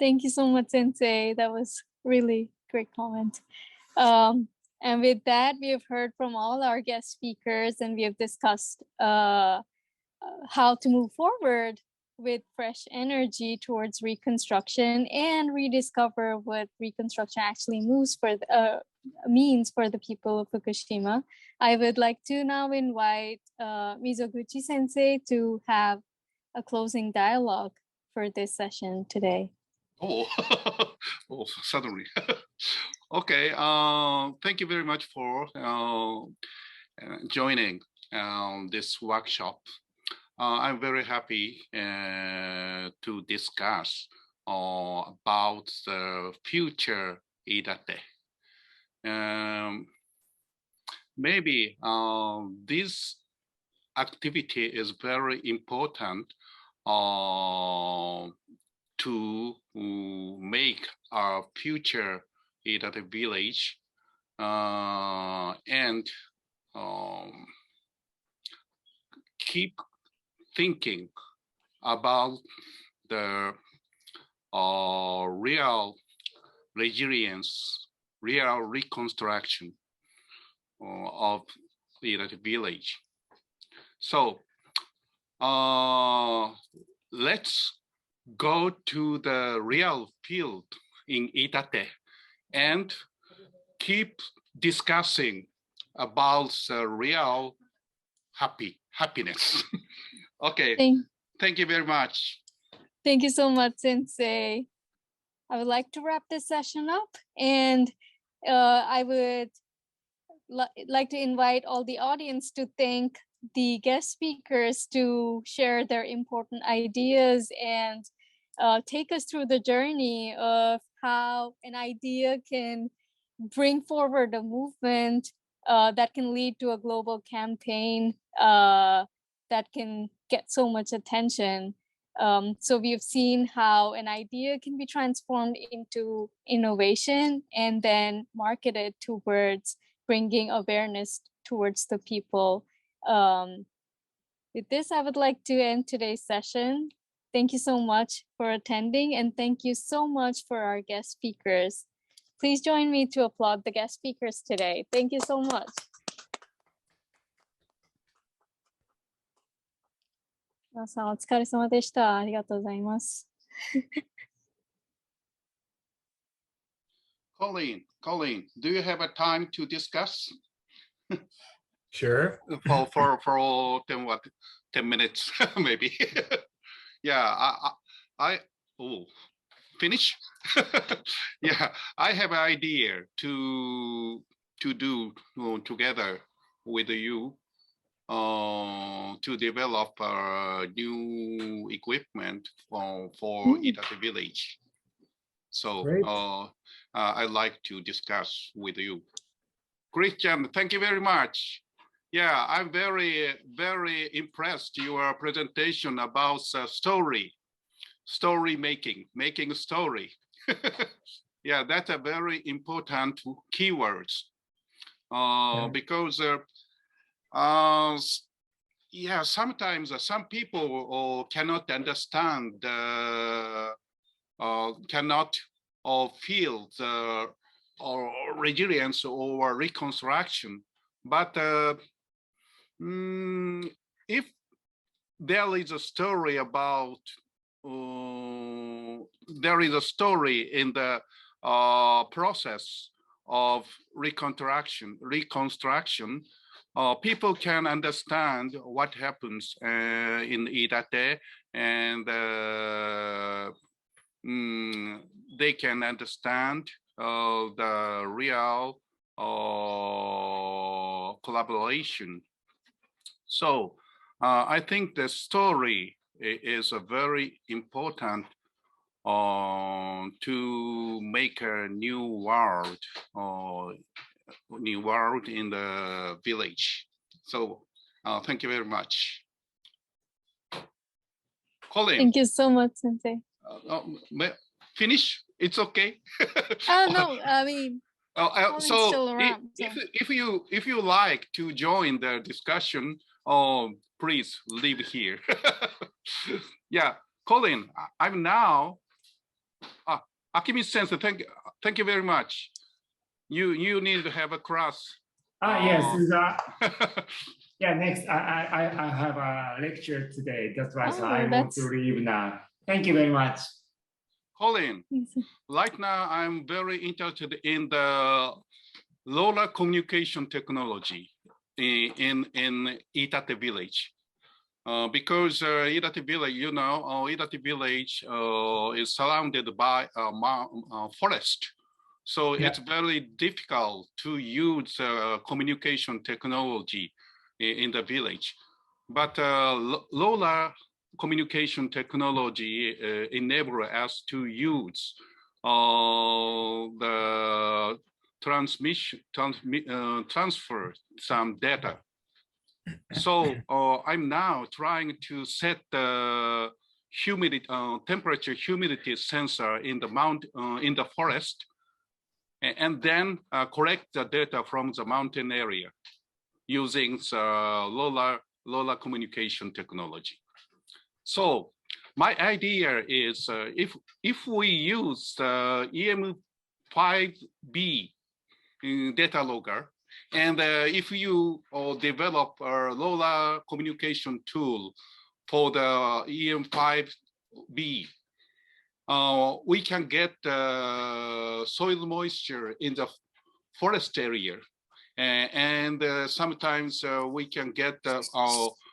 Thank you so much, Sensei. That was really great comment. And with that, we have heard from all our guest speakers and we have discussed how to move forward with fresh energy towards reconstruction and rediscover what reconstruction actually means for the people of Fukushima. I would like to now invite Mizoguchi Sensei to have a closing dialogue for this session today. Oh, oh, suddenly. Okay. Thank you very much for joining this workshop. I'm very happy to discuss about the future Idate. Maybe this activity is very important to make our future Idate village and keep thinking about the real resilience, real reconstruction of the village. So let's go to the real field in Itate and keep discussing about the real happiness. Okay, thank you very much. Thank you so much, Sensei. I would like to wrap this session up, and I would like to invite all the audience to thank the guest speakers to share their important ideas and take us through the journey of how an idea can bring forward a movement that can lead to a global campaign that can get so much attention. So we've seen how an idea can be transformed into innovation and then marketed towards bringing awareness towards the people. With this, I would like to end today's session. Thank you so much for attending, and thank you so much for our guest speakers. Please join me to applaud the guest speakers today. Thank you so much.皆さんお疲れ様でした。ありがとうございます。Colleen, do you have a time to discuss? Sure. for 10 minutes maybe. Yeah, I finish. Yeah, I have an idea to do together with you to develop new equipment for Itate village. So I'd like to discuss with you. Christian, thank you very much. Yeah, I'm very, very impressed your presentation about story making a story. Yeah, that's a very important keywords because yeah, sometimes some people cannot understand, cannot feel the resilience or reconstruction. But if there is a story about, there is a story in the process of reconstruction, people can understand what happens in Itate, and they can understand the real collaboration. So I think the story is a very important to make a new world in the village. So thank you very much. Colin. Thank you so much, Sensei. Finish? It's okay. No, I mean, so still around, if you like to join the discussion, please leave here. Yeah, Colin, I'm now. Akimi Sensei, thank you very much. You need to have a class. Yes. Yeah, next, I have a lecture today. That's why so I want to leave now. Thank you very much. Colin, right now I'm very interested in the LoRa communication technology in Itate village. Because Itate village, you know, Itate village is surrounded by a forest. So it's very difficult to use communication technology in the village. But LoRa communication technology enable us to use the transfer some data. So I'm now trying to set the humidity, temperature, humidity sensor in the in the forest, and then collect the data from the mountain area using the LoRa communication technology. So my idea is if we use the EM5B data logger, and if you develop a LoRa communication tool for the EM5B, we can get soil moisture in the forest area. And sometimes we can get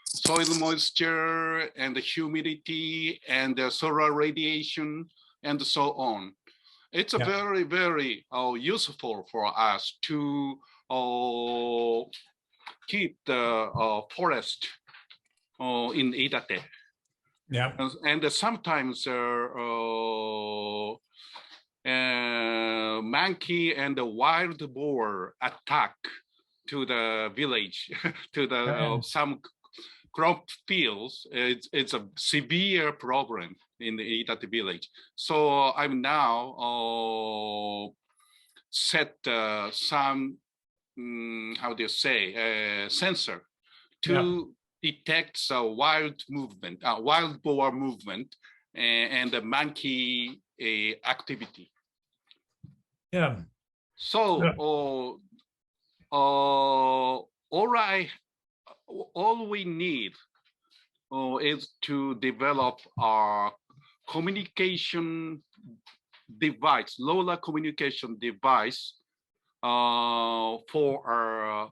soil moisture and the humidity and the solar radiation and so on. It's a very, very useful for us to keep the forest in Itate. Yeah. And sometimes monkey and the wild boar attack to the village, to the some crop fields. It's a severe problem in the Itate village. So I'm now set some, how do you say, sensor to detect wild movement, wild boar movement, and the monkey activity. Yeah. So all we need is to develop our communication device, LoRa communication device for our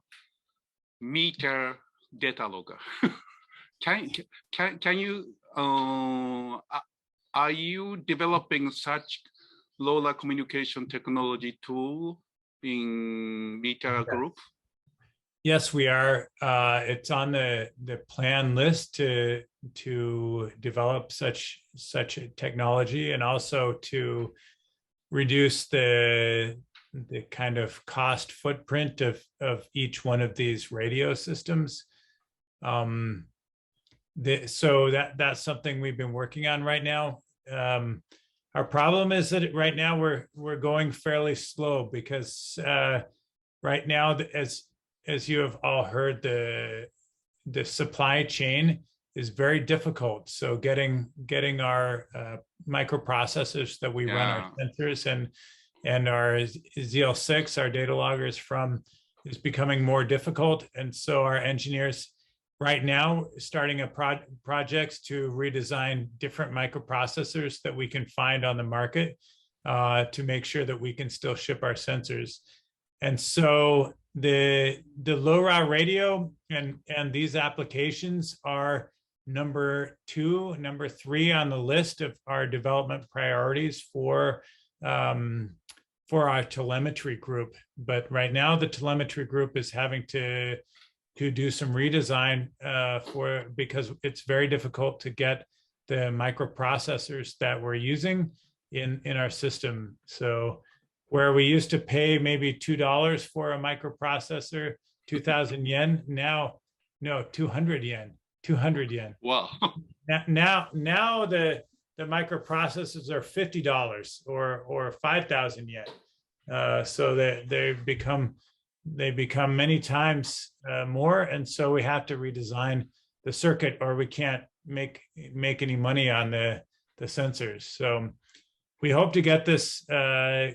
meter data logger. Can you are you developing such LoRa communication technology tool in meter group? Yes, we are. It's on the plan list to develop such a technology, and also to reduce the kind of cost footprint of each one of these radio systems. So that's something we've been working on right now. Our problem is that right now we're going fairly slow, because right now, as you have all heard, the supply chain is very difficult. So getting our microprocessors that we run our sensors and our ZL6, our data loggers from, is becoming more difficult. And so our engineers right now starting projects to redesign different microprocessors that we can find on the market to make sure that we can still ship our sensors. And so the LoRa radio and these applications are number 2, number 3 on the list of our development priorities for our telemetry group. But right now, the telemetry group is having to do some redesign because it's very difficult to get the microprocessors that we're using in our system. So where we used to pay maybe $2 for a microprocessor, 2,000 yen, now, no, 200 yen. Wow. Now the microprocessors are $50 or 5,000 yen. So they become many times more, and so we have to redesign the circuit, or we can't make any money on the sensors. So we hope to get this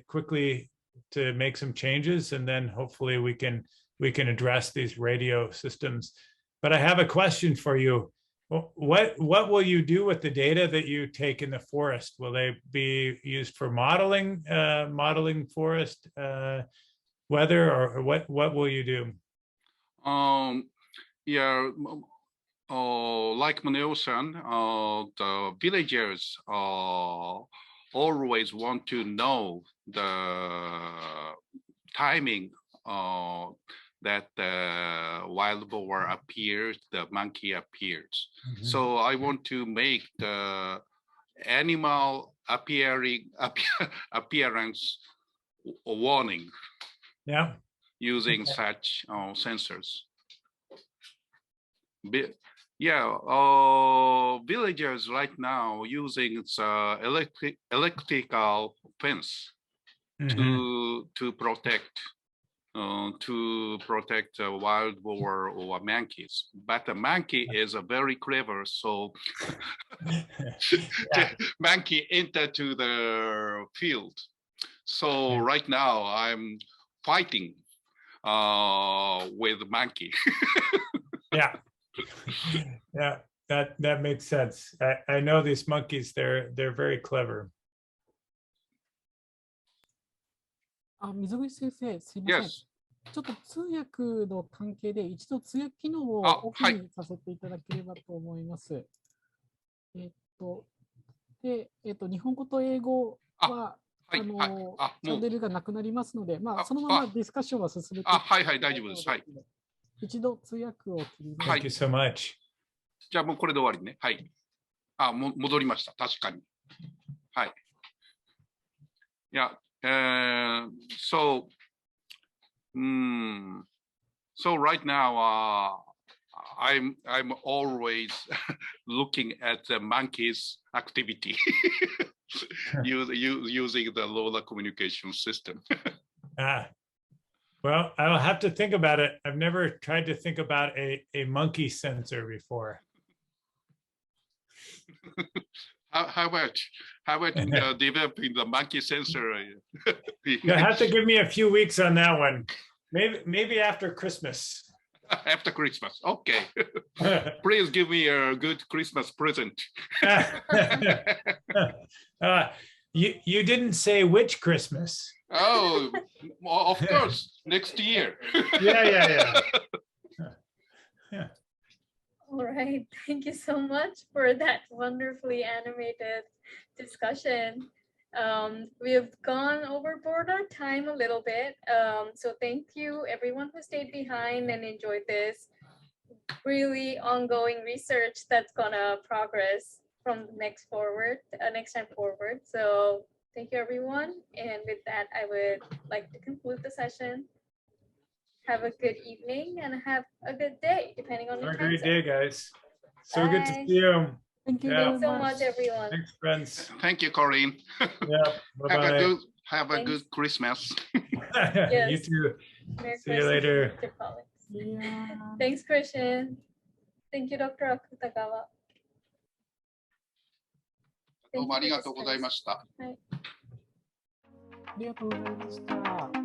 quickly to make some changes, and then hopefully we can address these radio systems. But I have a question for you. What will you do with the data that you take in the forest? Will they be used for modeling forest weather, or what will you do? Yeah, like Maneo-san, the villagers always want to know the timing that the wild boar appears, the monkey appears. So I want to make the animal appearance warning. Yeah. Using such sensors. Yeah, villagers right now using electrical fence to protect wild boar or monkeys. But the monkey is very clever, so the monkey enter to the field. So right now I'm fighting with the monkey. Yeah. Yeah, that makes sense. I know these monkeys, they're very clever. 水口先生、すいません。Yes. ちょっと通訳の関係で一度通訳機能をオフにさせていただければと思います。日本語と英語はチャンネルがなくなりますので、そのままディスカッションは進めていきます。はいはい、大丈夫です。はい。一度通訳を切ります。Thank you so much. じゃあもうこれで終わりね。はい。戻りました。確かに。はい。Yeah. So right now, I'm always looking at the monkeys' activity using the LoRa communication system. Well, I'll have to think about it. I've never tried to think about a monkey sensor before. How about developing the monkey sensor? You'll have to give me a few weeks on that one. Maybe after Christmas. After Christmas, okay. Please give me a good Christmas present. You didn't say which Christmas. Oh, of course, next year. Yeah. All right, thank you so much for that wonderfully animated discussion. We have gone overboard our time a little bit. So thank you everyone who stayed behind and enjoyed this really ongoing research that's gonna progress from next time forward. So thank you everyone. And with that, I would like to conclude the session. Have a good evening and have a good day, depending on your time. Have a great day, guys. So Bye. good to see you. Thank you so much, everyone. Thanks, friends. Thank you, Corinne. Yeah. Bye-bye. Have a good Christmas. Yes. You too. Merry See you later. Yeah. Thanks, Christian. Thank you, Dr. Akutagawa. どうもありがとうございました。ありがとうございました。